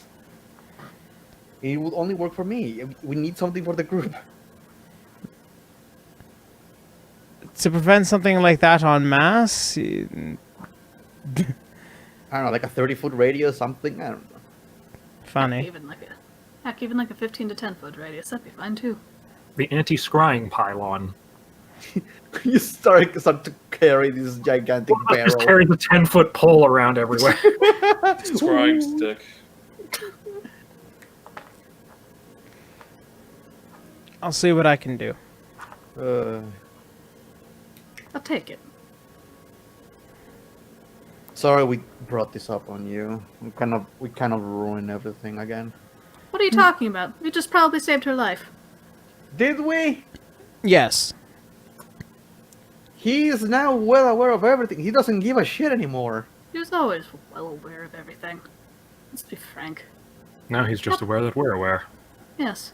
It would only work for me. We need something for the group. To prevent something like that en masse, I don't know, like a 30-foot radius, something. I don't know. funny. Even like a 15 to 10 foot radius, that'd be fine too. The anti-scrying pylon. You start to carry this gigantic barrel. Just carries a 10-foot pole around everywhere. Scrying stick. I'll see what I can do. I'll take it. Sorry we brought this up on you. We kind of ruined everything again. What are you talking about? We just probably saved her life. Did we? Yes. He is now well aware of everything. He doesn't give a shit anymore. He was always well aware of everything. Let's be frank. Now he's just aware that we're aware. Yes.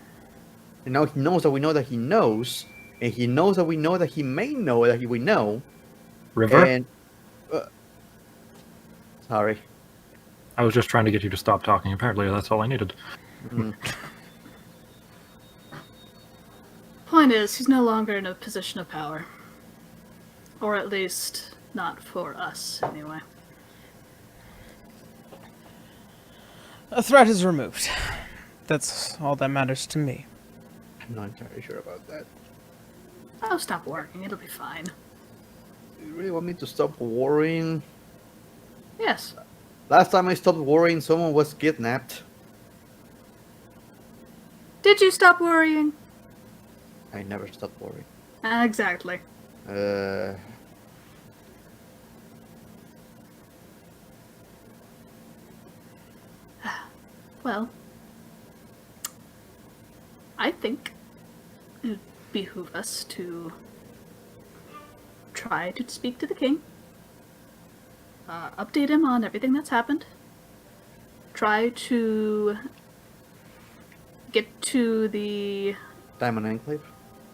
And now he knows that we know that he knows. And he knows that we know that he may know that we know. River? And... sorry. I was just trying to get you to stop talking. Apparently that's all I needed. Point is, he's no longer in a position of power. Or at least, not for us, anyway. A threat is removed. That's all that matters to me. I'm not entirely sure about that. Oh, stop worrying. It'll be fine. You really want me to stop worrying? Yes. Last time I stopped worrying, someone was kidnapped. Did you stop worrying? I never stopped worrying. Exactly. Well, I think it would behoove us to try to speak to the king. update him on everything that's happened. Try to get to the... Diamond Enclave.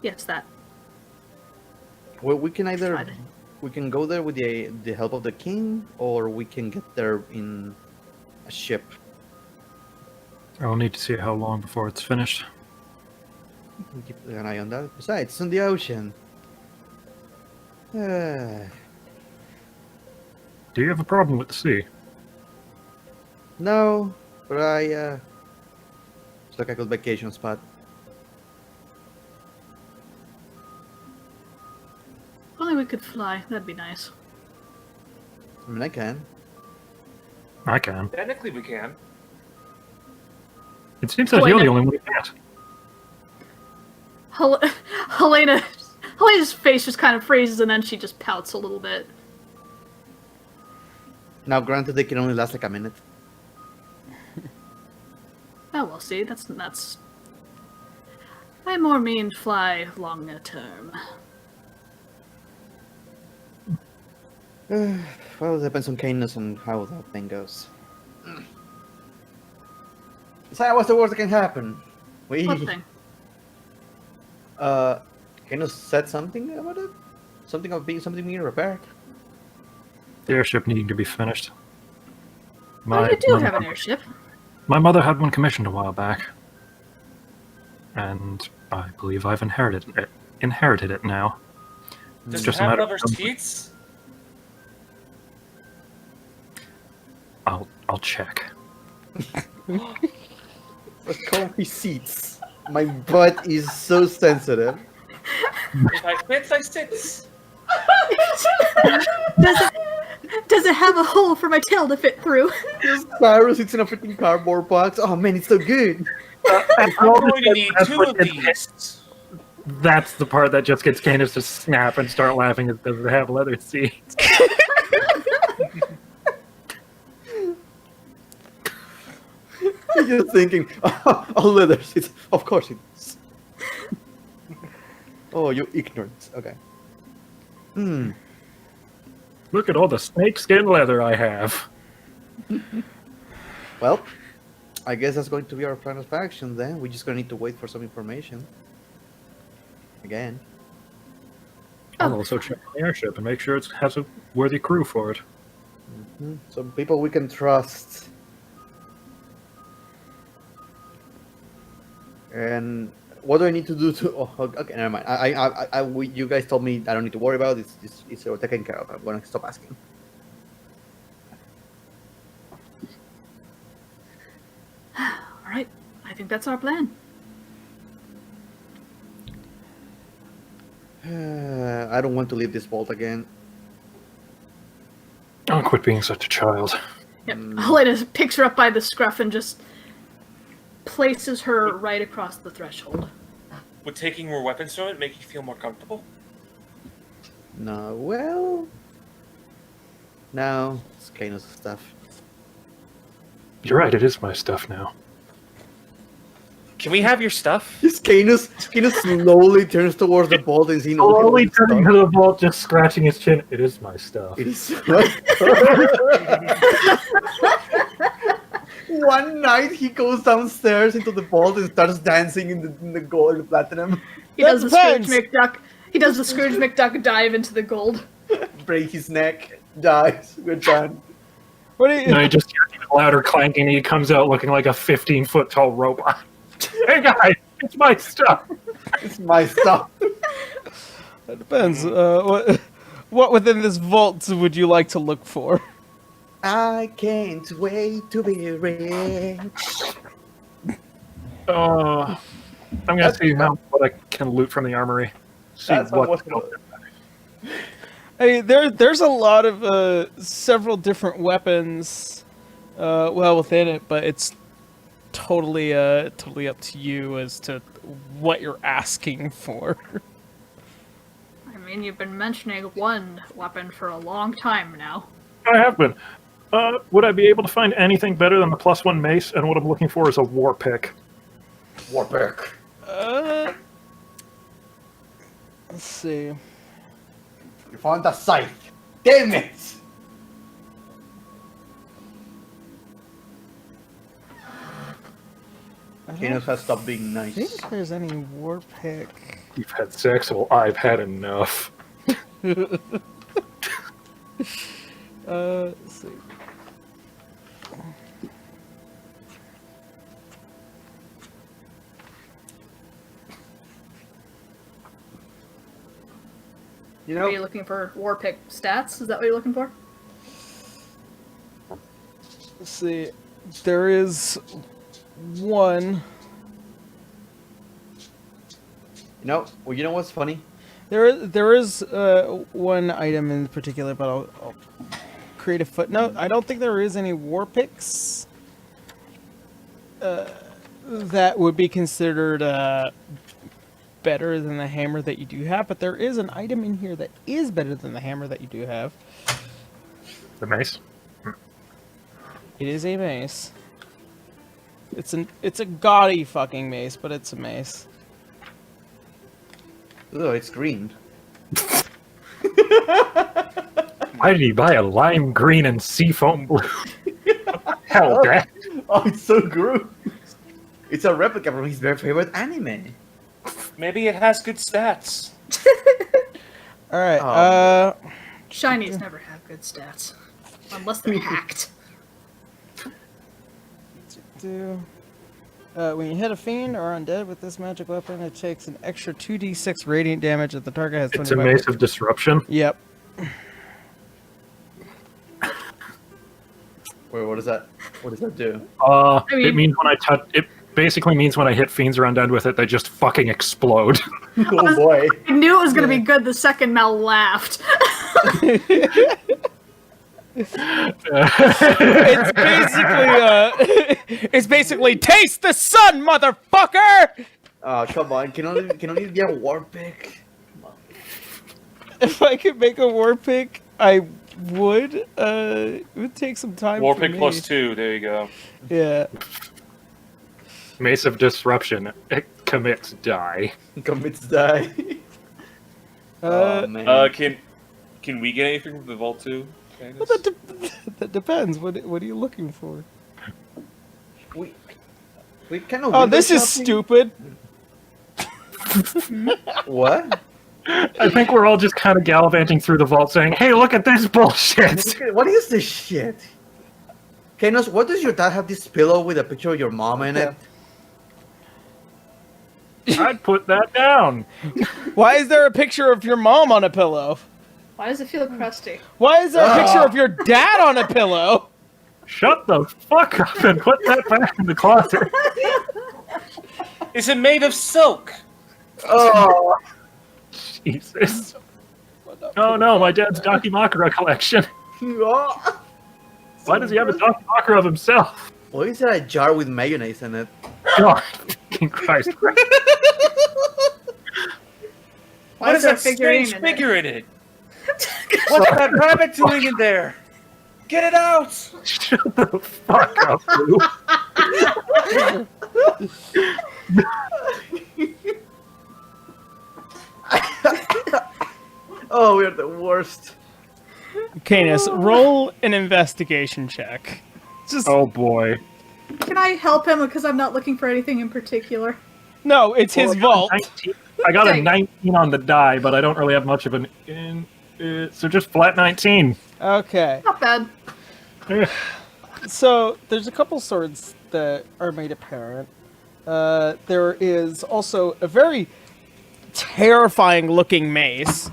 Yes, that. Well, we can either... Try to- We can go there with the help of the king, or we can get there in a ship. I'll need to see how long before it's finished. Keep an eye on that. Besides, it's on the ocean. Do you have a problem with the sea? No, but it's like a good vacation spot. If only we could fly. That'd be nice. I mean, I can. I can. Technically, we can. It seems that you're the only one who can't. Helena's face just kind of freezes, and then she just pouts a little bit. Now, granted, they can only last like a minute. Oh, we'll see. That's. I more mean fly longer term. Well, it depends on kindness and how that thing goes. So what's the worst that can happen? What thing? Kindness said something about it? Something being repaired? The airship needing to be finished. Oh, you do have an airship. My mother had one commissioned a while back. And I believe I've inherited it now. Does just it a have matter rubber of- seats? I'll check. Let's call me seats. My butt is so sensitive. If I fits, I sits. Does it have a hole for my tail to fit through? This Pyro sits in a freaking cardboard box. Oh man, it's so good. I'm going to need two of these. That's the part that just gets Candace to snap and start laughing. It doesn't have leather seats. You're thinking, oh, leather seats. Of course it is. Oh, you ignorant. Okay. Look at all the snakeskin leather I have. Well, I guess that's going to be our plan of action then. We're just going to need to wait for some information. Again. I'll also check on the airship and make sure it has a worthy crew for it. Some people we can trust. And what do I need to do to? Oh, okay, never mind. You guys told me I don't need to worry about it. It's all taken care of. I'm gonna stop asking. All right. I think that's our plan. I don't want to leave this vault again. Oh, quit being such a child. Yep. Helena picks her up by the scruff and just places her right across the threshold. Would taking more weapons from it make you feel more comfortable? No, well, no, it's Kano's stuff. You're right, it is my stuff now. Can we have your stuff? Kano slowly turns towards the vault and seeing all Slowly the turning stuff. to the vault, just scratching his chin. It is my stuff. It is One night he goes downstairs into the vault and starts dancing in the gold platinum. He does the depends. Scrooge McDuck. He does the Scrooge McDuck dive into the gold. Break his neck, dies. We're done. What do you? No, you just hear even louder clanking, and he comes out looking like a 15-foot tall robot. Hey guys, it's my stuff. It's my stuff. It depends. What within this vault would you like to look for? I can't wait to be rich. I'm gonna see what I can loot from the armory. See That's not what. what's Hey, there's a lot of several different weapons, within it, but it's totally up to you as to what you're asking for. I mean, you've been mentioning one weapon for a long time now. I have been. Would I be able to find anything better than the +1 mace? And what I'm looking for is a war pick. Warpick. Let's see. You found a scythe. Damn it! Kanos has stopped being I think nice. there's any war pick. You've had sex? Well, I've had enough. Let's see. You Are you know, looking for war pick stats? Is that what you're looking for? Let's see. There is one. well, you know what's funny? There is one item in particular, but I'll create a footnote. I don't think there is any war picks that would be considered better than the hammer that you do have, but there is an item in here that is better than the hammer that you do have. The mace? It is a mace. It's a gaudy fucking mace, but it's a mace. Oh, it's green. Why did he buy a lime green and seafoam blue? Hell, that. Oh, it's so gross. It's a replica from his very favorite anime. Maybe it has good stats. All right. Oh. Shinies never have good stats. Unless they're hacked. When you hit a fiend or undead with this magic weapon, it takes an extra 2d6 radiant damage if the target has 25. It's a mace of disruption. Yep. Wait, what does that do? I mean- It means when I touch. It basically means when I hit fiends or undead with it, they just fucking explode. Oh boy. I knew it was going to be good the second Mel laughed. It's basically taste the sun, motherfucker. Oh, come on. Can only be a war pick? If I could make a war pick, I would. It would take some time. War for pick me. +2. There you go. Yeah. Mace of disruption. It commits die. Commits die. Oh man. Can we get anything from the vault too? Well, that depends. What are you looking for? we kind of. Oh, this is stupid. What? I think we're all just kind of gallivanting through the vault saying, hey, look at this bullshit! What is this shit? Kanos, what does your dad have this pillow with a picture of your mom in it? I'd put that down. Why is there a picture of your mom on a pillow? Why does it feel crusty? Why is there a picture of your dad on a pillow? Shut the fuck up and put that back in the closet. Is it made of silk? Oh, Jesus. Oh no, my dad's Dakimakura collection. oh. Why does he have a Dakimakura of himself? Why is there a jar with mayonnaise in it? God, fucking Christ. Why What is is that there a figurine strange in it? figure in it? What's that rabbit doing in there? Get it out! Shut the fuck up, Fou. Oh, we're the worst. Canis, roll an investigation check. Just Oh boy. Can I help him because I'm not looking for anything in particular? no, it's his vault. I got a Okay. 19 on the die, but I don't really have much of an. So just flat 19. Okay. Not bad. So there's a couple swords that are made apparent. There is also a very terrifying looking mace.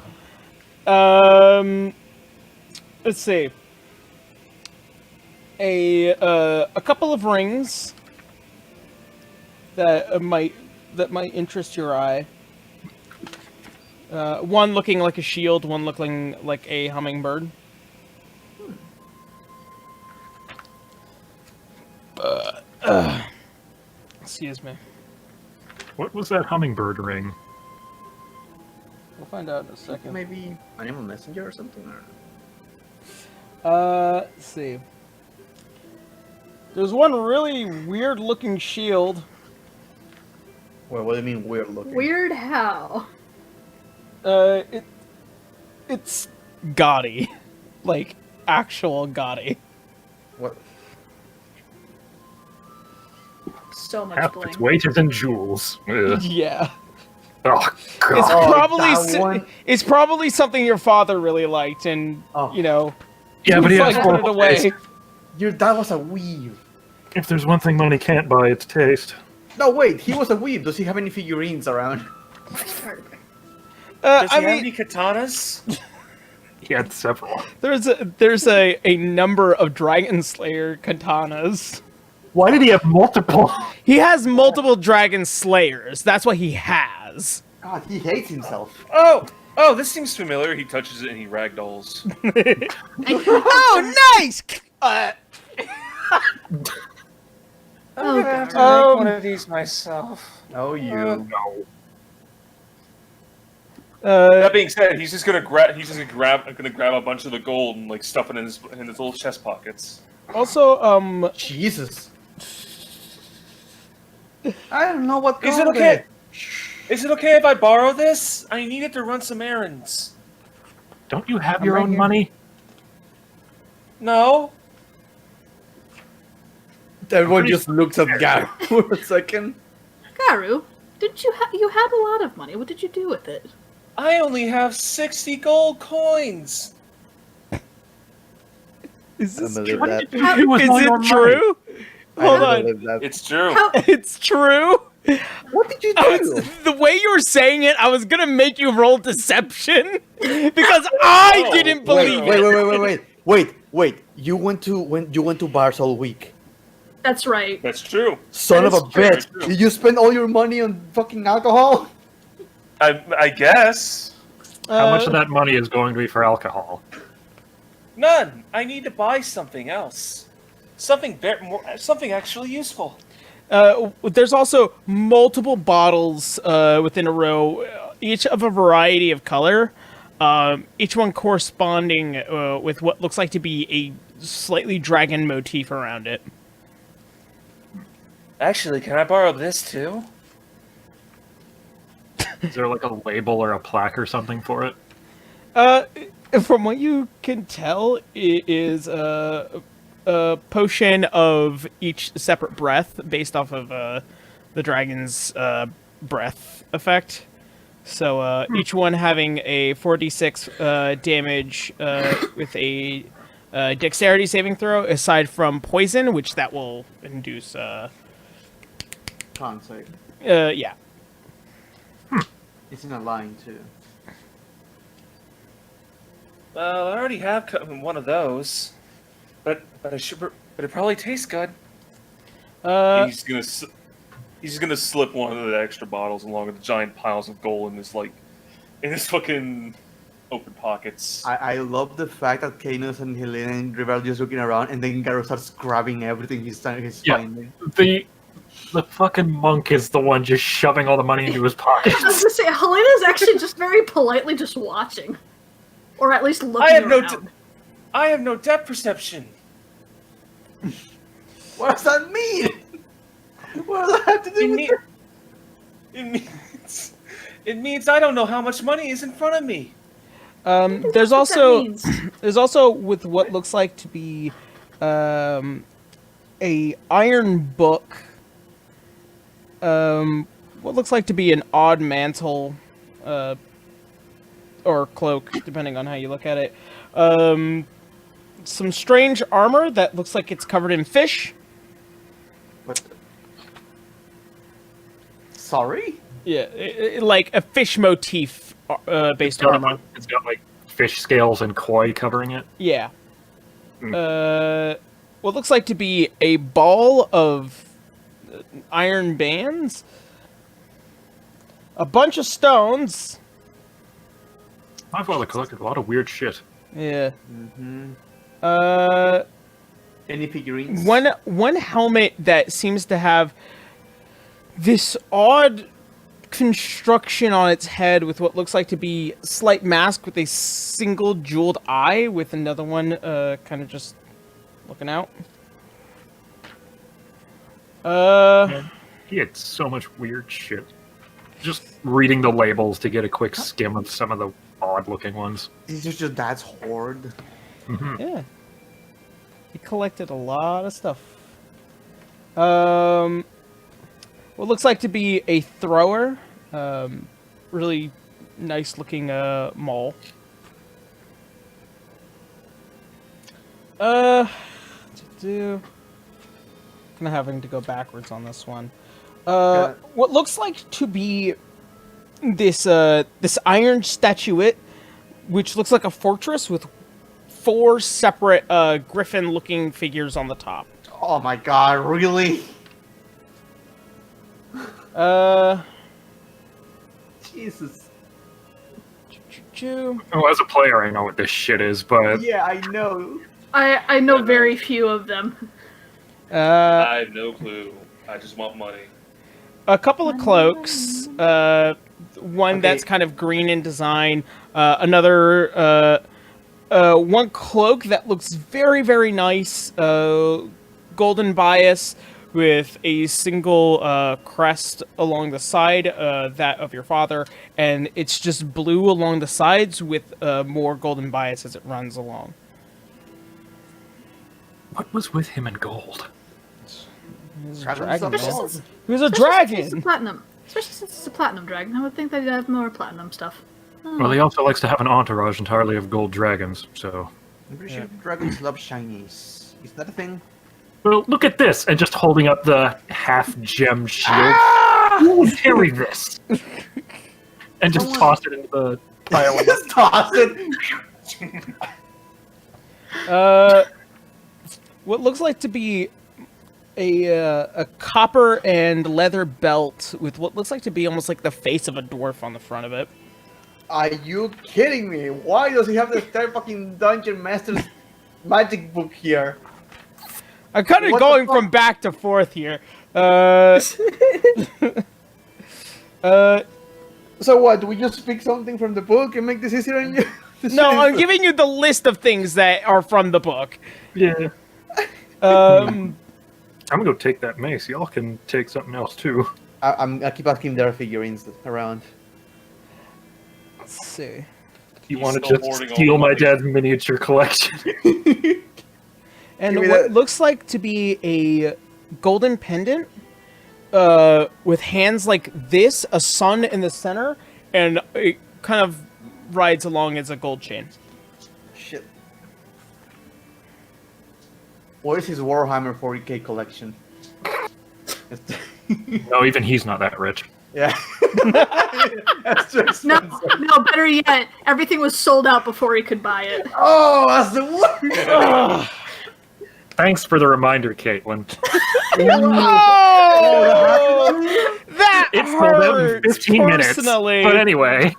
Let's see. A couple of rings that might interest your eye. One looking like a shield, one looking like a hummingbird. Excuse me. What was that hummingbird ring? We'll find out in a second. Maybe Animal Messenger or something? Let's see. There's one really weird looking shield. Well, what do you mean weird looking? Weird how? It's gaudy. Like, actual gaudy. What? So much Half bling. its weight is in jewels. Ugh. Yeah. Oh, It's God. probably that one- it's probably something your father really liked, and Oh. you know, Yeah, but he has fucking put it horrible away. taste. Your dad was a weeb. If there's one thing money can't buy, it's taste. No, wait, he was a weeb. Does he have any figurines around? Does he I have mean, any katanas? He had several. there's a number of Dragon Slayer katanas. Why did he have multiple? He has multiple Dragon Slayers. That's what he has. God, he hates himself. Oh, this seems familiar. He touches it and he ragdolls. Oh, nice! Oh, have to God. make one of these myself. Oh, you. No. That being said, he's just gonna grab a bunch of the gold and like stuff it in his little chest pockets. Also, Jesus. I don't know what Is gold it okay? is. Is it okay if I borrow this? I need it to run some errands. Don't you have your own money? No. Everyone just looks at Garu for a second. Garu, didn't you you had a lot of money? What did you do with it? I only have 60 gold coins. is I this believe What that. did you do with all is your it money? true? Hold I on, believe that. It's true. it's true. What did you I do? was- the way you were saying it, I was gonna make you roll deception because I Oh, didn't believe it. Wait. You went to bars all week. That's right. That's true. Son of a That is true. bitch! Did you spend all your money on fucking alcohol? I guess How much of that money is going to be for alcohol? None. I need to buy something else. Something something actually useful. There's also multiple bottles within a row, each of a variety of color, each one corresponding with what looks like to be a slightly dragon motif around it. Actually, can I borrow this too? Is there like a label or a plaque or something for it? From what you can tell, it is a potion of each separate breath based off of the dragon's breath effect. So each one having a 4d6 damage with a dexterity saving throw, aside from poison, which that will induce. Concert. Yeah. It's in a line too. Well, I already have one of those, but it probably tastes good. he's just gonna slip one of the extra bottles along with the giant piles of gold in his fucking open pockets. I love the fact that Canis and Helena and River are just looking around, and then Garu starts grabbing everything he's Yeah. finding. The fucking monk is the one just shoving all the money into his I was pockets. gonna say, Helena's actually just very politely just watching. Or at least looking around. I have no depth perception. What does that mean? What does that have to do with It means I don't know how much money is in front of me. There's That's what also that means. there's also with what looks like to be a iron book. What looks like to be an odd mantle, or cloak, depending on how you look at it. Some strange armor that looks like it's covered in fish. What? Sorry? Yeah, like a fish motif based armor. It's got like fish scales and koi covering it. Yeah. What looks like to be a ball of iron bands, a bunch of stones. My father collected a lot of weird shit. Yeah. Mm-hmm. Any figurines? One helmet that seems to have this odd construction on its head with what looks like to be a slight mask with a single jeweled eye with another one kind of just looking out. Man, he had so much weird shit. Just reading the labels to get a quick skim of some of the odd-looking ones. This is just dad's hoard. Yeah. He collected a lot of stuff. what looks like to be a thrower. Really nice looking mole. Kind of having to go backwards on this one. What looks like to be this iron statuette, which looks like a fortress with 4 separate griffin-looking figures on the top. Oh my god, really? Jesus. Oh, as a player, I know what this shit is, but Yeah, I know. I know very few of them. I have no clue. I just want money. A couple of cloaks. One that's kind of green in design. Another one cloak that looks very, very nice. Golden bias with a single crest along the side, that of your father, and it's just blue along the sides with more golden bias as it runs along. what was with him in gold? He was a Dragon dragon. stuff? Man. He was a Especially since it's dragon. a platinum. Especially since it's a platinum dragon. I would think they'd have more platinum stuff. Well, he also likes to have an entourage entirely of gold dragons, so... I'm pretty sure dragons love shinies. Is that a thing? Well, look at this! And just holding up the half-gem shield. Who would carry this? And just toss it into the pile of... Just toss it! What looks like to be a copper and leather belt with what looks like to be almost like the face of a dwarf on the front of it. Are you kidding me? Why does he have the entire fucking Dungeon Master's magic book here? I'm kind of What the going fuck? from back to forth here. So what, do we just pick something from the book and make this easier on you? No, I'm giving you the list of things that are from the book. Yeah. Um, I'm gonna go take that mace. Y'all can take something else, too. I keep asking their figurines around. let's see. You He's want to still just hoarding all steal the my money. dad's miniature collection? And Give me what that. looks like to be a golden pendant with hands like this, a sun in the center, and it kind of rides along as a gold chain. Shit. What is his Warhammer 40k collection? No, even he's not that rich. Yeah. That's too No, expensive. no, better yet, everything was sold out before he could buy it. Oh, that's the worst! Thanks for the reminder, Caitlin. Oh, that It sold out in hurts 15 minutes. personally. But anyway,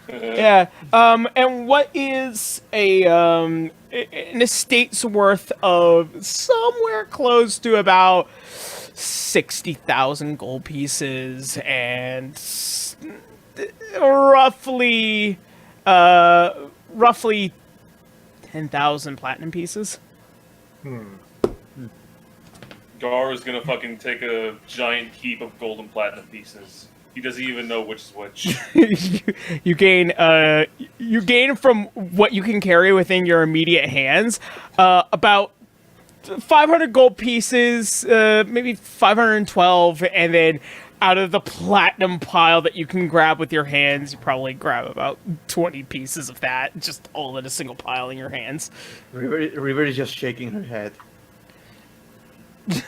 Yeah. And what is an estate's worth of somewhere close to about 60,000 gold pieces and roughly 10,000 platinum pieces. Gar is gonna fucking take a giant heap of gold and platinum pieces. He doesn't even know which is which. you gain from what you can carry within your immediate hands about 500 gold pieces, maybe 512, and then out of the platinum pile that you can grab with your hands, you probably grab about 20 pieces of that, just all in a single pile in your hands. River is just shaking her head. Does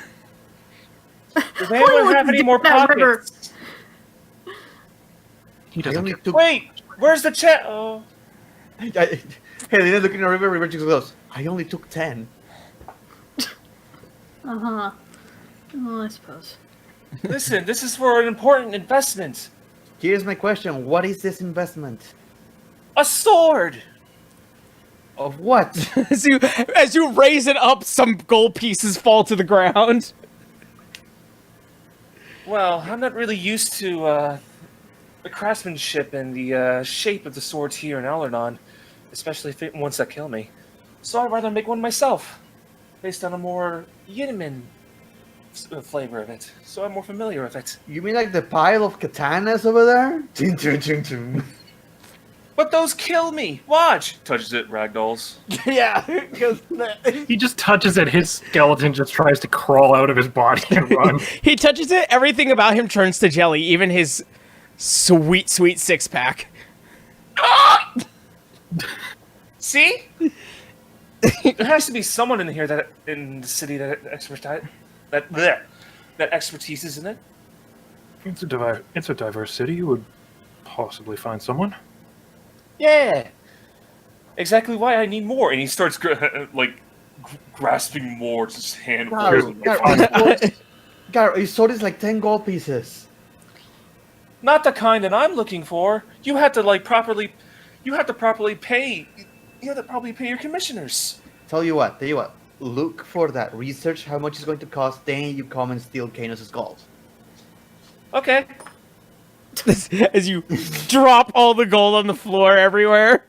anyone have any more That river. pockets? he I doesn't only get... took... Wait, where's the chat? Oh. Hey, Lena looking at River just goes, I only took 10. Uh-huh. Well, I suppose. Listen, this is for an important investment. Here's my question. What is this investment? A sword! Of what? As you raise it up, some gold pieces fall to the ground. Well, I'm not really used to the craftsmanship and the shape of the swords here in Eleanor, especially if it ones that kill me. So I'd rather make one myself, based on a more Yinman flavor of it, so I'm more familiar with it. You mean like the pile of katanas over there? Ching, ching, ching, ching. But those kill me. Watch. Touches it, ragdolls. Yeah. He just touches it, his skeleton just tries to crawl out of his body and run. He touches it, everything about him turns to jelly, even his sweet, sweet six-pack. See? There has to be someone in here that in the city that expertise is in it. It's a diverse city. You would possibly find someone. Yeah. Exactly why I need more. And he starts grasping more to his hand. Gar, his sword is like 10 gold pieces. Not the kind that I'm looking for. You have to properly pay. You have to probably pay your commissioners. Tell you what. Look for that. Research how much it's going to cost. Then you come and steal Kanos' gold. Okay. As you drop all the gold on the floor everywhere.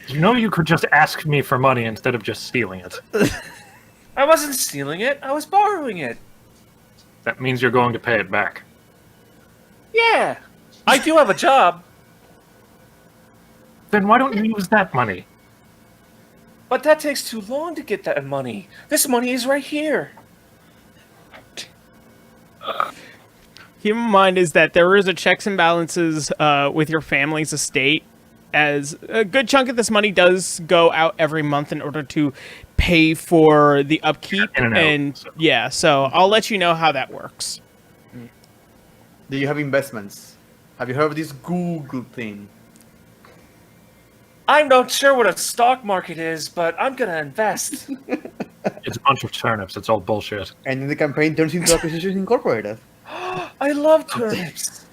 You know you could just ask me for money instead of just stealing it. I wasn't stealing it. I was borrowing it. That means you're going to pay it back. Yeah. I do have a job. Then why don't you use that money? But that takes too long to get that money. This money is right here. Keep in mind is that there is a checks and balances with your family's estate, as a good chunk of this money does go out every month in order to pay for the upkeep. Yeah, so I'll let you know how that works. Do you have investments? Have you heard of this Google thing? I'm not sure what a stock market is, but I'm gonna invest. It's a bunch of turnips. It's all bullshit. And then the campaign turns into Acquisitions Incorporated. I love turnips.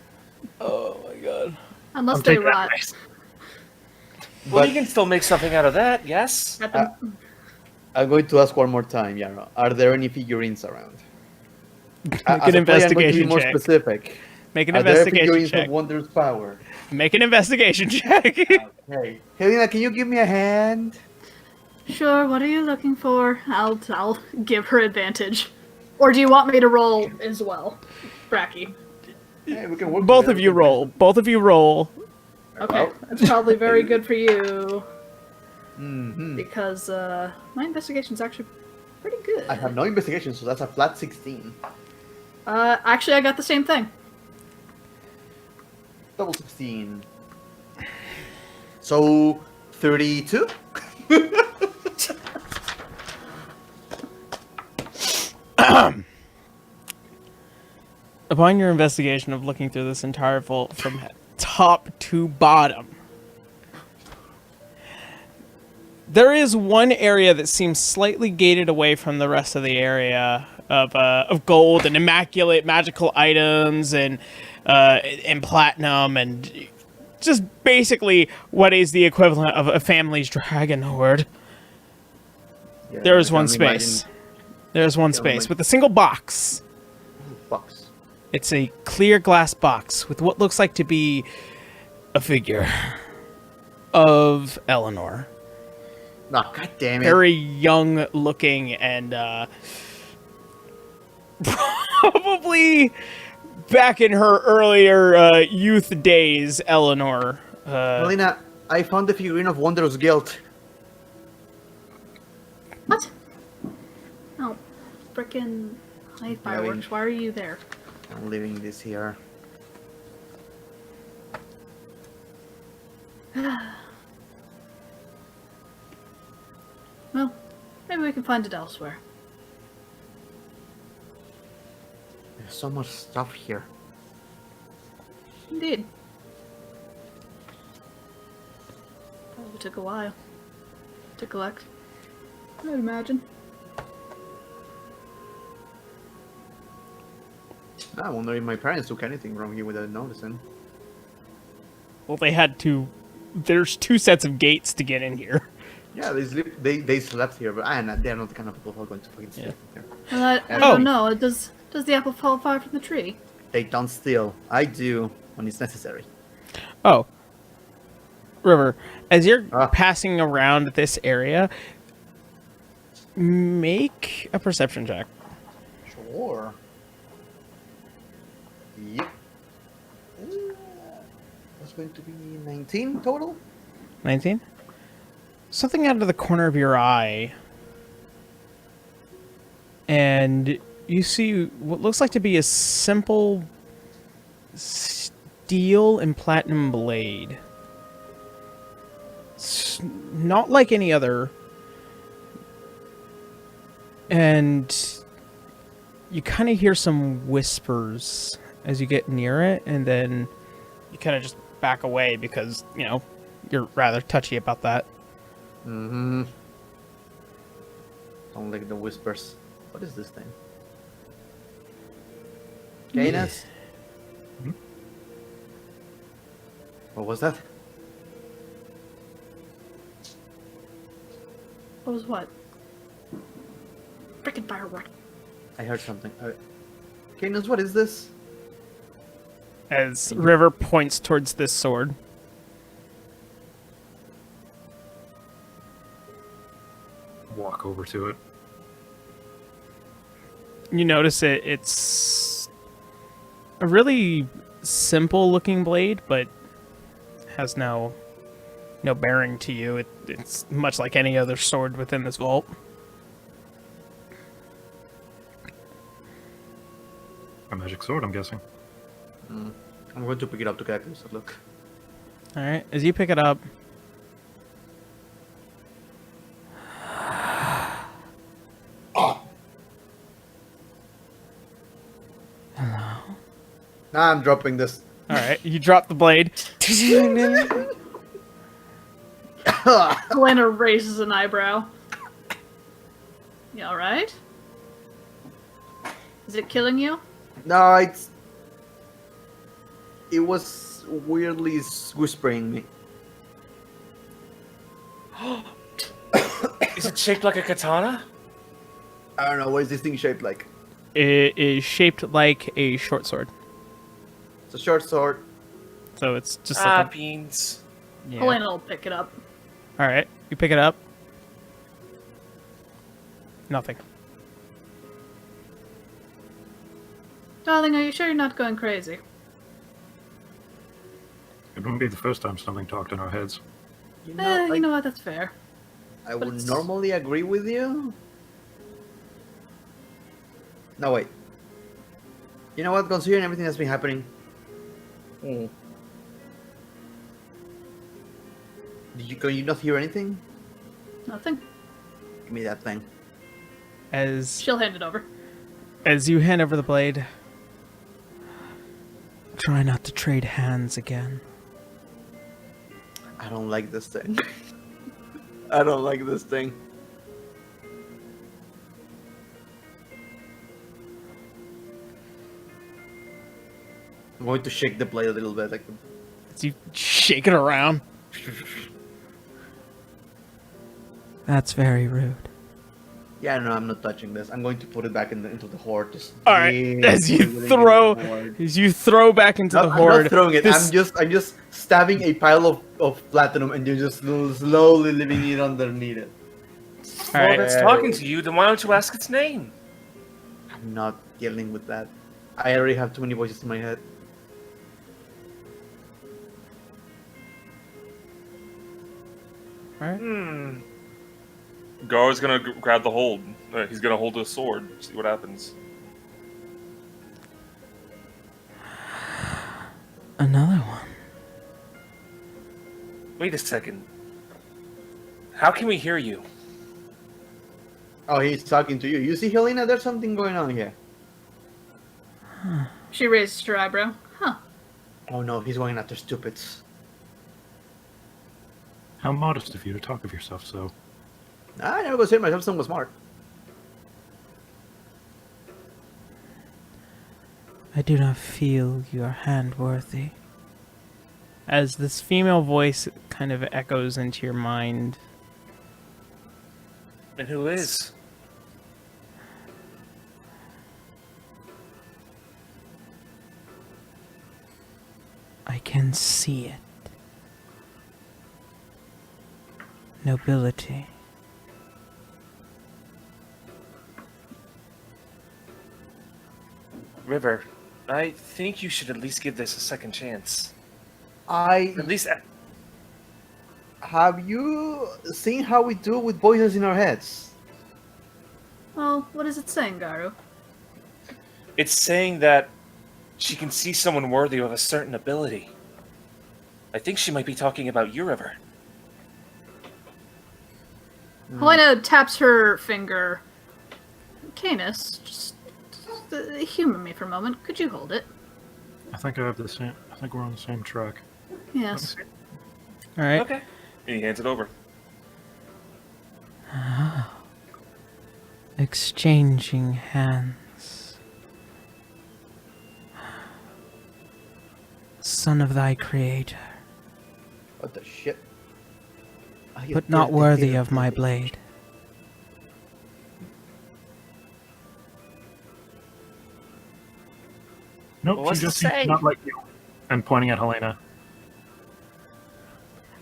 Oh my god. Unless I'll they take that rot. price. Well, But- you can still make something out of that, yes? I'm going to ask one more time, Yaro. Are there any figurines around? Make As an a player, I'm going to be investigation more check. specific. Make an Are there investigation figurines check. of Wondrous Power? Make an investigation check. Hey, Helena, can you give me a hand? Sure, what are you looking for? I'll give her advantage. Or do you want me to roll as well? Bracky. Hey, we can work Both together. of you roll. Both of you roll. Okay, that's probably very good for you. Mm-hmm. Because my investigation's actually pretty good. I have no investigation, so that's a flat 16. Actually, I got the same thing. Double 16. So, 32? Upon your investigation of looking through this entire vault from top to bottom, there is one area that seems slightly gated away from the rest of the area of gold and immaculate magical items and platinum and just basically what is the equivalent of a family's dragon hoard. Yeah, There is I one can space. There's one space with a single box. imagine- Box. It's a clear glass box with what looks like to be a figure of Eleanor. No, god damn it. Very young looking and probably back in her earlier youth days, Eleanor. Helena, I found the figurine of Wondrous Guilt. What? Oh, frickin' hi fireworks. Why are you there? I'm leaving this here. Well, maybe we can find it elsewhere. There's so much stuff here. Indeed. Probably took a while to collect. I would imagine. I wonder if my parents took anything from here without noticing. Well, they had to. There's two sets of gates to get in here. Yeah, they slept here, but they're not the kind of people who are going to fucking sleep here. Well, I Oh. don't know. Does the apple fall far from the tree? They don't steal. I do when it's necessary. Oh. River, as you're Ah. passing around this area, make a perception check. Sure. Yep. That's going to be 19 total. 19? Something out of the corner of your eye, and you see what looks like to be a simple steel and platinum blade. It's not like any other, and you kind of hear some whispers as you get near it, and then you kind of just back away because, you know, you're rather touchy about that. Mm-hmm. Don't like the whispers. What is this thing? Canis? What was that? What was what? Freaking firework. I heard something. Canis, what is this? As River points towards this sword. Walk over to it. You notice it's a really simple looking blade, but has no bearing to you. It's much like any other sword within this vault. A magic sword, I'm guessing. I'm going to pick it up to get a closer look. Alright, as you pick it up, Nah, I'm dropping this. alright, you drop the blade. Elena raises an eyebrow. You alright? Is it killing you? No, it was weirdly whispering me. Is it shaped like a katana? I don't know, what is this thing shaped like? It is shaped like a short sword. It's a short sword. So it's just like a... Beans. Yeah. Elena will pick it up. Alright, you pick it up. Nothing. Darling, are you sure you're not going crazy? It wouldn't be the first time something talked in our heads. You know, You know what, that's fair. I but would it's- normally agree with you. No, wait. You know what? Considering everything that's been happening. Can you not hear anything? Nothing. Give me that thing. As She'll hand it over. you hand over the blade, try not to trade hands again. I don't like this thing. I don't like this thing. I'm going to shake the blade a little bit, like. As you shake it around. That's very rude. Yeah, no, I'm not touching this. I'm going to put it back into the hoard. Just All right, as you throw back into the I'm hoard. not throwing it. this- I'm just stabbing a pile of platinum, and you're just slowly leaving it underneath it. All Well, right. if it's talking to you, then why don't you ask its name? I'm not dealing with that. I already have too many voices in my head. All right. Hmm. Gar's gonna grab the hold. He's gonna hold his sword. See what happens. Another one. Wait a second. How can we hear you? Oh, he's talking to you. You see, Helena, there's something going on here. She raises her eyebrow. Huh. Oh no, he's going after stupids. How modest of you to talk of yourself so. I never considered myself someone smart. I do not feel your hand worthy. As this female voice kind of echoes into your mind. And who is? I can see it. Nobility. River, I think you should at least give this a second chance. I At least Have you seen how we do with voices in our heads? Well, what is it saying, Garu? It's saying that she can see someone worthy of a certain ability. I think she might be talking about you, River. Helena taps her finger. Canis, just humor me for a moment. Could you hold it? I think I have the same. I think we're on the same track. Yes. All right. Okay. And he hands it over. Exchanging hands. Son of thy creator, What the shit? but not worthy of my blade. Nope, Well, what's she it just seems say? not like you. And pointing at Helena.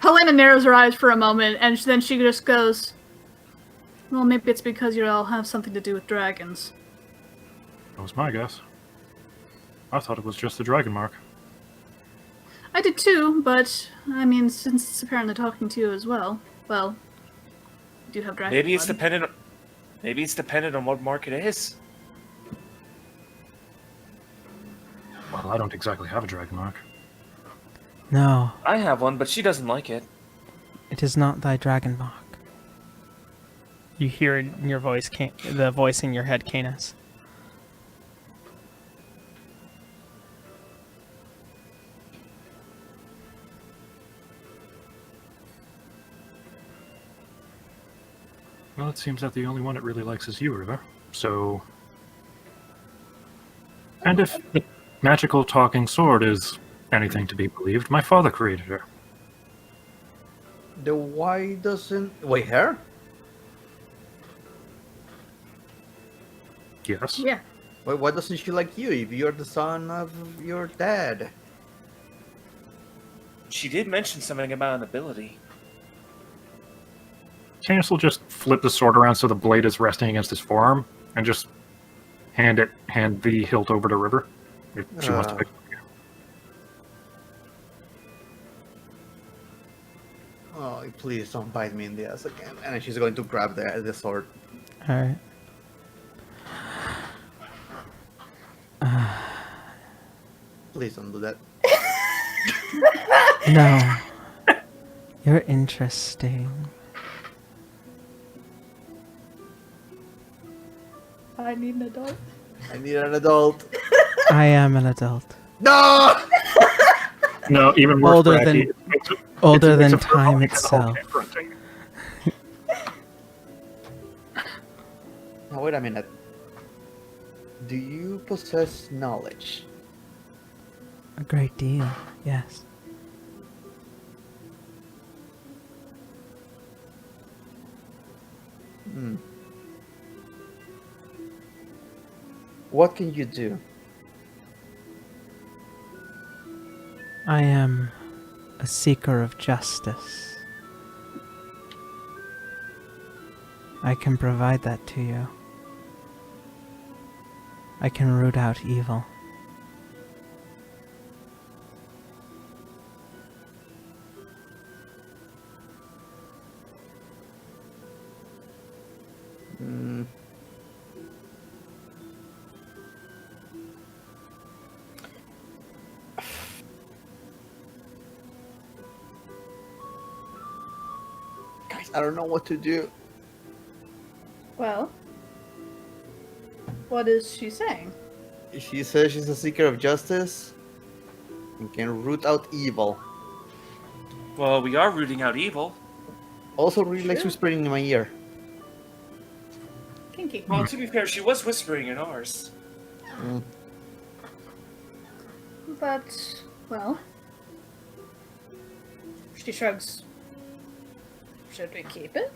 Helena narrows her eyes for a moment, and then she just goes, well, maybe it's because you all have something to do with dragons. That was my guess. I thought it was just the dragon mark. I did too, but, I mean, since it's apparently talking to you as well, well, you do have dragon Maybe it's blood. dependent. Maybe it's dependent on what mark it is. Well, I don't exactly have a dragon mark. No, I have one, but she doesn't like it. it is not thy dragon mark. You hear it in your voice, the voice in your head, Canis. Well, it seems that the only one it really likes is you, River. So... And if the magical talking sword is anything to be believed, my father created her. Then why doesn't... Wait, her? Yes. Yeah. Wait, why doesn't she like you if you're the son of your dad? She did mention something about an ability. Canis will just flip the sword around so the blade is resting against his forearm, and just hand the hilt over to River, if she wants to pick it up. Oh, please don't bite me in the ass again. And then she's going to grab the sword. Alright. Please don't do that. No. You're interesting. I need an adult. I need an adult. I am an adult. No! No, even worse, Older Bracky, than- it makes it- Older it than makes it time all itself. confronting. Now, wait a minute. Do you possess knowledge? A great deal, yes. Hmm. What can you do? I am a seeker of justice. I can provide that to you. I can root out evil. Hmm. Guys, I don't know what to do. Well, what is she saying? She says she's a seeker of justice and can root out evil. Well, we are rooting out evil. Also, really likes Sure. whispering in my ear. Kinky. Well, to be fair, she was whispering in ours. Mm. But, well, she shrugs. Should we keep it?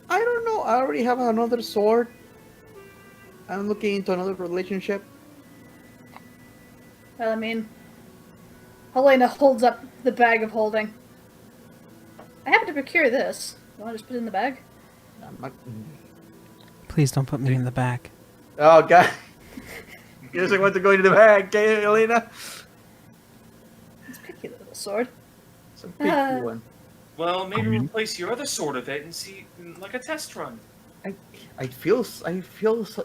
I don't know. I already have another sword. I'm looking into another relationship. Well, I mean, Helena holds up the bag of holding. I happen to procure this. You want to just put it in the bag? I'm not... Please don't put me in the bag. Oh, God. You just want to go into the bag, okay, Elena? It's a picky little sword. It's a big one. Well, maybe replace your other sword of it and see, like a test run. I feel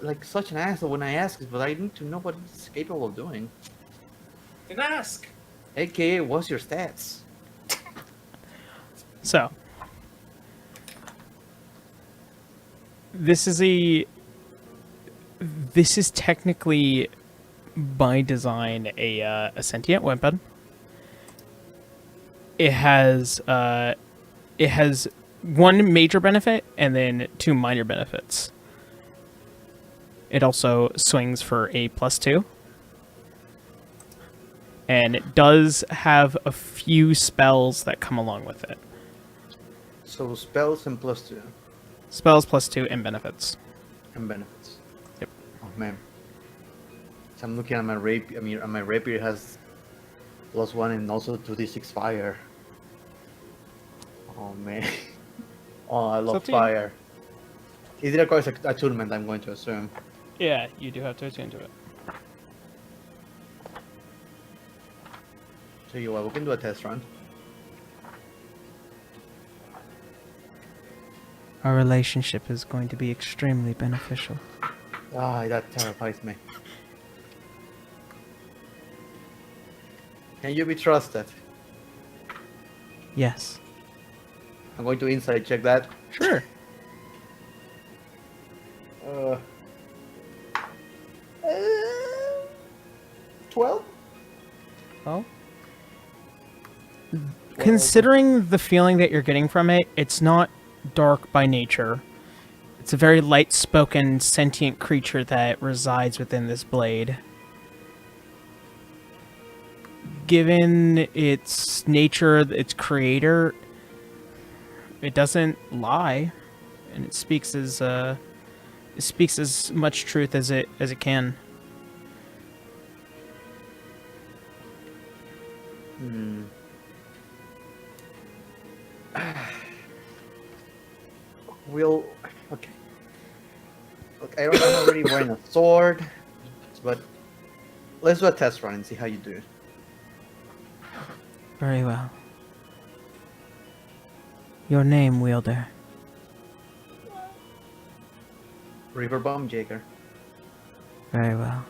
like such an asshole when I ask it, but I need to know what it's capable of doing. Then ask. AKA, what's your stats? So, this is technically by design a sentient weapon. It has one major benefit and then 2 minor benefits. It also swings for a +2. And it does have a few spells that come along with it. So spells and +2 Spells +2 and benefits. and benefits. Yep. Oh man. So I'm looking at my rapier. I mean, my rapier has +1 and also 2d6 fire. Oh man. Oh, I love up to you. fire. It requires a attunement, I'm going to assume. Yeah, you do have to attune to it. So you what, we can do a test run. Our relationship is going to be extremely beneficial. Ah, that terrifies me. Can you be trusted? Yes. I'm going to insight check that. Sure. 12? Well, considering the feeling that you're getting from it, it's not dark by nature. It's a very light-spoken, sentient creature that resides within this blade. Given its nature, its creator, it doesn't lie, and it speaks as much truth as it can. We'll... Okay. Look, I'm already wearing a sword, but let's do a test run and see how you do. Very well. Your name, wielder. River Bomb Jaker. Very well.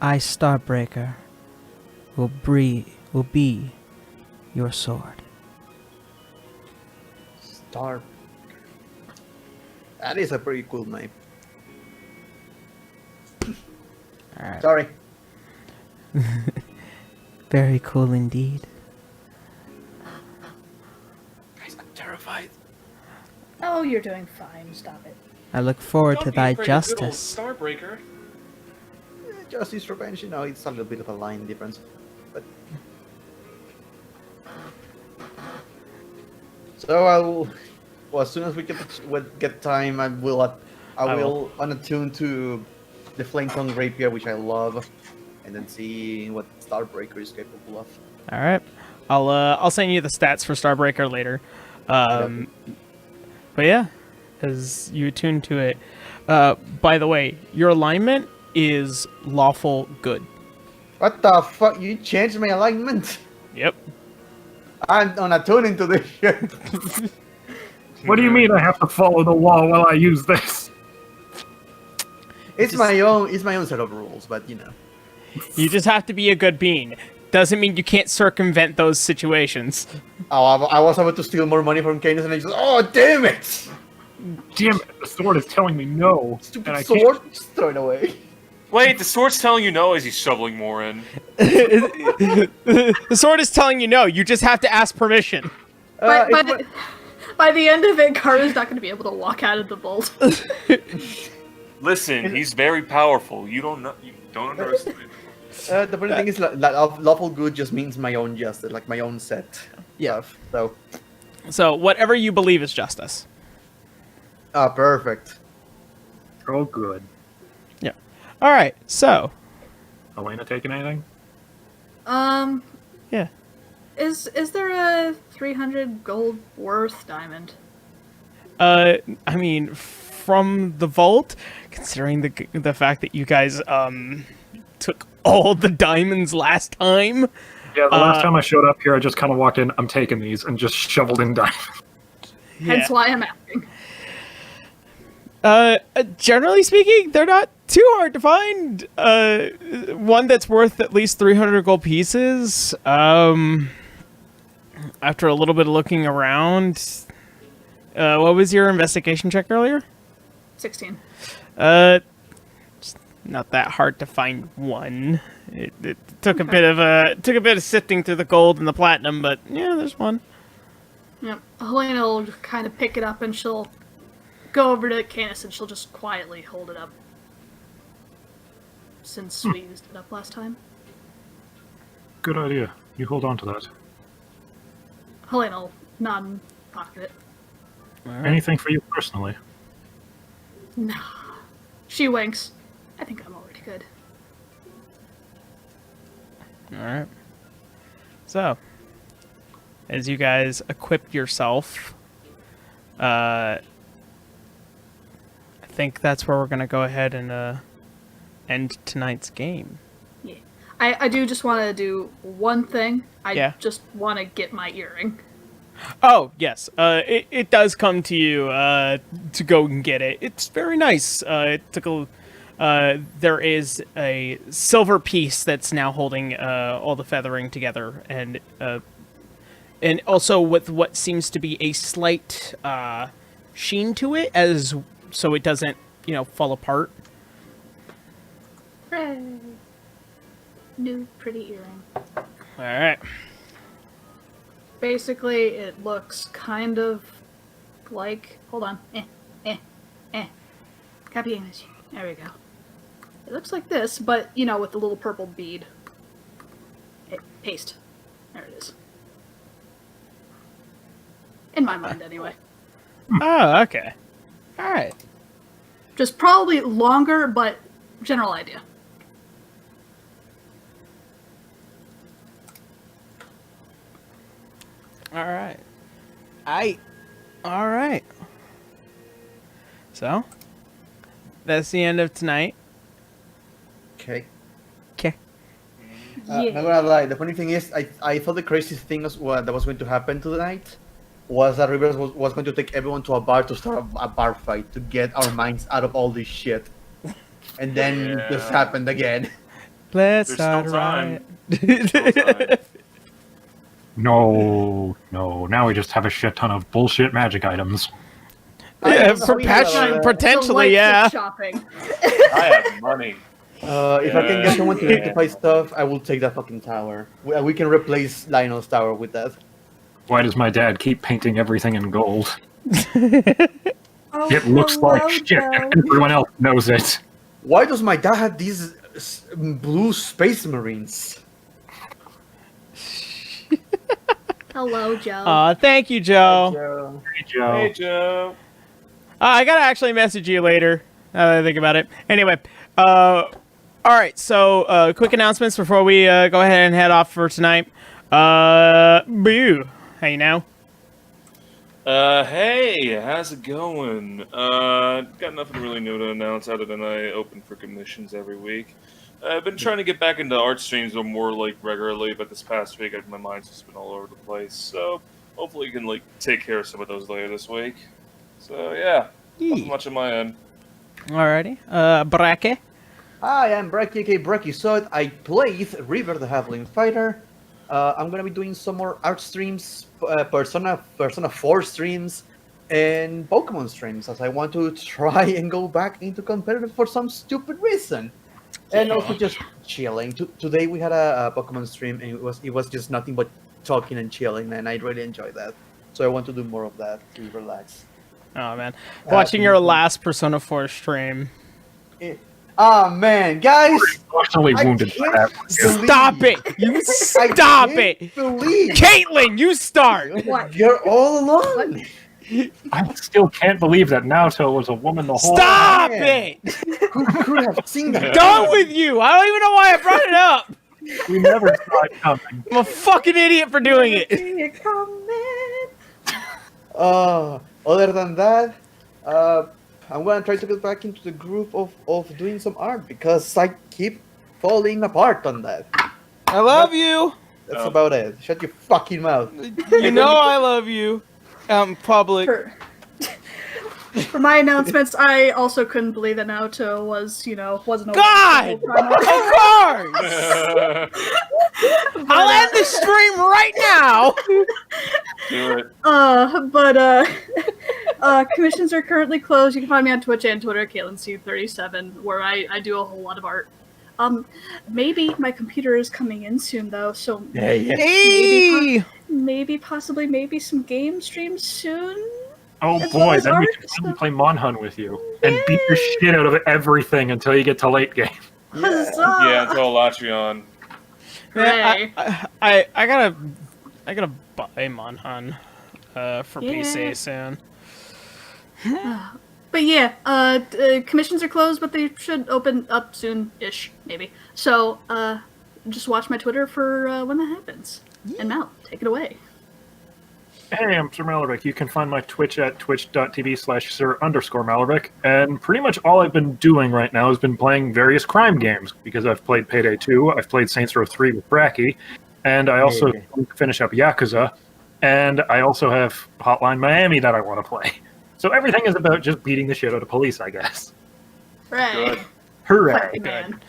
I, Starbreaker, will be your sword. Star. That is a pretty cool name. Alright. Sorry. Very cool indeed. Guys, I'm terrified. Oh, you're doing fine. Stop it. I look forward Don't to be thy afraid of good old justice. Starbreaker. Justice, revenge, you know, it's a little bit of a line difference. But... So I'll... Well, as soon as we get time, I will unattune to the Flame Tongue Rapier, which I love, and then see what Starbreaker is capable of. All right, I'll send you the stats for Starbreaker later. But yeah, as you attune to it. By the way, your alignment is lawful good. What the fuck? You changed my alignment? Yep. I'm unattuning to this shit. What do you mean I have to follow the law while I use this? It's my own set of rules, but you know. You just have to be a good being. Doesn't mean you can't circumvent those situations. Oh, I was about to steal more money from Cadence, and I just, oh damn it! Damn it, the sword is telling me no. Stupid and I sword, just throw it away. Wait, the sword's telling you no as he's shoveling more in. The sword is telling you no. You just have to ask permission. By the end of it, Kara's not going to be able to walk out of the bolt. Listen, he's very powerful. You don't underestimate him. The funny thing is, lawful good just means my own justice, like my own set. Yeah. So. So whatever you believe is justice. Ah, perfect. Oh, good. Yeah. All right. So. Elena taking anything? Yeah. Is there a 300 gold worth diamond? I mean, from the vault, considering the fact that you guys took all the diamonds last time, Yeah, the last time I showed up here, I just kind of walked in, I'm taking these, and just shoveled in diamonds. Hence why I'm asking. Generally speaking, they're not too hard to find. One that's worth at least 300 gold pieces. After a little bit of looking around, what was your investigation check earlier? 16. It's not that hard to find one. It took a bit of sifting through the gold and the platinum, but yeah, there's one. Yep. Helena will kind of pick it up and she'll go over to Canis and she'll just quietly hold it up. Since we used it up last time. Good idea. You hold on to that. Helena will nod and pocket it. Anything for you personally? Nah. She winks. I think I'm already good. Alright. So, as you guys equip yourself, I think that's where we're going to go ahead and end tonight's game. Yeah. I do just want to do one thing. Yeah. Just want to get my earring. Oh, yes. It does come to you to go and get it. It's very nice. It took a... there is a silver piece that's now holding all the feathering together, and also with what seems to be a slight sheen to it, as so it doesn't, fall apart. Hooray. New pretty earring. All right. Basically, it looks kind of like... Hold on. Copy image. There we go. It looks like this, but, with the little purple bead. Paste. There it is. In my mind, anyway. Oh, okay. All right. Just probably longer, but general idea. All right. All right. So, that's the end of tonight. Okay. Okay. Not gonna lie, the funny thing is, I thought the craziest thing that was going to happen tonight was that Rivers was going to take everyone to a bar to start a bar fight to get our minds out of all this shit. And then this happened again. Let's There's start still time. right. No. Now we just have a shit ton of bullshit magic items. Yeah, Delightful potentially, yeah. Shopping. I have money. If I can get someone to rectify stuff, I will take that fucking tower. We can replace Lionel's tower with that. Why does my dad keep painting everything in gold? It looks like shit, and everyone else knows it. Why does my dad have these blue space marines? Hello, Joe. Thank you, Joe. Hey, Joe. Hey, Joe. I gotta actually message you later. Now that I think about it. Anyway, all right. So, quick announcements before we go ahead and head off for tonight. Boo. Hey, now. Hey, how's it going? Got nothing really new to announce other than I open for commissions every week. I've been trying to get back into art streams more regularly, but this past week my mind's just been all over the place. So hopefully you can take care of some of those later this week. So yeah, nothing much on my end. Alrighty. Braque. Hi, I'm Bracky K. Bracky Sod. I play River the Halfling Fighter. I'm gonna be doing some more art streams, Persona 4 streams, and Pokemon streams, as I want to try and go back into competitive for some stupid reason. And also just chilling. Today we had a Pokemon stream, and it was just nothing but talking and chilling, and I really enjoyed that. So I want to do more of that to relax. Oh man, watching your last Persona 4 stream. Oh man, guys! Emotionally wounded by that. Stop it! You stop it! Believe Caitlin, you start. What? you're all alone. I still can't believe that Naoto was a woman the whole Stop man. it! Who could have seen that? Done with you. I don't even know why I brought it up. We never saw it coming. I'm a fucking idiot for doing it. Other than that, I'm gonna try to get back into the groove of doing some art because I keep falling apart on that. I love you. That's about it. Shut your fucking mouth. You know I love you. Out in public. For my announcements, I also couldn't believe that Naoto wasn't a God! Of course! I'll end the stream right now! Do it. Commissions are currently closed. You can find me on Twitch and Twitter, CaitlinC37, where I do a whole lot of art. Maybe my computer is coming in soon, though, so Hey! maybe some game streams soon. Oh As well boy, as then we art, can finally so- play Monhun with you and beat the shit out of everything until you get to late game. Huzzah! Yeah, until Latreon. Hooray. I gotta buy Monhun for PC soon. But yeah, commissions are closed, but they should open up soon-ish, maybe. So, just watch my Twitter for when that happens. And Mal, take it away. Hey, I'm Sir Maleric. You can find my Twitch at twitch.tv/Sir_Maleric. And pretty much all I've been doing right now has been playing various crime games, because I've played Payday 2, I've played Saints Row 3 with Bracky, and I also finish up Yakuza, and I also have Hotline Miami that I want to play. So everything is about just beating the shit out of police, I guess. Right. Good. Hooray. Fucking man.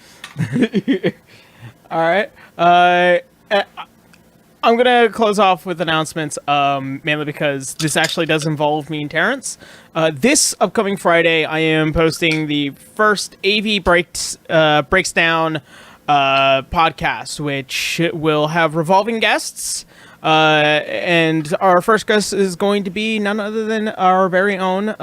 All right. I'm going to close off with announcements, mainly because this actually does involve me and Terrence. This upcoming Friday, I am posting the first AV Breaks Down podcast, which will have revolving guests. And our first guest is going to be none other than our very own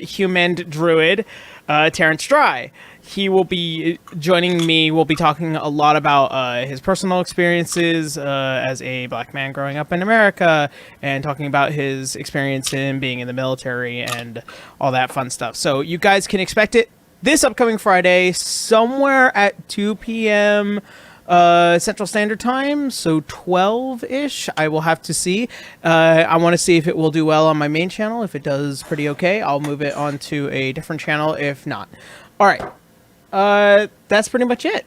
human druid, Terrence Dry. He will be joining me. We'll be talking a lot about his personal experiences as a black man growing up in America, and talking about his experience in being in the military and all that fun stuff. So you guys can expect it this upcoming Friday, somewhere at 2 p.m. Central Standard Time, so 12-ish. I will have to see. I want to see if it will do well on my main channel. If it does pretty okay, I'll move it onto a different channel. If not, all right. That's pretty much it.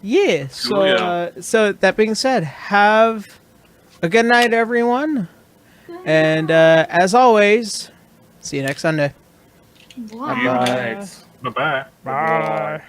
Yeah. So that being said, have a good night, everyone. And as always, see you next Sunday. Wow. Good night. Bye-bye. Bye.